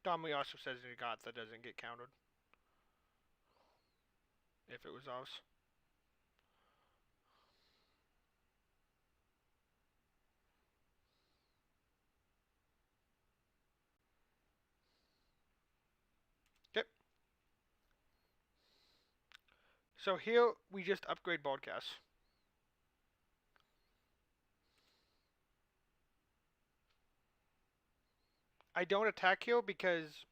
Domri also says Jegantha doesn't get countered. If it was ours. Yep. So here we just upgrade Broadcast. I don't attack here because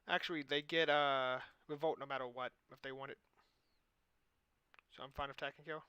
actually they get Revolt no matter what if they want it. So I'm fine attacking here.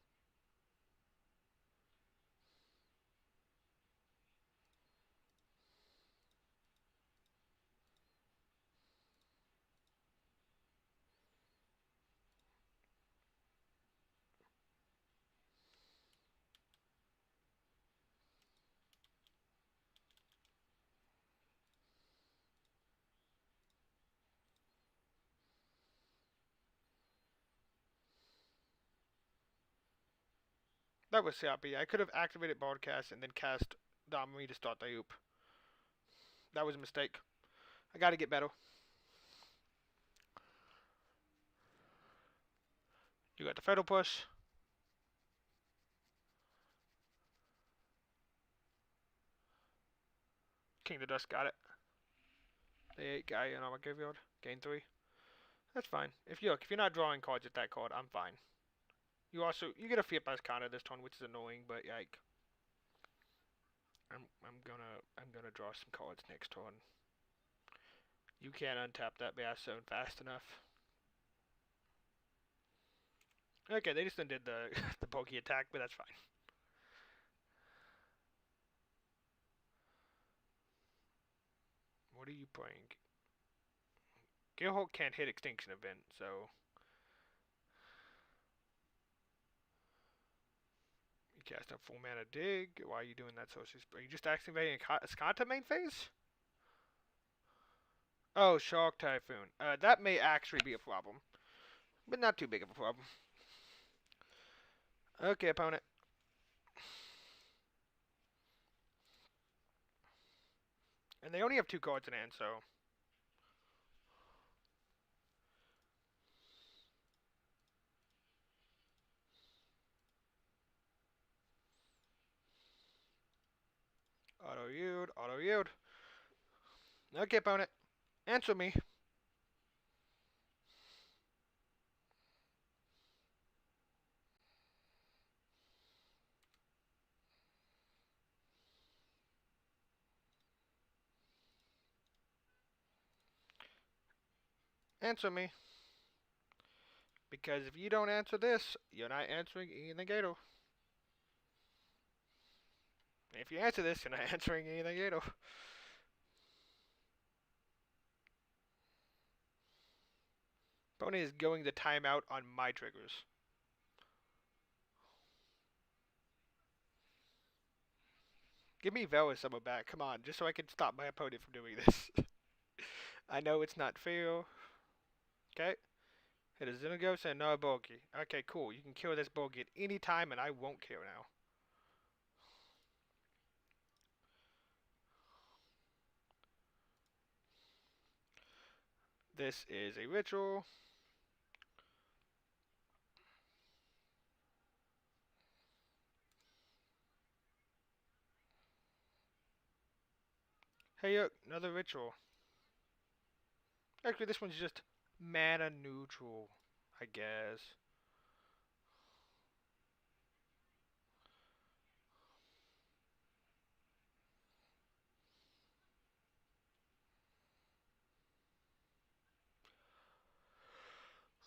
That was sloppy. I could have activated Broadcast and then cast Domri to start the oop. That was a mistake. I gotta get better. You got the Fatal Push. King of the Dust got it. The 8 guy in my graveyard. Gain 3. That's fine. If you're not drawing cards at that card, I'm fine. You get a Fiat Pass counter this turn, which is annoying, but yike. I'm gonna draw some cards next turn. You can't untap that Bass Zone fast enough. Okay, they just undid the the bulky attack, but that's fine. What are you playing? Gearhulk can't hit Extinction Event, so you cast a full mana dig. Why are you doing that, Socius? Are you just activating a Skanta main phase? Oh, Shark Typhoon. That may actually be a problem, but not too big of a problem. Okay, opponent. And they only have 2 cards in hand, so auto yield, auto yield. Okay, opponent. Answer me. Answer me. Because if you don't answer this, you're not answering anything Gato. If you answer this, you're not answering anything Gato. Opponent is going the timeout on my triggers. Give me Vela Summer back, come on, just so I can stop my opponent from doing this. I know it's not fair. Okay. Hit a Xenagos and no Birgi. Okay, cool. You can kill this Birgi at any time and I won't kill now. This is a ritual. Hey, look, another ritual. Actually, this one's just mana neutral, I guess.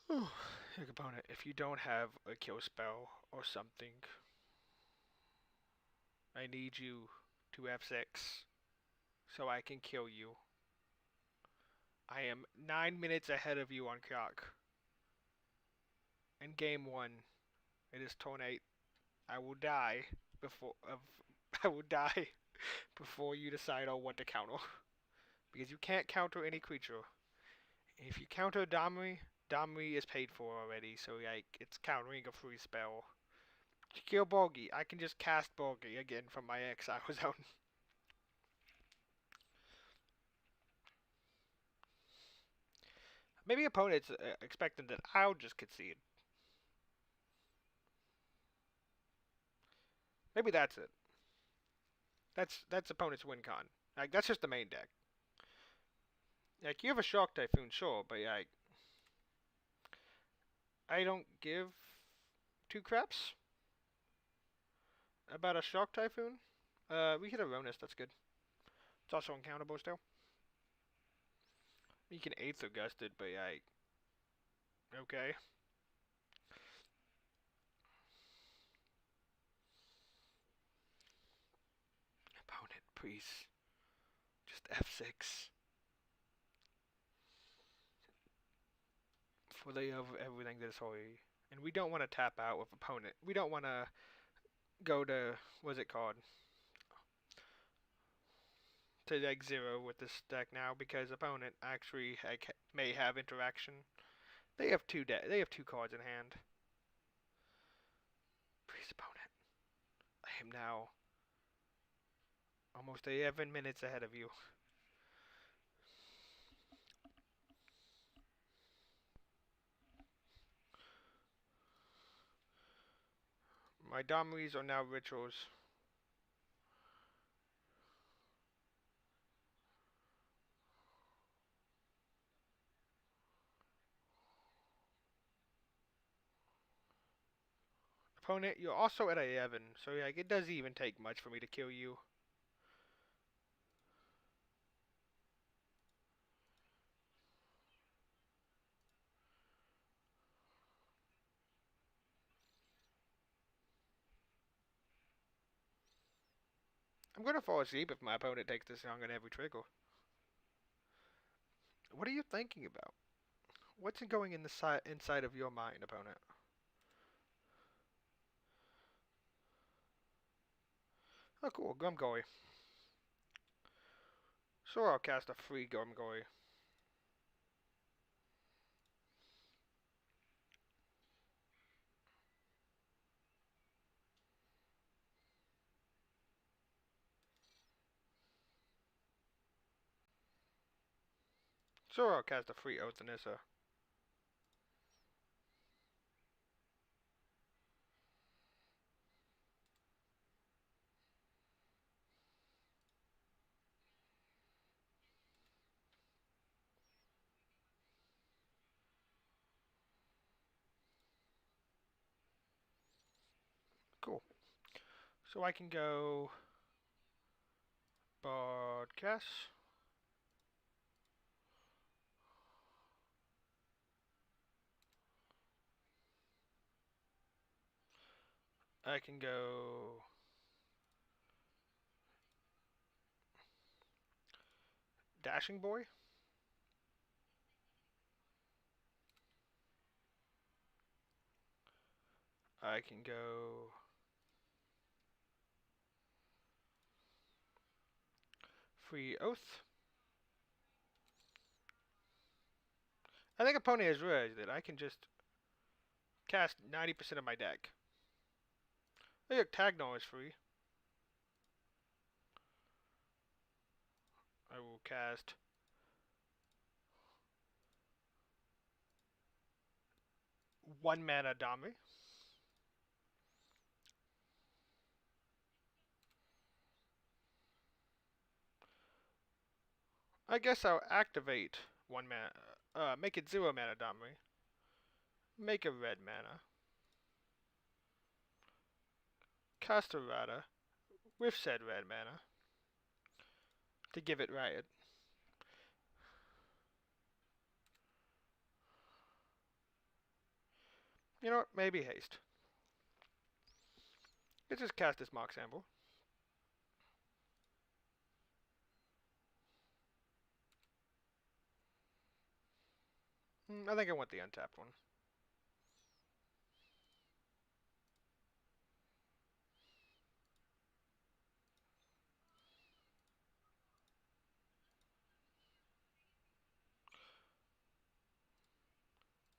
Your opponent, if you don't have a kill spell or something, I need you to F6 so I can kill you. I am 9 minutes ahead of you on clock. In game 1, it is turn 8. I will die before I will die before you decide on what to counter. Because you can't counter any creature. If you counter Domri, Domri is paid for already, so like it's countering a free spell. To kill Birgi, I can just cast Birgi again from my exile zone. Maybe opponents expecting that I'll just concede. Maybe that's it. That's opponent's win con. Like that's just the main deck. Like you have a Shock Typhoon, sure, but like I don't give 2 craps about a Shock Typhoon. We hit a Rhonas, that's good. It's also uncountable still. You can 8th of Gusted, but like okay. Opponent, please. Just F6. For the of everything that is holy. And we don't want to tap out with opponent. We don't want to go to what's it called? To like 0 with this deck now because opponent actually may have interaction. They have 2 they have 2 cards in hand. Please opponent. I am now almost 11 minutes ahead of you. My Domris are now rituals. Opponent, you're also at 11, so like it doesn't even take much for me to kill you. I'm gonna fall asleep if my opponent takes this long on every trigger. What are you thinking about? What's going in the inside of your mind, opponent? Oh, cool, Grumgully. Sure, I'll cast a free Grumgully. Sure, I'll cast a free Oath of Nissa. Cool. So I can go broadcast. I can go Dashing Boy. I can go Free Oath. I think opponent has realized that I can just cast 90% of my deck. Oh, look, Tag Gnoll is free. I will cast one mana Domri. I guess I'll activate one mana, make it 0 mana Domri. Make a red mana. Cast a Radha with said red mana to give it riot. You know what? Maybe haste. Let's just cast this Mox Amber. I think I want the untapped one.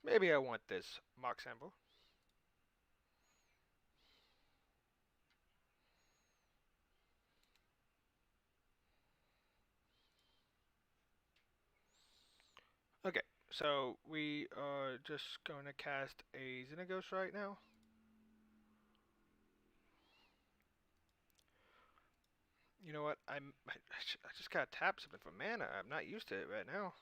Maybe I want this Mox Amber. Okay, so we are just going to cast a Xenagos right now. You know what? I just gotta tap something for mana. I'm not used to it right now.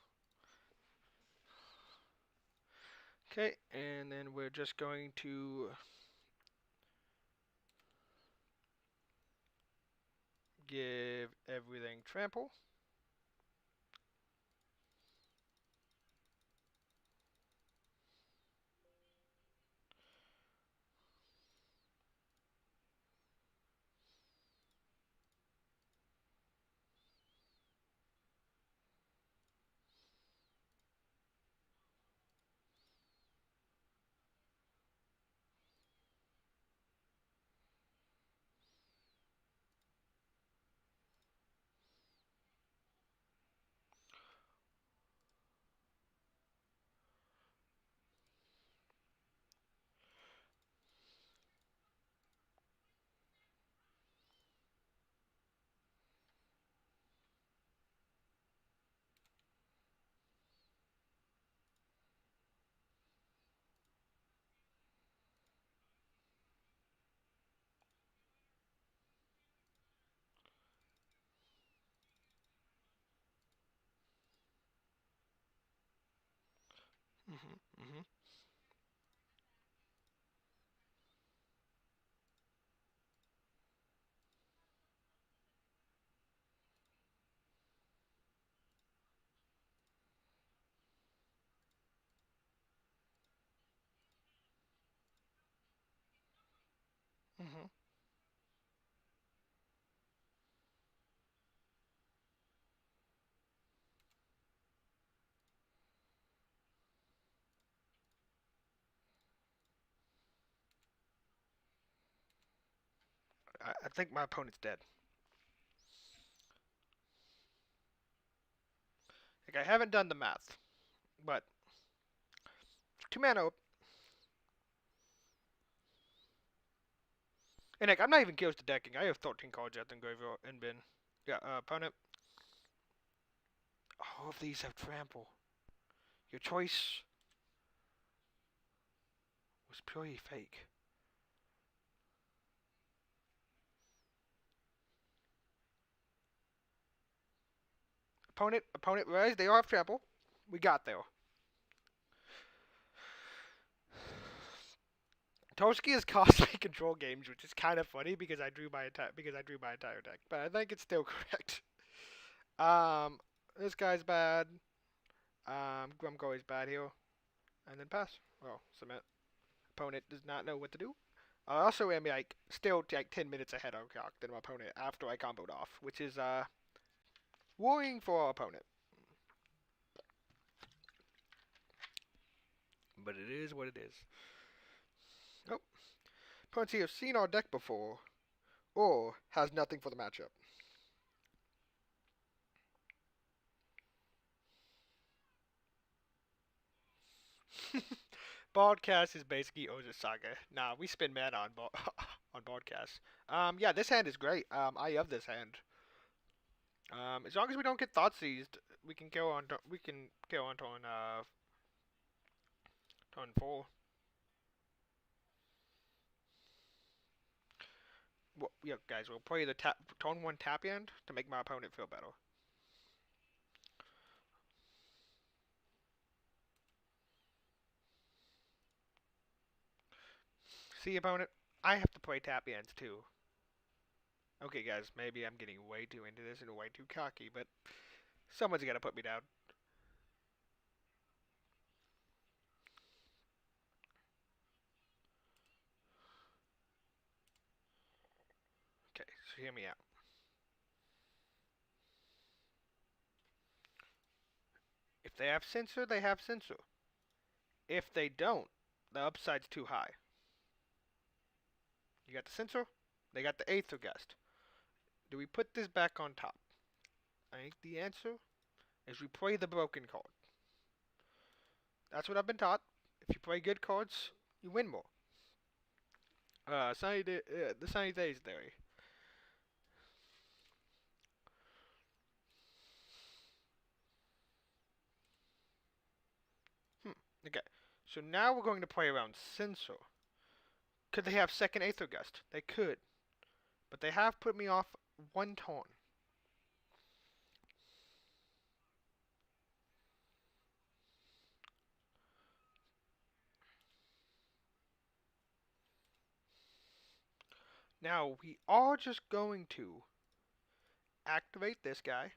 Okay, and then we're just going to give everything trample. Mhm, mhm, mhm. I think my opponent's dead. Like, I haven't done the math, but 2 mana. And like, I'm not even close to decking. I have 13 cards out in graveyard and bin. Yeah, opponent. All of these have trample. Your choice was purely fake. Opponent, rise. They all have trample. We got there. Toski is costly control games, which is kind of funny because I drew my entire deck, but I think it's still correct. This guy's bad. Grumgully's bad here, and then pass. Well, submit. Opponent does not know what to do. I also am like still like 10 minutes ahead on clock than my opponent after I comboed off, which is worrying for our opponent. But it is what it is. Oh, opponents either seen our deck before, or has nothing for the matchup. Broadcast is basically Oza Saga. Nah, we spin mana on on broadcast. Yeah, this hand is great. I love this hand. As long as we don't get thought seized, we can kill on turn 4. Well, yeah, guys, we'll play the turn 1 tap hand to make my opponent feel better. See, opponent, I have to play tap hands too. Okay, guys, maybe I'm getting way too into this and way too cocky, but someone's got to put me down. Okay, so hear me out. If they have Censor, they have Censor. If they don't, the upside's too high. You got the Censor, they got the Aether Gust. Do we put this back on top? I think the answer is we play the broken card. That's what I've been taught. If you play good cards, you win more. The Sunny Days theory. Okay, so now we're going to play around Censor. Could they have second Aether Gust? They could. But they have put me off 1 turn. Now, we are just going to activate this guy.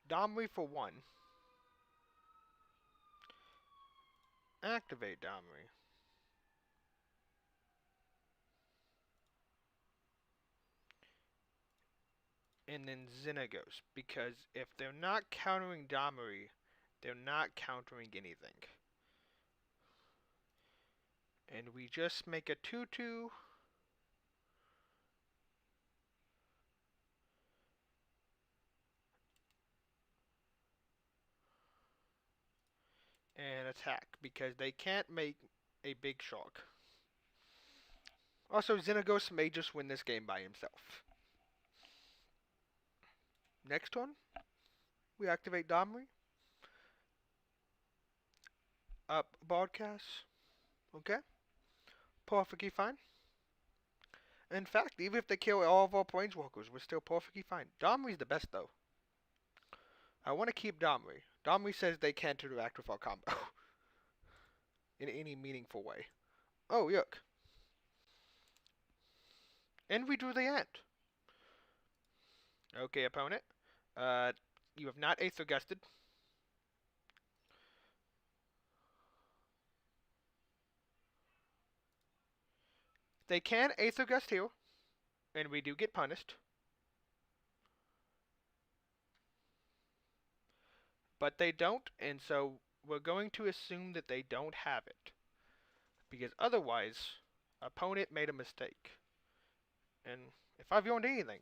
Domri for 1. Activate Domri. And then Xenagos, because if they're not countering Domri, they're not countering anything. And we just make a 2/2. And attack, because they can't make a big shark. Also, Xenagos may just win this game by himself. Next turn, we activate Domri. Up broadcast. Okay. Perfectly fine. In fact, even if they kill all of our planeswalkers, we're still perfectly fine. Domri's the best, though. I want to keep Domri. Domri says they can't interact with our combo in any meaningful way. Oh, yuck. And we drew the end. Okay, opponent. You have not Aether Gusted. They can Aether Gust here, and we do get punished. But they don't, and so we're going to assume that they don't have it. Because otherwise, opponent made a mistake. And if I've learned anything,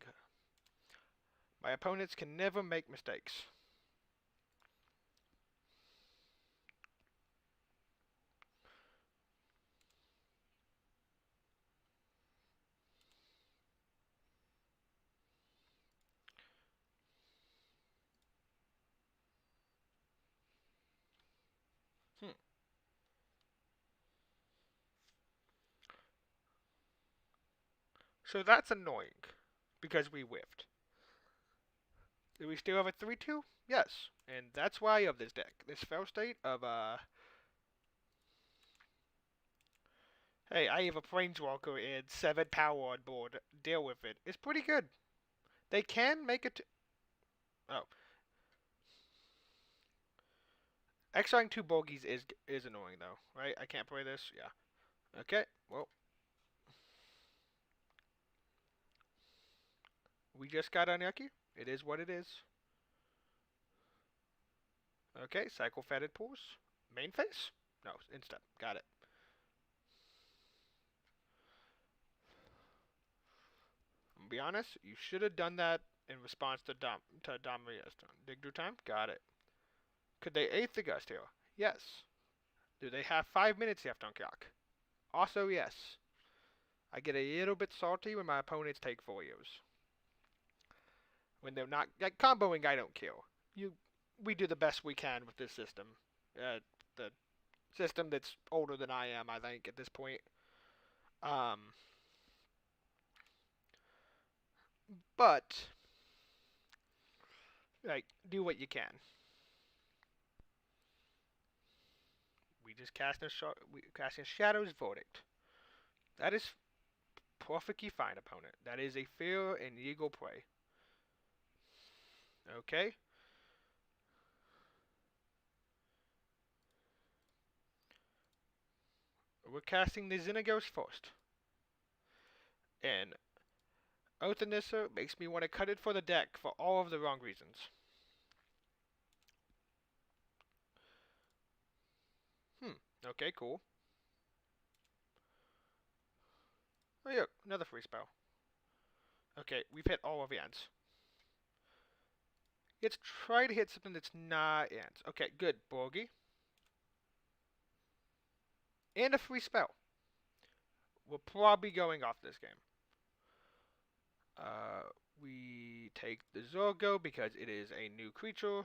my opponents can never make mistakes. So that's annoying, because we whiffed. Do we still have a 3-2? Yes, and that's why I have this deck. This fail state of, hey, I have a Planeswalker and 7 power on board. Deal with it. It's pretty good. They can make it. Oh. Exiling 2 Bogies is annoying, though, right? I can't play this? Yeah. Okay, well. We just got unlucky. It is what it is. Okay, Cycle Fetid Pools. Main phase? No, instep. Got it. I'll be honest, you should have done that in response to Domri. Dig through time? Got it. Could they 8th the Gust here? Yes. Do they have 5 minutes left on clock? Also, yes. I get a little bit salty when my opponents take 4 years. When they're not, like, comboing, I don't kill. We do the best we can with this system. The system that's older than I am, I think, at this point. But, like, do what you can. We just casting Shadow's Verdict. That is perfectly fine, opponent. That is a fair and legal play. Okay. We're casting the Xenagos first. And Oath of Nissa makes me want to cut it for the deck for all of the wrong reasons. Okay, cool. Oh yeah, another free spell. Okay, we've hit all of the ends. Let's try to hit something that's not ends. Okay, good. Birgi. And a free spell. We're probably going off this game. We take the Zurgo because it is a new creature.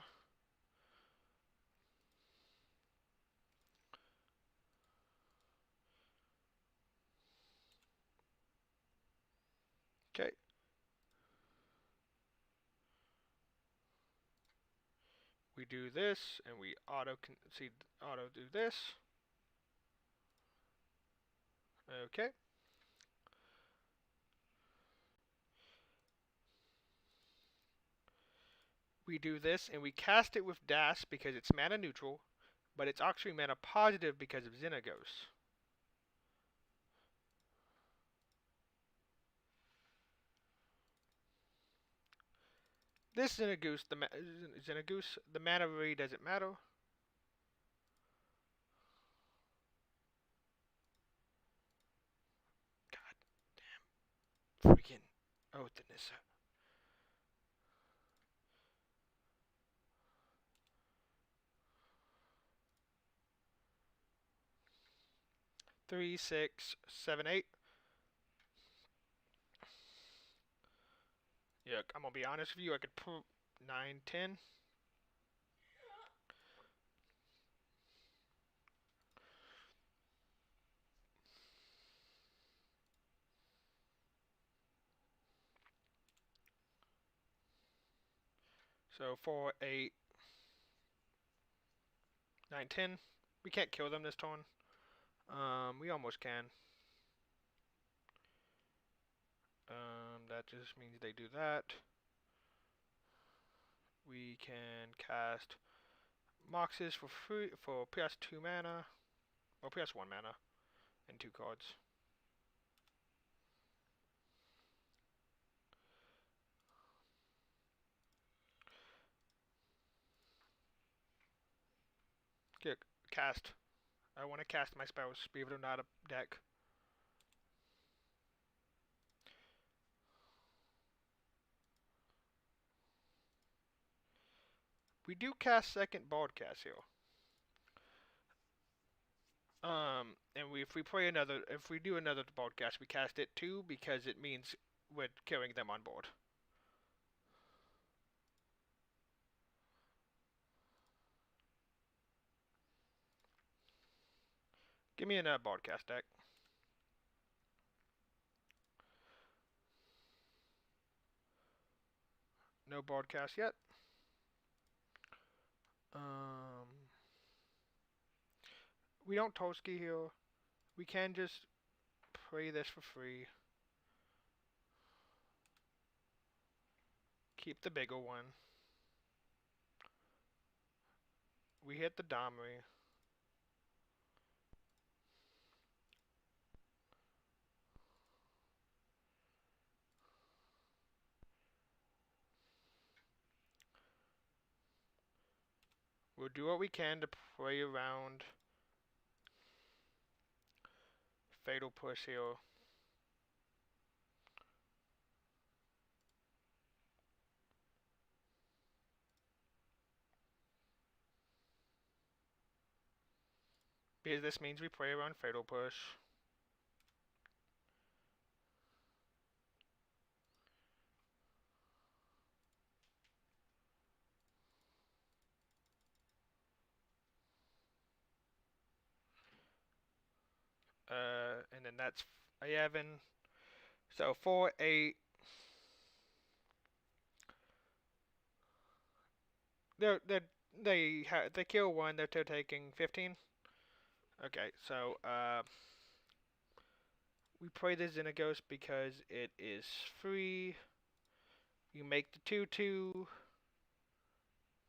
Okay. We do this, and we auto do this. Okay. We do this, and we cast it with Dash because it's mana neutral, but it's actually mana positive because of Xenagos. This Xenagos, the mana really doesn't matter. God damn. Freaking Oath of Nissa. Three, 6, 7, 8. Yeah, I'm gonna be honest with you. I could put 9, 10. So 4, 8, 9, 10. We can't kill them this turn. We almost can. That just means they do that. We can cast Moxes for free for PS 2 mana, or PS 1 mana, and 2 cards. Get cast. I want to cast my spells, believe it or not, a deck. We do cast second broadcast here. And if we play another, if we do another broadcast, we cast it too because it means we're carrying them on board. Give me another broadcast deck. No broadcast yet. We don't Toski here. We can just play this for free. Keep the bigger one. We hit the Domri. We'll do what we can to play around Fatal Push here. Because this means we play around Fatal Push. And then that's 11. So 4, 8. They kill one. They're still taking 15. Okay, so we play the Xenagos because it is free. You make the 2/2.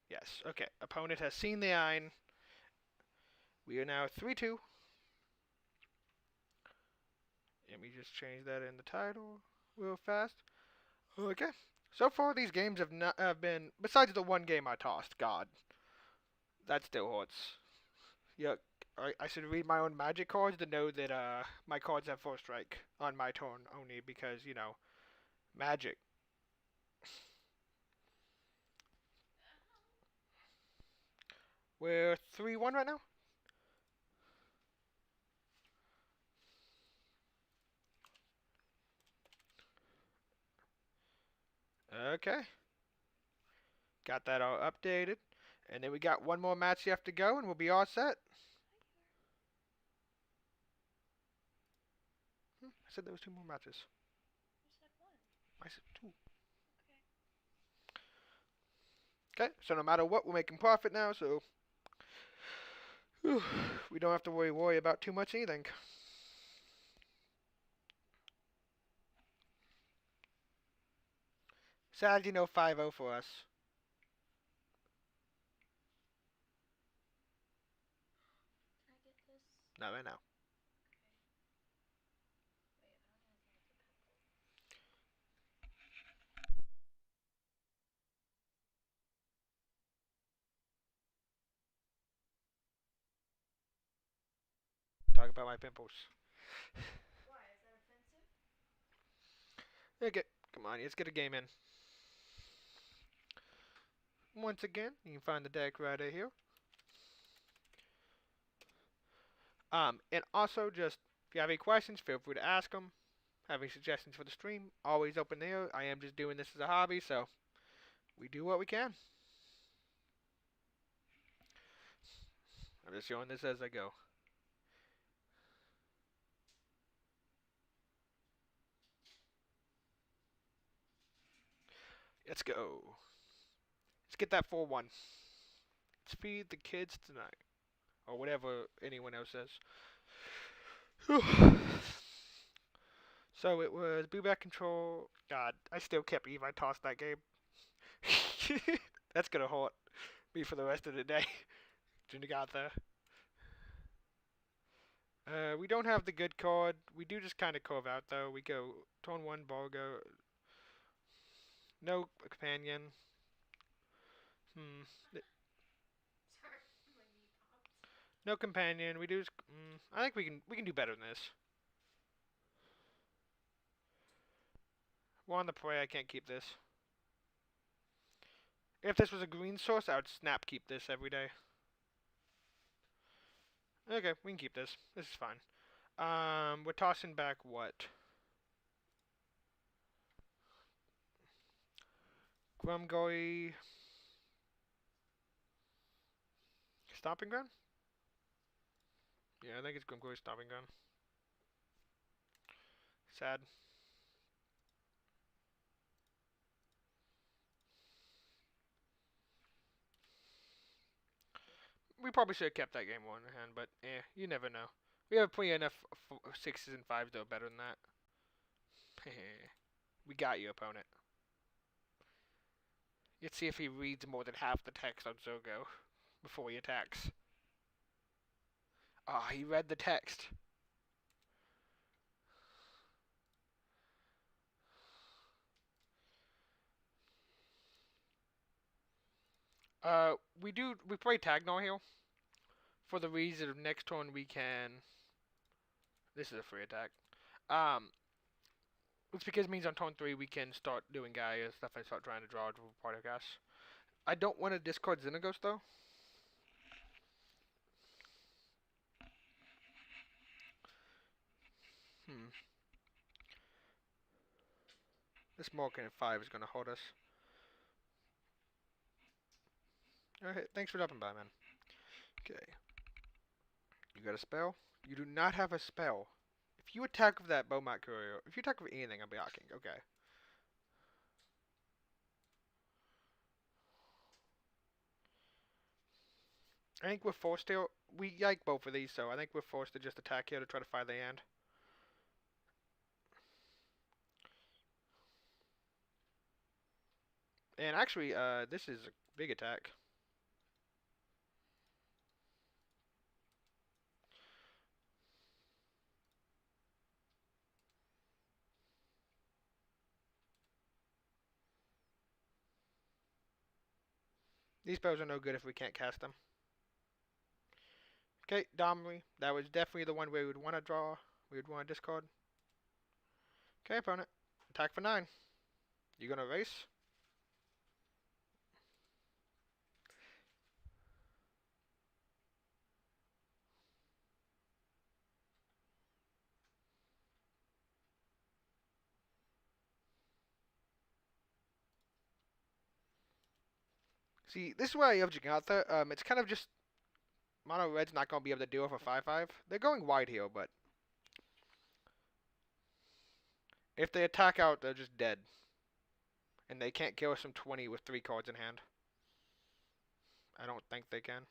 Yes. Okay. Opponent has seen the Ein. We are now 3/2. Let me just change that in the title real fast. Okay. So far, these games have been, besides the one game I tossed. God, that still hurts. Yeah, I should read my own magic cards to know that my cards have first strike on my turn only because magic. We're 3-1 right now. Okay. Got that all updated. And then we got one more match you have to go and we'll be all set. I said there was 2 more matches. You said 1. I said 2. Okay, so no matter what, we're making profit now, so we don't have to worry about too much anything. Saturday, 5-0 for us. Can I get this? Not right now. Okay. Wait, I don't have anything with the Talk about my pimples. Why? Is that offensive? Okay, come on, let's get a game in. Once again, you can find the deck right here. And also, just if you have any questions, feel free to ask them. Have any suggestions for the stream? Always open there. I am just doing this as a hobby, so we do what we can. I'm just showing this as I go. Let's go. Let's get that 4-1. Let's feed the kids tonight. Or whatever anyone else says. So it was Blueback Control. God, I still kept Eve. I tossed that game. That's gonna haunt me for the rest of the day. Jegantha. We don't have the good card. We do just kind of carve out though. We go turn 1 Bargo. No companion. Sorry, my knee popped. No companion. We do. I think we can do better than this. We're on the prey. I can't keep this. If this was a green source, I would snap keep this every day. Okay, we can keep this. This is fine. We're tossing back what? Grumgully. Stomping Ground? Yeah, I think it's Grumgully Stomping Ground. Sad. We probably should have kept that game one in hand, but you never know. We have plenty enough 6s and 5s that are better than that. We got you, opponent. Let's see if he reads more than half the text on Zurgo before he attacks. Ah, he read the text. We play Tag Gnoll here for the reason of next turn we can. This is a free attack. It's because it means on turn 3 we can start doing Gallia stuff and start trying to draw to part of gas. I don't want to discard Xenagos though. This Morgan at 5 is going to hold us. Alright, thanks for dropping by, man. Okay. You got a spell? You do not have a spell. If you attack with that Bowmat Courier, if you attack with anything, I'm blocking. Okay. I think we're forced to. We yike both of these, so I think we're forced to just attack here to try to find the hand. And actually, this is a big attack. These spells are no good if we can't cast them. Okay, Domri. That was definitely the one we would want to draw. We would want to discard. Okay, opponent. Attack for 9. You gonna erase? See, this is where I have Jegantha. It's kind of just Mono Red's not going to be able to deal with a 5/5. They're going wide here, but if they attack out, they're just dead. And they can't kill us from 20 with 3 cards in hand. I don't think they can.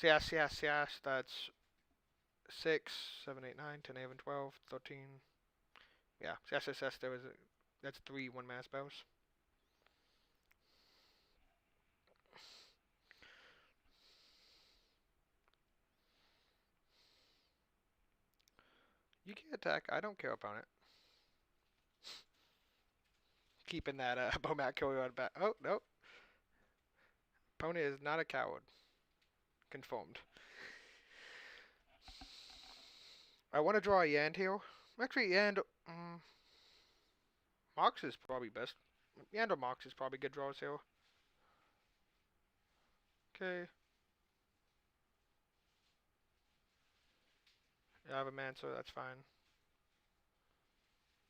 Yes, that's 6, 7, 8, 9, 10, 11, 12, 13. Yeah, yes, that's 3 1-mana spells. You can attack. I don't care, opponent. Keeping that Bowmat Killer on back. Oh, nope. Opponent is not a coward. Confirmed. I want to draw a Yand here. Actually, Yand. Mox is probably best. Yand or Mox is probably good draws here. Okay. I have a man, so that's fine.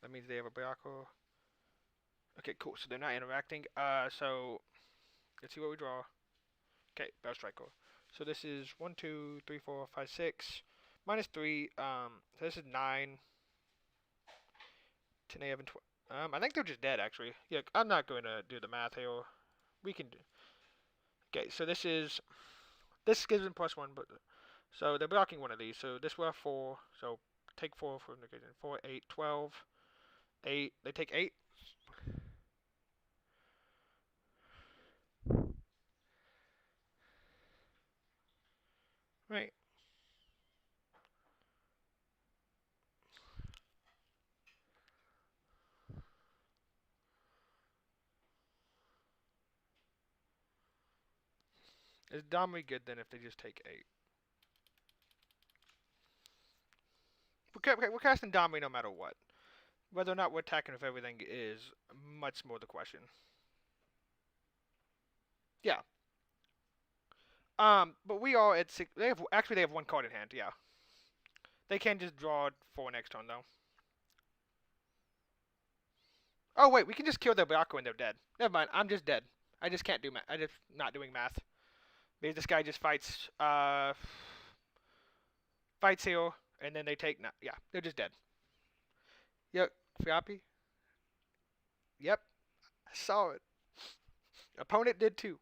That means they have a blocker. Okay, cool. So they're not interacting. So let's see what we draw. Okay, Bellstriker. So this is 1, 2, 3, 4, 5, 6. -3. So this is 9. 10, 11, 12. I think they're just dead, actually. Yeah, I'm not going to do the math here. We can do. Okay, so this gives them +1, but so they're blocking one of these. So this will have 4. So take 4 from negation. 4, 8, 12, 8. They take 8. Right. Is Domri good then if they just take 8? We're casting Domri no matter what. Whether or not we're attacking with everything is much more the question. Yeah. But we are at 6. They have 1 card in hand. Yeah. They can just draw 4 next turn though. Oh wait, we can just kill their Byaku when they're dead. Never mind. I'm just dead. I just can't do math. I just not doing math. Because this guy just fights. Fights here, and then they take. Yeah, they're just dead. Yep. Fioppy. Yep. I saw it. Opponent did too.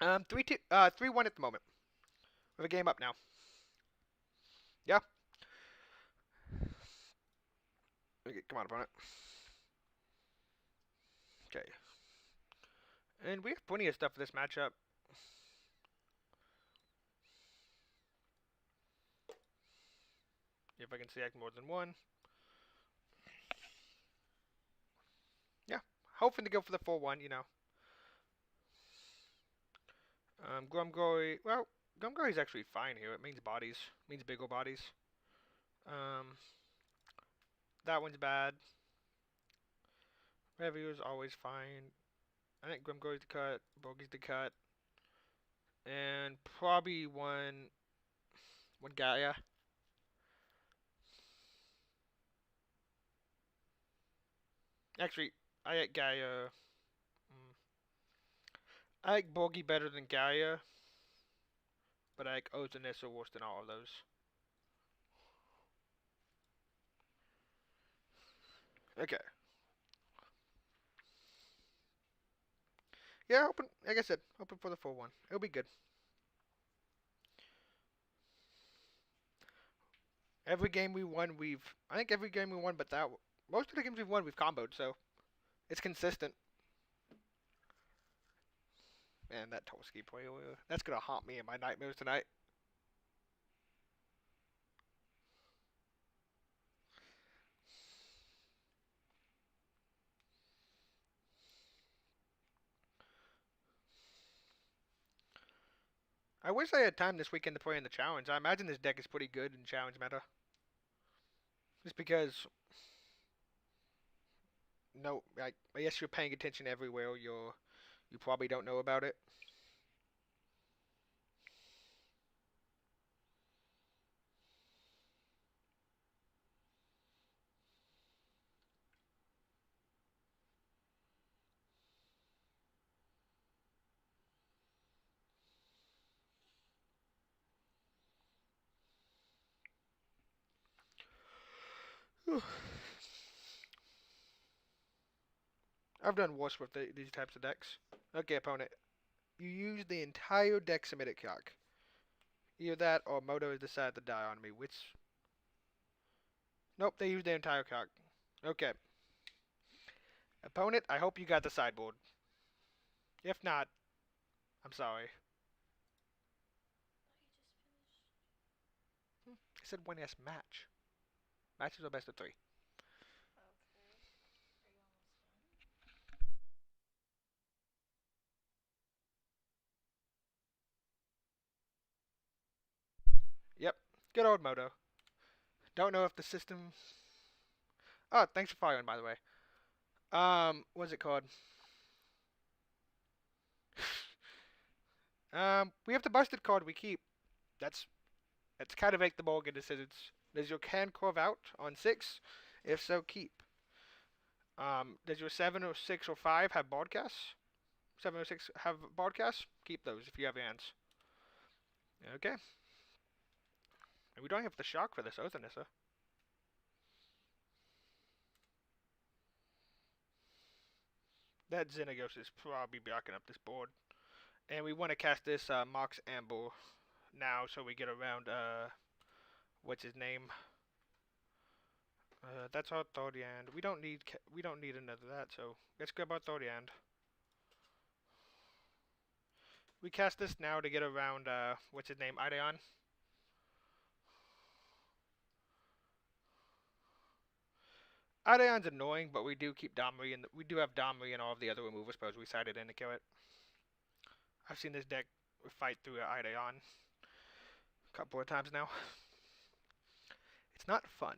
3-1 at the moment. We have a game up now. Yeah. Okay, come on, opponent. Okay. And we have plenty of stuff for this matchup. If I can select more than one. Yeah. Hoping to go for the 4-1, you know. Grumgully. Well, Grumgully's actually fine here. It means bodies. It means bigger bodies. That one's bad. Reveler's always fine. I think Grumgully's the cut. Birgi's the cut. And probably one Gallia. Actually, I like Gallia. I like Birgi better than Gallia. But I like Oath of Nissa worse than all of those. Okay. Yeah, open. Like I said, open for the 4-1. It'll be good. Every game we won, I think every game we won, but most of the games we've won, we've comboed, so it's consistent. Man, that Jeskai PYRO, that's gonna haunt me in my nightmares tonight. I wish I had time this weekend to play in the challenge. I imagine this deck is pretty good in challenge meta. Just because, no, I guess you're paying attention everywhere. You probably don't know about it. I've done worse with these types of decks. Okay, opponent. You use the entire deck submitted calc. Either that or Moto has decided to die on me, which... Nope, they used the entire calc. Okay. Opponent, I hope you got the sideboard. If not, I'm sorry. I said 1S match. Matches are best of 3. Yep. Good old Moto. Don't know if the system... Oh, thanks for following, by the way. What's it called? We have the busted card we keep. That's kind of like the Morgan decisions. Does your can carve out on 6? If so, keep. Does your 7 or 6 or 5 have broadcasts? 7 or 6 have broadcasts? Keep those if you have hands. Okay. And we don't have the shock for this Oath of Nissa. That Xenagos is probably backing up this board. And we want to cast this Mox Amber now so we get around, what's his name? That's our third hand. We don't need another that, so let's grab our third hand. We cast this now to get around, what's his name, Ideon. Ideon's annoying, but we do keep Domri, and we do have Domri and all of the other removal spells we cited in to kill it. I've seen this deck fight through Ideon a couple of times now. It's not fun,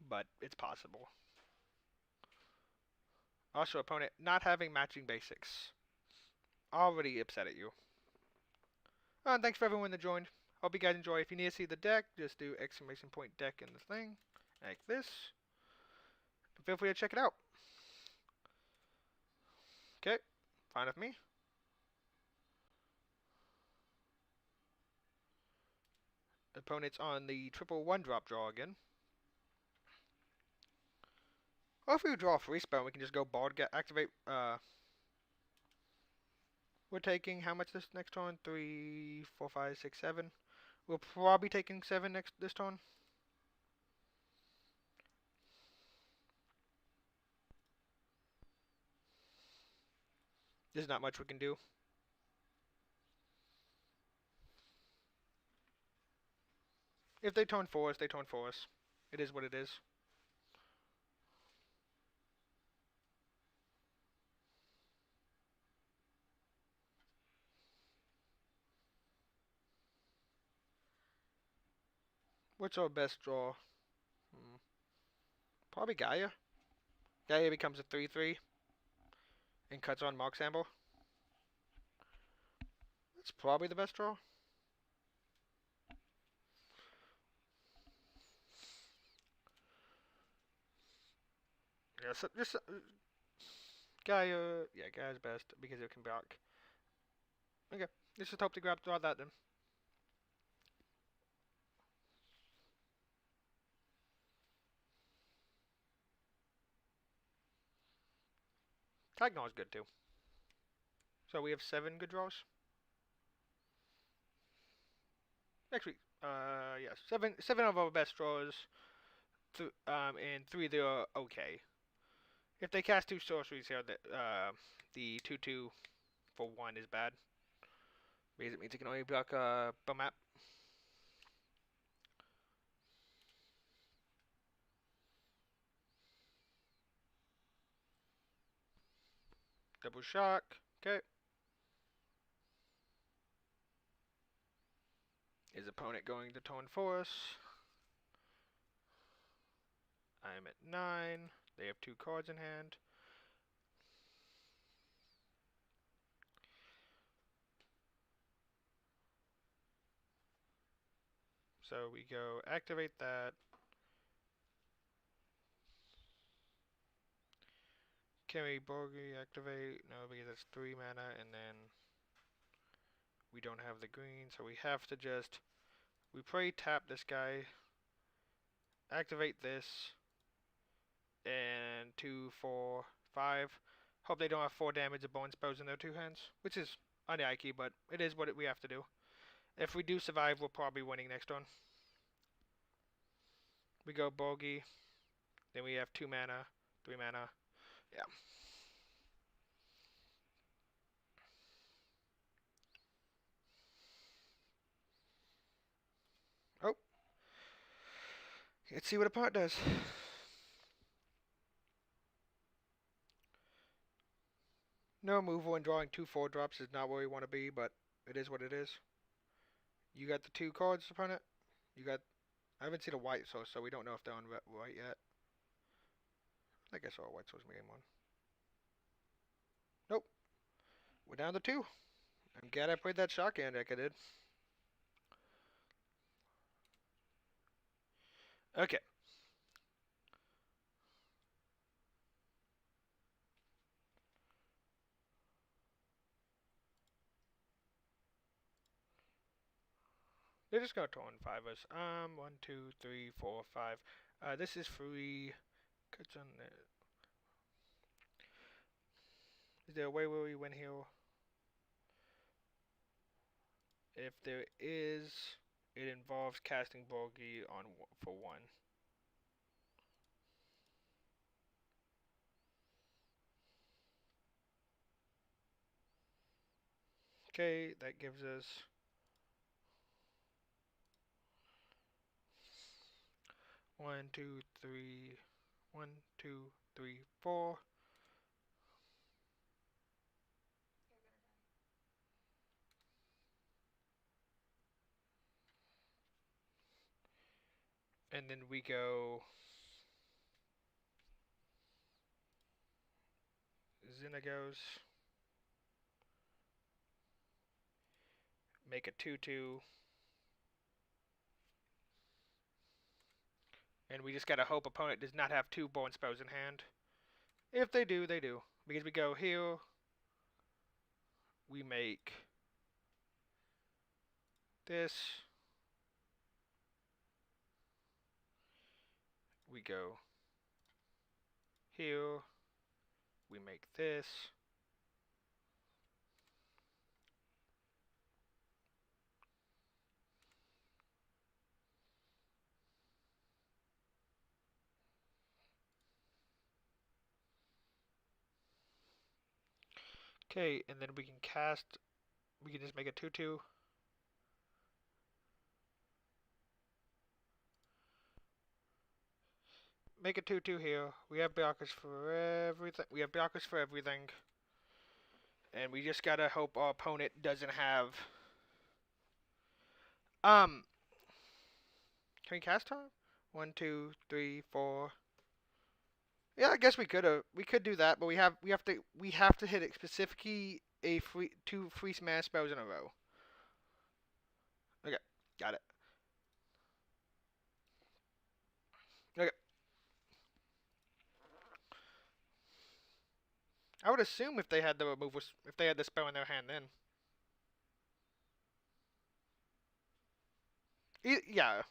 but it's possible. Also, opponent not having matching basics. Already upset at you. And thanks for everyone that joined. Hope you guys enjoy. If you need to see the deck, just do ! Deck in the thing, like this. And feel free to check it out. Okay, fine with me. Opponent's on the triple 1-drop draw again. Or if we draw a free spell, we can just go Bard, activate. We're taking how much this next turn? 3, 4, 5, 6, 7. We'll probably be taking 7 this turn. There's not much we can do. If they turn for us, they turn for us. It is what it is. What's our best draw? Probably Gallia. Gallia becomes a 3/3 and cuts on Mox Amber. That's probably the best draw. Yeah, so just Gallia. Yeah, Gallia's best because it can block. Okay, let's just hope to draw that then. Gnoll is good too. So we have 7 good draws. Actually, yes, seven of our best draws, and 3 that are okay. If they cast 2 sorceries here, the 2/2 for 1 is bad. Because it means it can only block Bumap. Double shock. Okay. Is opponent going to turn for us? I am at 9. They have 2 cards in hand. So we go activate that. Can we Birgi activate? No, because it's 3 mana, and then we don't have the green, so we have to just... We pray tap this guy, activate this, and 2, 4, 5. Hope they don't have 4 damage of bone spells in their 2 hands, which is unlikely, but it is what we have to do. If we do survive, we're probably winning next turn. We go Birgi, then we have 2 mana, 3 mana. Yeah. Oh. Let's see what a pot does. No removal and drawing 2 4-drops is not where we want to be, but it is what it is. You got the 2 cards, opponent? You got... I haven't seen a white source, so we don't know if they're on white yet. I think I saw a white source game 1. Nope. We're down to 2. I'm glad I played that shotgun deck I did. Okay. They're just gonna turn 5 us. 1, 2, 3, 4, 5. This is free. Cuts on there. Is there a way where we win here? If there is, it involves casting Birgi on for 1. Okay, that gives us 1, 2, 3, 1, 2, 3, 4. You're gonna die. And then we go Xenagos. Make a 2/2. And we just gotta hope opponent does not have 2 Born Spells in hand. If they do, they do. Because we go here, we make this. We go here, we make this. Okay, and then we can cast, we can just make a 2/2. Make a 2/2 here. We have blockers for everything. We have blockers for everything. And we just gotta hope our opponent doesn't have. Can we cast time? 1, 2, 3, 4. Yeah, I guess we could do that, but we have to hit it specifically a 2 free smash spells in a row. Okay, got it. Okay. I would assume if they had the removal, if they had the spell in their hand, then. Yeah,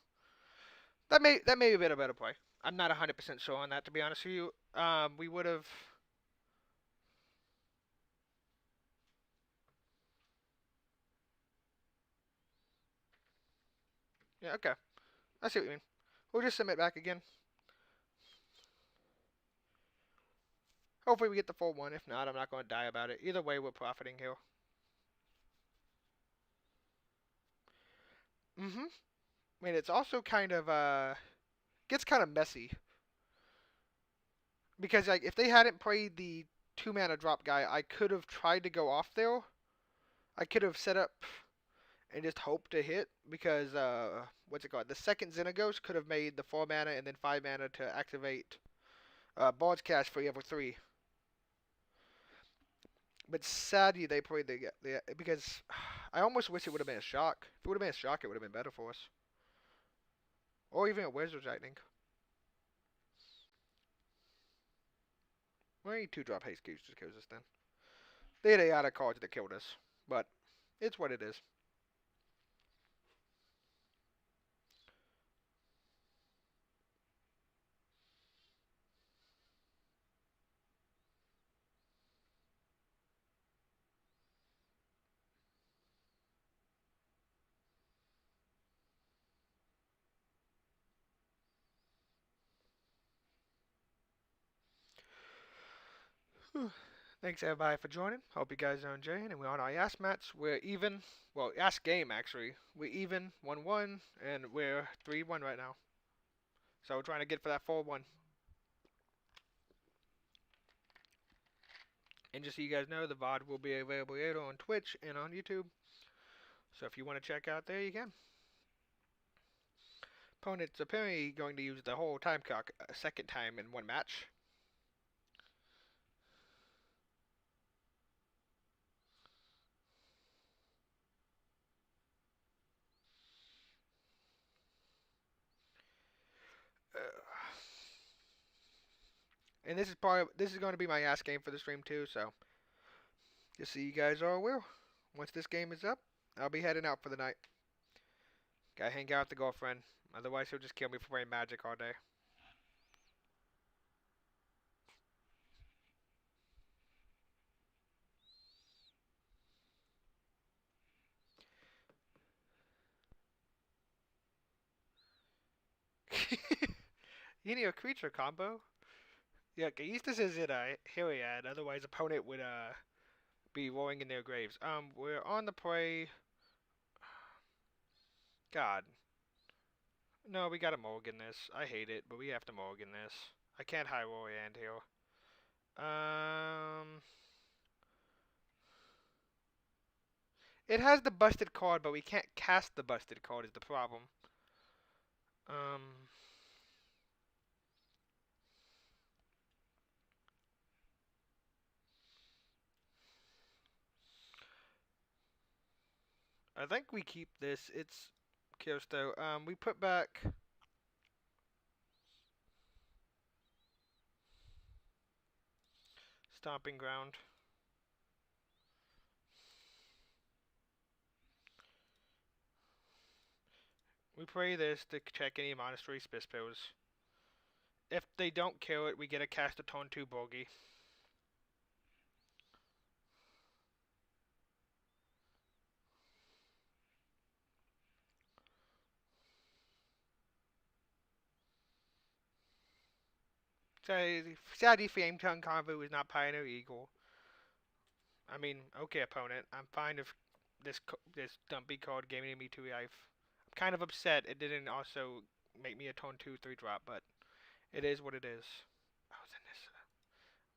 that may be a bit of a better play. I'm not 100% sure on that, to be honest with you. We would have. Yeah, okay. I see what you mean. We'll just submit back again. Hopefully we get the full one. If not, I'm not going to die about it. Either way, we're profiting here. I mean, it's also kind of, gets kind of messy. Because, like, if they hadn't played the 2 mana drop guy, I could have tried to go off there. I could have set up and just hoped to hit. Because, what's it called? The second Xenagos could have made the 4 mana and then 5 mana to activate Bard's Cast for level 3. But sadly, they played the because I almost wish it would have been a shock. If it would have been a shock, it would have been better for us. Or even a Wizard's Lightning. We need 2-drop haste goose just kills us then. They had a lot of cards that killed us, but it's what it is. Thanks everybody for joining. Hope you guys are enjoying. And we're on our Yas match. We're even. Well, Yas game actually. We're even 1-1, and we're 3-1 right now. So we're trying to get for that 4-1. And just so you guys know, the VOD will be available later on Twitch and on YouTube. So if you want to check out there, you can. Opponent's apparently going to use the whole time clock a second time in one match. And this is going to be my last game for the stream too, so just so you guys are aware. Once this game is up, I'll be heading out for the night. Gotta hang out with the girlfriend. Otherwise, he'll just kill me for playing Magic all day. You need a creature combo? Yeah, Aestus is in a Hyliad, otherwise opponent would be rolling in their graves. We're on the play. God. No, we gotta mulligan this. I hate it, but we have to mulligan this. I can't high roll and here. It has the busted card, but we can't cast the busted card is the problem. I think we keep this. It's Kyosto. We put back. Stomping Ground. We play this to check any monastery Spispos. If they don't kill it, we get a cast a Tone 2 Birgi. Sadly, Flame Tongue Convo is not Pioneer Eagle. I mean, okay, opponent. I'm fine if this dumpy card gave me 2 life. I'm kind of upset it didn't also make me a Tone 2 3-drop, but it is what it is. Oh, Nissa.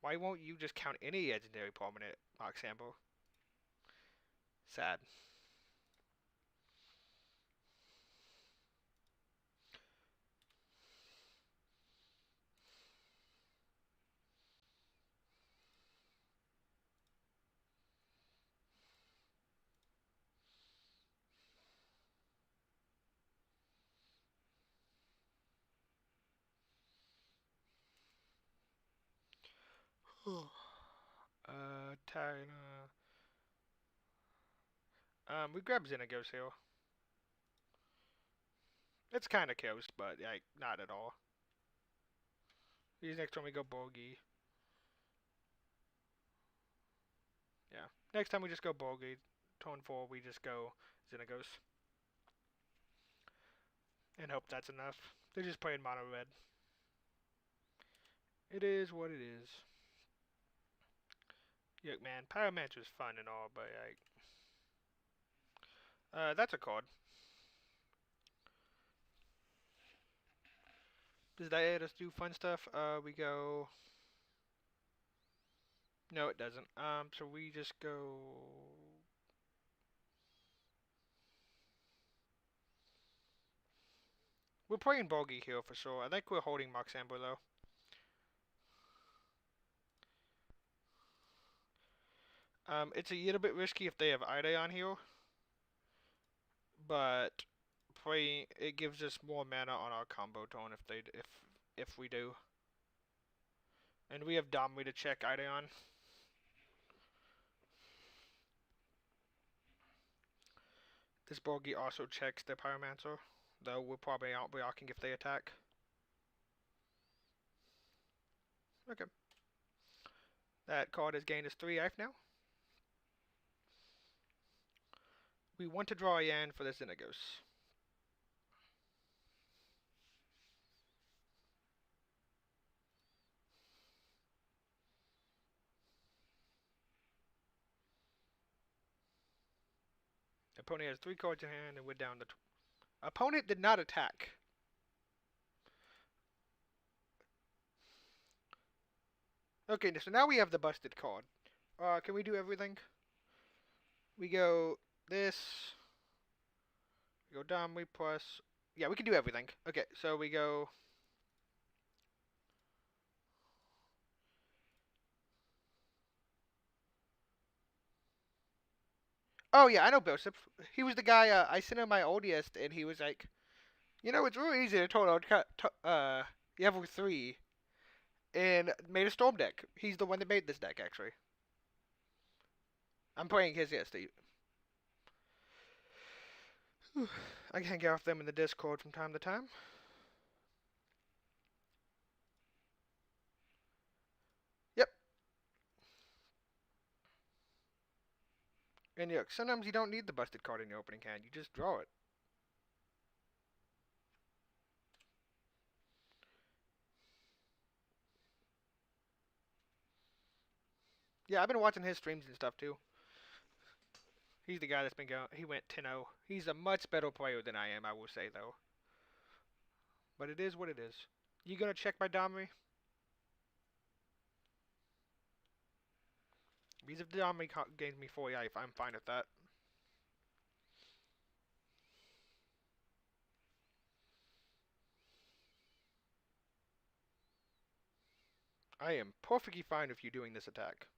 Why won't you just count any legendary permanent, Mox Amber? Sad. Tired. We grab Xenagos here. It's kind of coast, but like not at all. These next time we go Birgi. Yeah. Next time we just go Birgi. Tone 4, we just go Xenagos. And hope that's enough. They're just playing mono red. It is what it is. Yuck, man. Pyromancer's fun and all, but like. That's a card. Does that let us do fun stuff? We go. No, it doesn't. So we just go. We're playing Birgi here for sure. I think we're holding Mox Amber though. It's a little bit risky if they have Ida on here, but playing it gives us more mana on our combo tone if we do. And we have Domri to check Ida on. This Birgi also checks the Pyromancer, though we're probably out blocking if they attack. Okay. That card has gained us 3 life now. We want to draw a Yan for the Xenagos. Opponent has 3 cards in hand and we're down to... Opponent did not attack. Okay, so now we have the busted card. Can we do everything? We go this. We go Domri plus... Yeah, we can do everything. Okay, so we go... Oh yeah, I know Bishop. He was the guy, I sent him my oldest, and he was like, you know, it's really easy to total level 3, and made a storm deck. He's the one that made this deck, actually. I'm playing his, yes, Steve. I can hang out with them in the Discord from time to time. Yep. And look, sometimes you don't need the busted card in your opening hand. You just draw it. Yeah, I've been watching his streams and stuff, too. He's the guy that's been going... He went 10-0. He's a much better player than I am, I will say, though. But it is what it is. You gonna check my Domri? Because if the Domri gains me 40 life, I'm fine with that. I am perfectly fine with you doing this attack.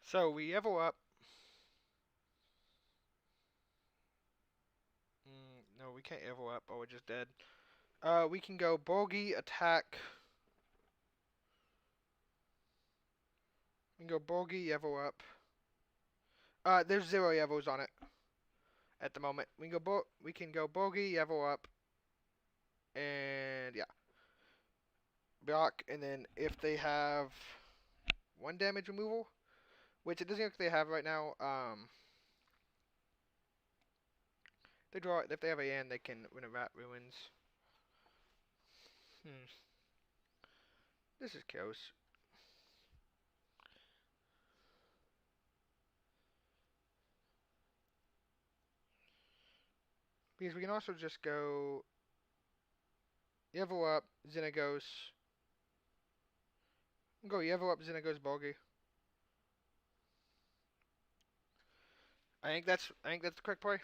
So we level up. No, we can't level up. Oh, we're just dead. We can go Birgi, attack. We can go Birgi, level up. There's 0 levels on it at the moment. We can go Birgi, level up, and yeah, block. And then if they have 1 damage removal, which it doesn't look like they have right now, they draw. If they have a hand, they can win a Rat Ruins. This is close. Because we can also just go level up Xenagos. Go level up Xenagos Birgi. I think that's the correct play.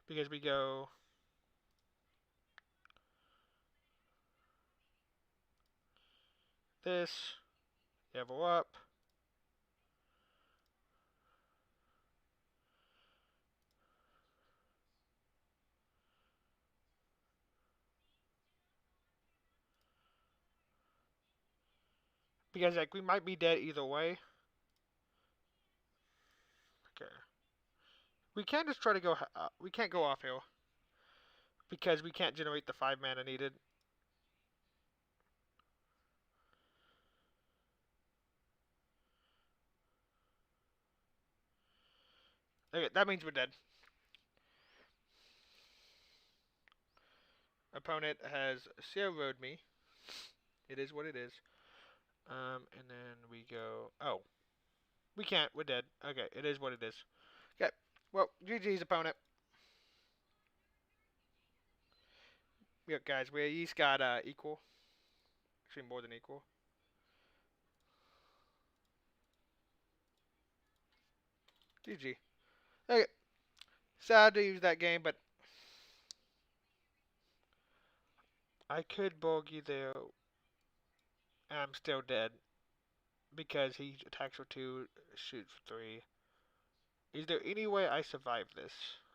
Because we go this, level up. Because like we might be dead either way. Okay. We can't just try to go. We can't go off hill because we can't generate the 5 mana needed. Okay, that means we're dead. Opponent has zeroed me. It is what it is. And then we go. Oh, we can't. We're dead. Okay, it is what it is. Okay. Well, GG's opponent. Yeah, guys, we each got equal. Actually, more than equal. GG. Okay. Sad to use that game, but I could bogey there, and I'm still dead because he attacks for 2, shoots for 3. Is there any way I survive this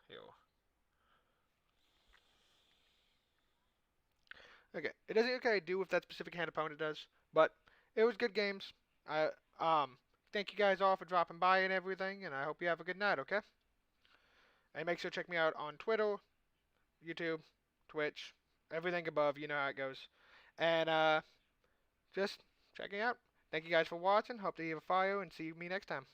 hill? Okay, it doesn't look like I do with that specific hand opponent does, but it was good games. I thank you guys all for dropping by and everything, and I hope you have a good night. Okay, and make sure to check me out on Twitter, YouTube, Twitch, everything above. You know how it goes, and just checking out. Thank you guys for watching. Hope to have a fire and see me next time.